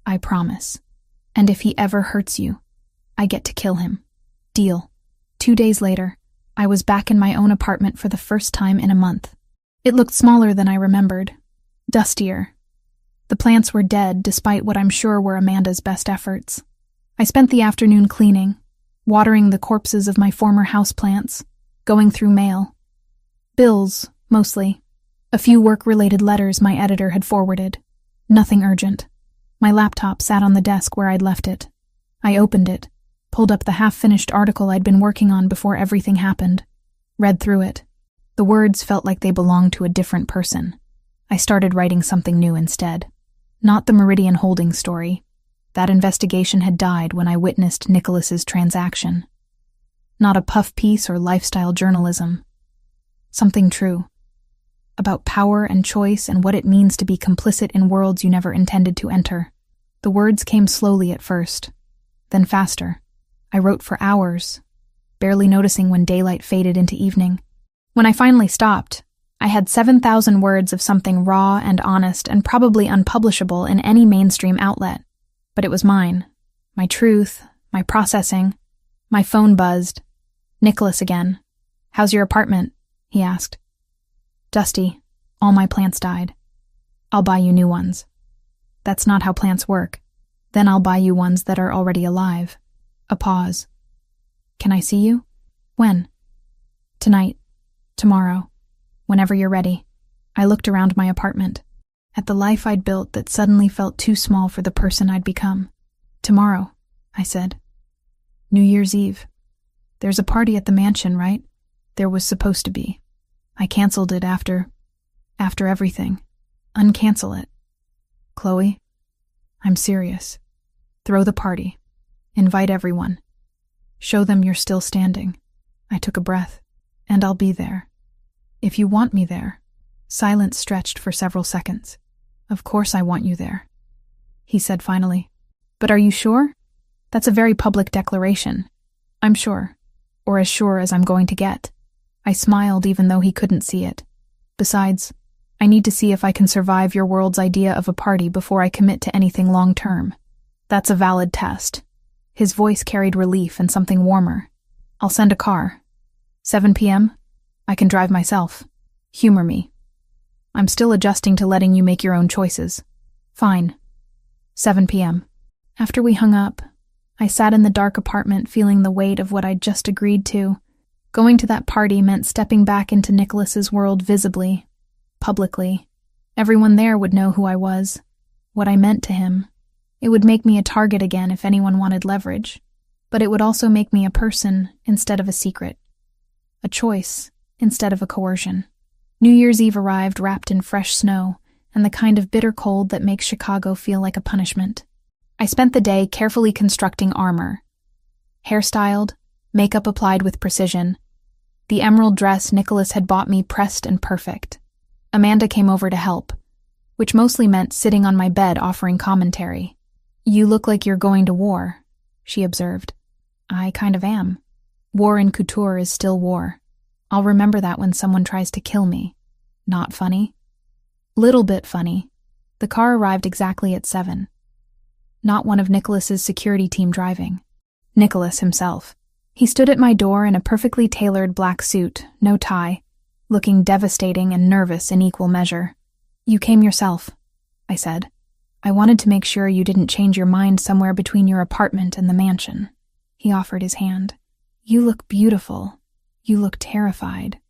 I promise. And if he ever hurts you, I get to kill him. Deal. 2 days later, I was back in my own apartment for the first time in a month. It looked smaller than I remembered. Dustier. The plants were dead, despite what I'm sure were Amanda's best efforts. I spent the afternoon cleaning, watering the corpses of my former houseplants, going through mail. Bills, mostly. A few work-related letters my editor had forwarded. Nothing urgent. My laptop sat on the desk where I'd left it. I opened it, pulled up the half-finished article I'd been working on before everything happened, read through it. The words felt like they belonged to a different person. I started writing something new instead. Not the Meridian Holdings story. That investigation had died when I witnessed Nicholas's transaction. Not a puff piece or lifestyle journalism. Something true. About power and choice and what it means to be complicit in worlds you never intended to enter. The words came slowly at first, then faster. I wrote for hours, barely noticing when daylight faded into evening. When I finally stopped, I had 7,000 words of something raw and honest and probably unpublishable in any mainstream outlet. But it was mine. My truth, my processing. My phone buzzed. Nicholas again. How's your apartment? He asked. Dusty. All my plants died. I'll buy you new ones. That's not how plants work. Then I'll buy you ones that are already alive. A pause. Can I see you? When? Tonight. Tomorrow. Whenever you're ready. I looked around my apartment, at the life I'd built that suddenly felt too small for the person I'd become. Tomorrow, I said. New Year's Eve. There's a party at the mansion, right? There was supposed to be. I canceled it after everything. Uncancel it. Chloe, I'm serious. Throw the party. Invite everyone. Show them you're still standing. I took a breath. And I'll be there. If you want me there. Silence stretched for several seconds. Of course I want you there. He said finally. But are you sure? That's a very public declaration. I'm sure. Or as sure as I'm going to get. I smiled even though he couldn't see it. Besides, I need to see if I can survive your world's idea of a party before I commit to anything long-term. That's a valid test. His voice carried relief and something warmer. I'll send a car. 7 p.m.? I can drive myself. Humor me. I'm still adjusting to letting you make your own choices. Fine. 7 p.m. After we hung up, I sat in the dark apartment feeling the weight of what I'd just agreed to. Going to that party meant stepping back into Nicholas's world visibly, publicly. Everyone there would know who I was, what I meant to him. It would make me a target again if anyone wanted leverage, but it would also make me a person instead of a secret, a choice instead of a coercion. New Year's Eve arrived wrapped in fresh snow and the kind of bitter cold that makes Chicago feel like a punishment. I spent the day carefully constructing armor. Hairstyled, makeup applied with precision. The emerald dress Nicholas had bought me pressed and perfect. Amanda came over to help, which mostly meant sitting on my bed offering commentary. "You look like you're going to war," she observed. "I kind of am. War in couture is still war. I'll remember that when someone tries to kill me. Not funny?" Little bit funny. The car arrived exactly at 7. Not one of Nicholas's security team driving. Nicholas himself. He stood at my door in a perfectly tailored black suit, no tie, looking devastating and nervous in equal measure. "You came yourself," I said. "I wanted to make sure you didn't change your mind somewhere between your apartment and the mansion." He offered his hand. "You look beautiful. You look terrified."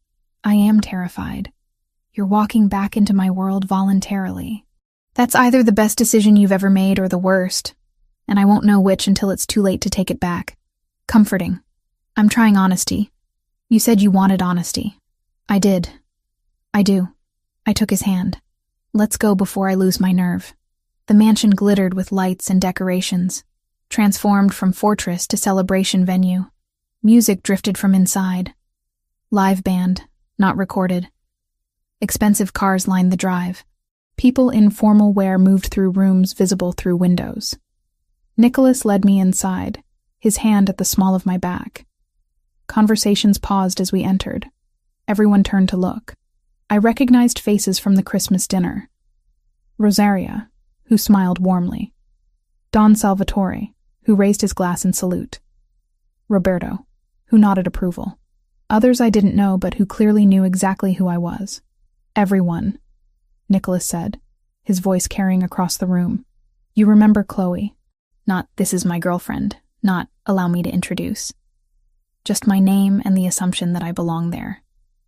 "I am terrified. You're walking back into my world voluntarily. That's either the best decision you've ever made or the worst, and I won't know which until it's too late to take it back." Comforting. "I'm trying honesty. You said you wanted honesty." "I did. I do." I took his hand. "Let's go before I lose my nerve." The mansion glittered with lights and decorations, transformed from fortress to celebration venue. Music drifted from inside. Live band, not recorded. Expensive cars lined the drive. People in formal wear moved through rooms visible through windows. Nicholas led me inside, his hand at the small of my back. Conversations paused as we entered. Everyone turned to look. I recognized faces from the Christmas dinner. Rosaria, who smiled warmly. Don Salvatore, who raised his glass in salute. Roberto, who nodded approval. Others I didn't know but who clearly knew exactly who I was. "Everyone," Nicholas said, his voice carrying across the room. "You remember Chloe. Not 'this is my girlfriend,' not 'allow me to introduce.' Just my name and the assumption that I belong there."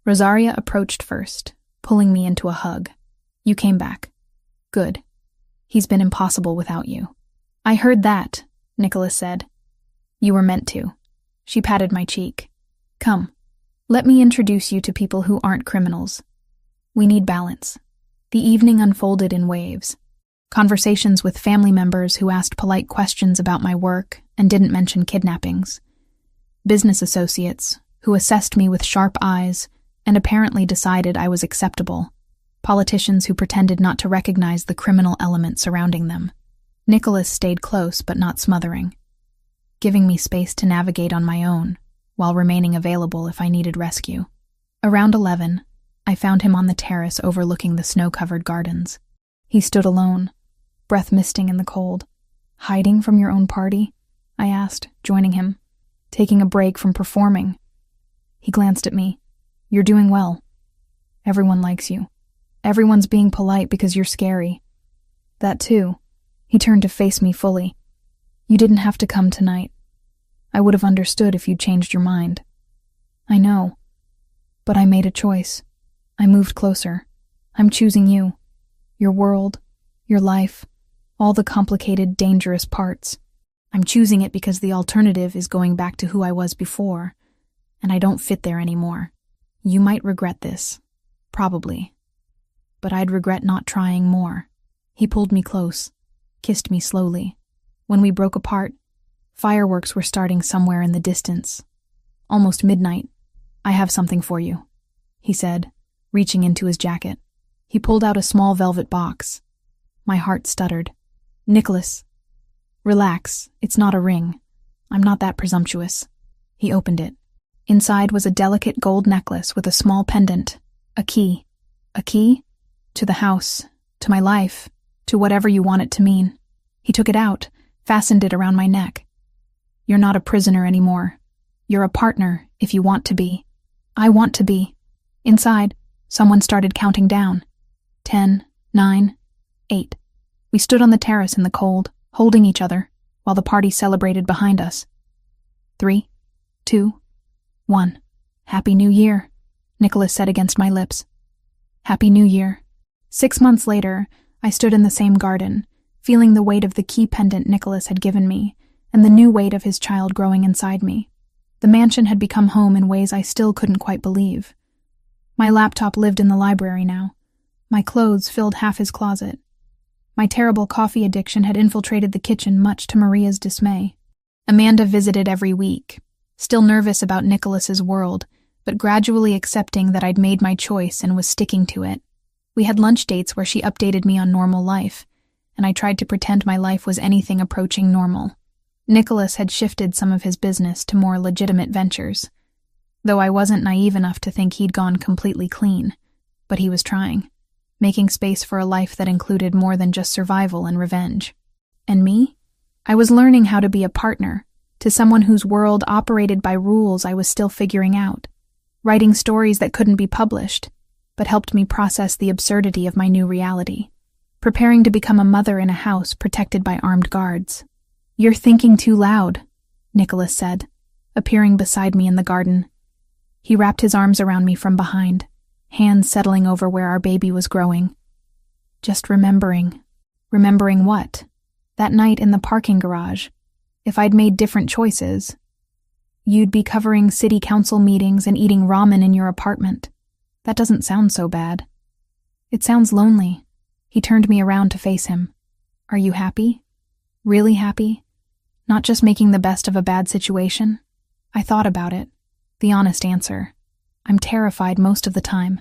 Rosaria approached first, pulling me into a hug. "You came back. Good. He's been impossible without you." "I heard that," Nicholas said. "You were meant to." She patted my cheek. "Come. Let me introduce you to people who aren't criminals. We need balance." The evening unfolded in waves. Conversations with family members who asked polite questions about my work and didn't mention kidnappings. Business associates who assessed me with sharp eyes and apparently decided I was acceptable. Politicians who pretended not to recognize the criminal element surrounding them. Nicholas stayed close but not smothering, giving me space to navigate on my own, while remaining available if I needed rescue. Around 11, I found him on the terrace overlooking the snow-covered gardens. He stood alone, breath misting in the cold. "Hiding from your own party?" I asked, joining him. "Taking a break from performing." He glanced at me. "You're doing well. Everyone likes you. Everyone's being polite because you're scary." "That too." He turned to face me fully. "You didn't have to come tonight. I would have understood if you'd changed your mind." "I know. But I made a choice. I moved closer. I'm choosing you. Your world, your life, all the complicated, dangerous parts. I'm choosing it because the alternative is going back to who I was before, and I don't fit there anymore. You might regret this. Probably. But I'd regret not trying more." He pulled me close, kissed me slowly. When we broke apart, fireworks were starting somewhere in the distance. Almost midnight. "I have something for you," he said, reaching into his jacket. He pulled out a small velvet box. My heart stuttered. "Nicholas, relax, it's not a ring. I'm not that presumptuous." He opened it. Inside was a delicate gold necklace with a small pendant, a key. A key? To the house, to my life, to whatever you want it to mean. He took it out, fastened it around my neck. "You're not a prisoner anymore. You're a partner, if you want to be." "I want to be." Inside, someone started counting down. 10, 9, 8. We stood on the terrace in the cold, holding each other, while the party celebrated behind us. 3, 2, 1. Happy New Year, Nicholas said against my lips. Happy New Year. 6 months later, I stood in the same garden, feeling the weight of the key pendant Nicholas had given me, and the new weight of his child growing inside me. The mansion had become home in ways I still couldn't quite believe. My laptop lived in the library now. My clothes filled half his closet. My terrible coffee addiction had infiltrated the kitchen, much to Maria's dismay. Amanda visited every week, still nervous about Nicholas's world, but gradually accepting that I'd made my choice and was sticking to it. We had lunch dates where she updated me on normal life, and I tried to pretend my life was anything approaching normal. Nicholas had shifted some of his business to more legitimate ventures, though I wasn't naive enough to think he'd gone completely clean, but he was trying, making space for a life that included more than just survival and revenge. And me? I was learning how to be a partner to someone whose world operated by rules I was still figuring out, writing stories that couldn't be published, but helped me process the absurdity of my new reality, preparing to become a mother in a house protected by armed guards. You're thinking too loud, Nicholas said, appearing beside me in the garden. He wrapped his arms around me from behind, hands settling over where our baby was growing. Just remembering. Remembering what? That night in the parking garage. If I'd made different choices, you'd be covering city council meetings and eating ramen in your apartment. That doesn't sound so bad. It sounds lonely. He turned me around to face him. Are you happy? Really happy? Not just making the best of a bad situation? I thought about it. The honest answer. I'm terrified most of the time.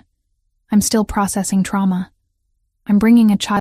I'm still processing trauma. I'm bringing a child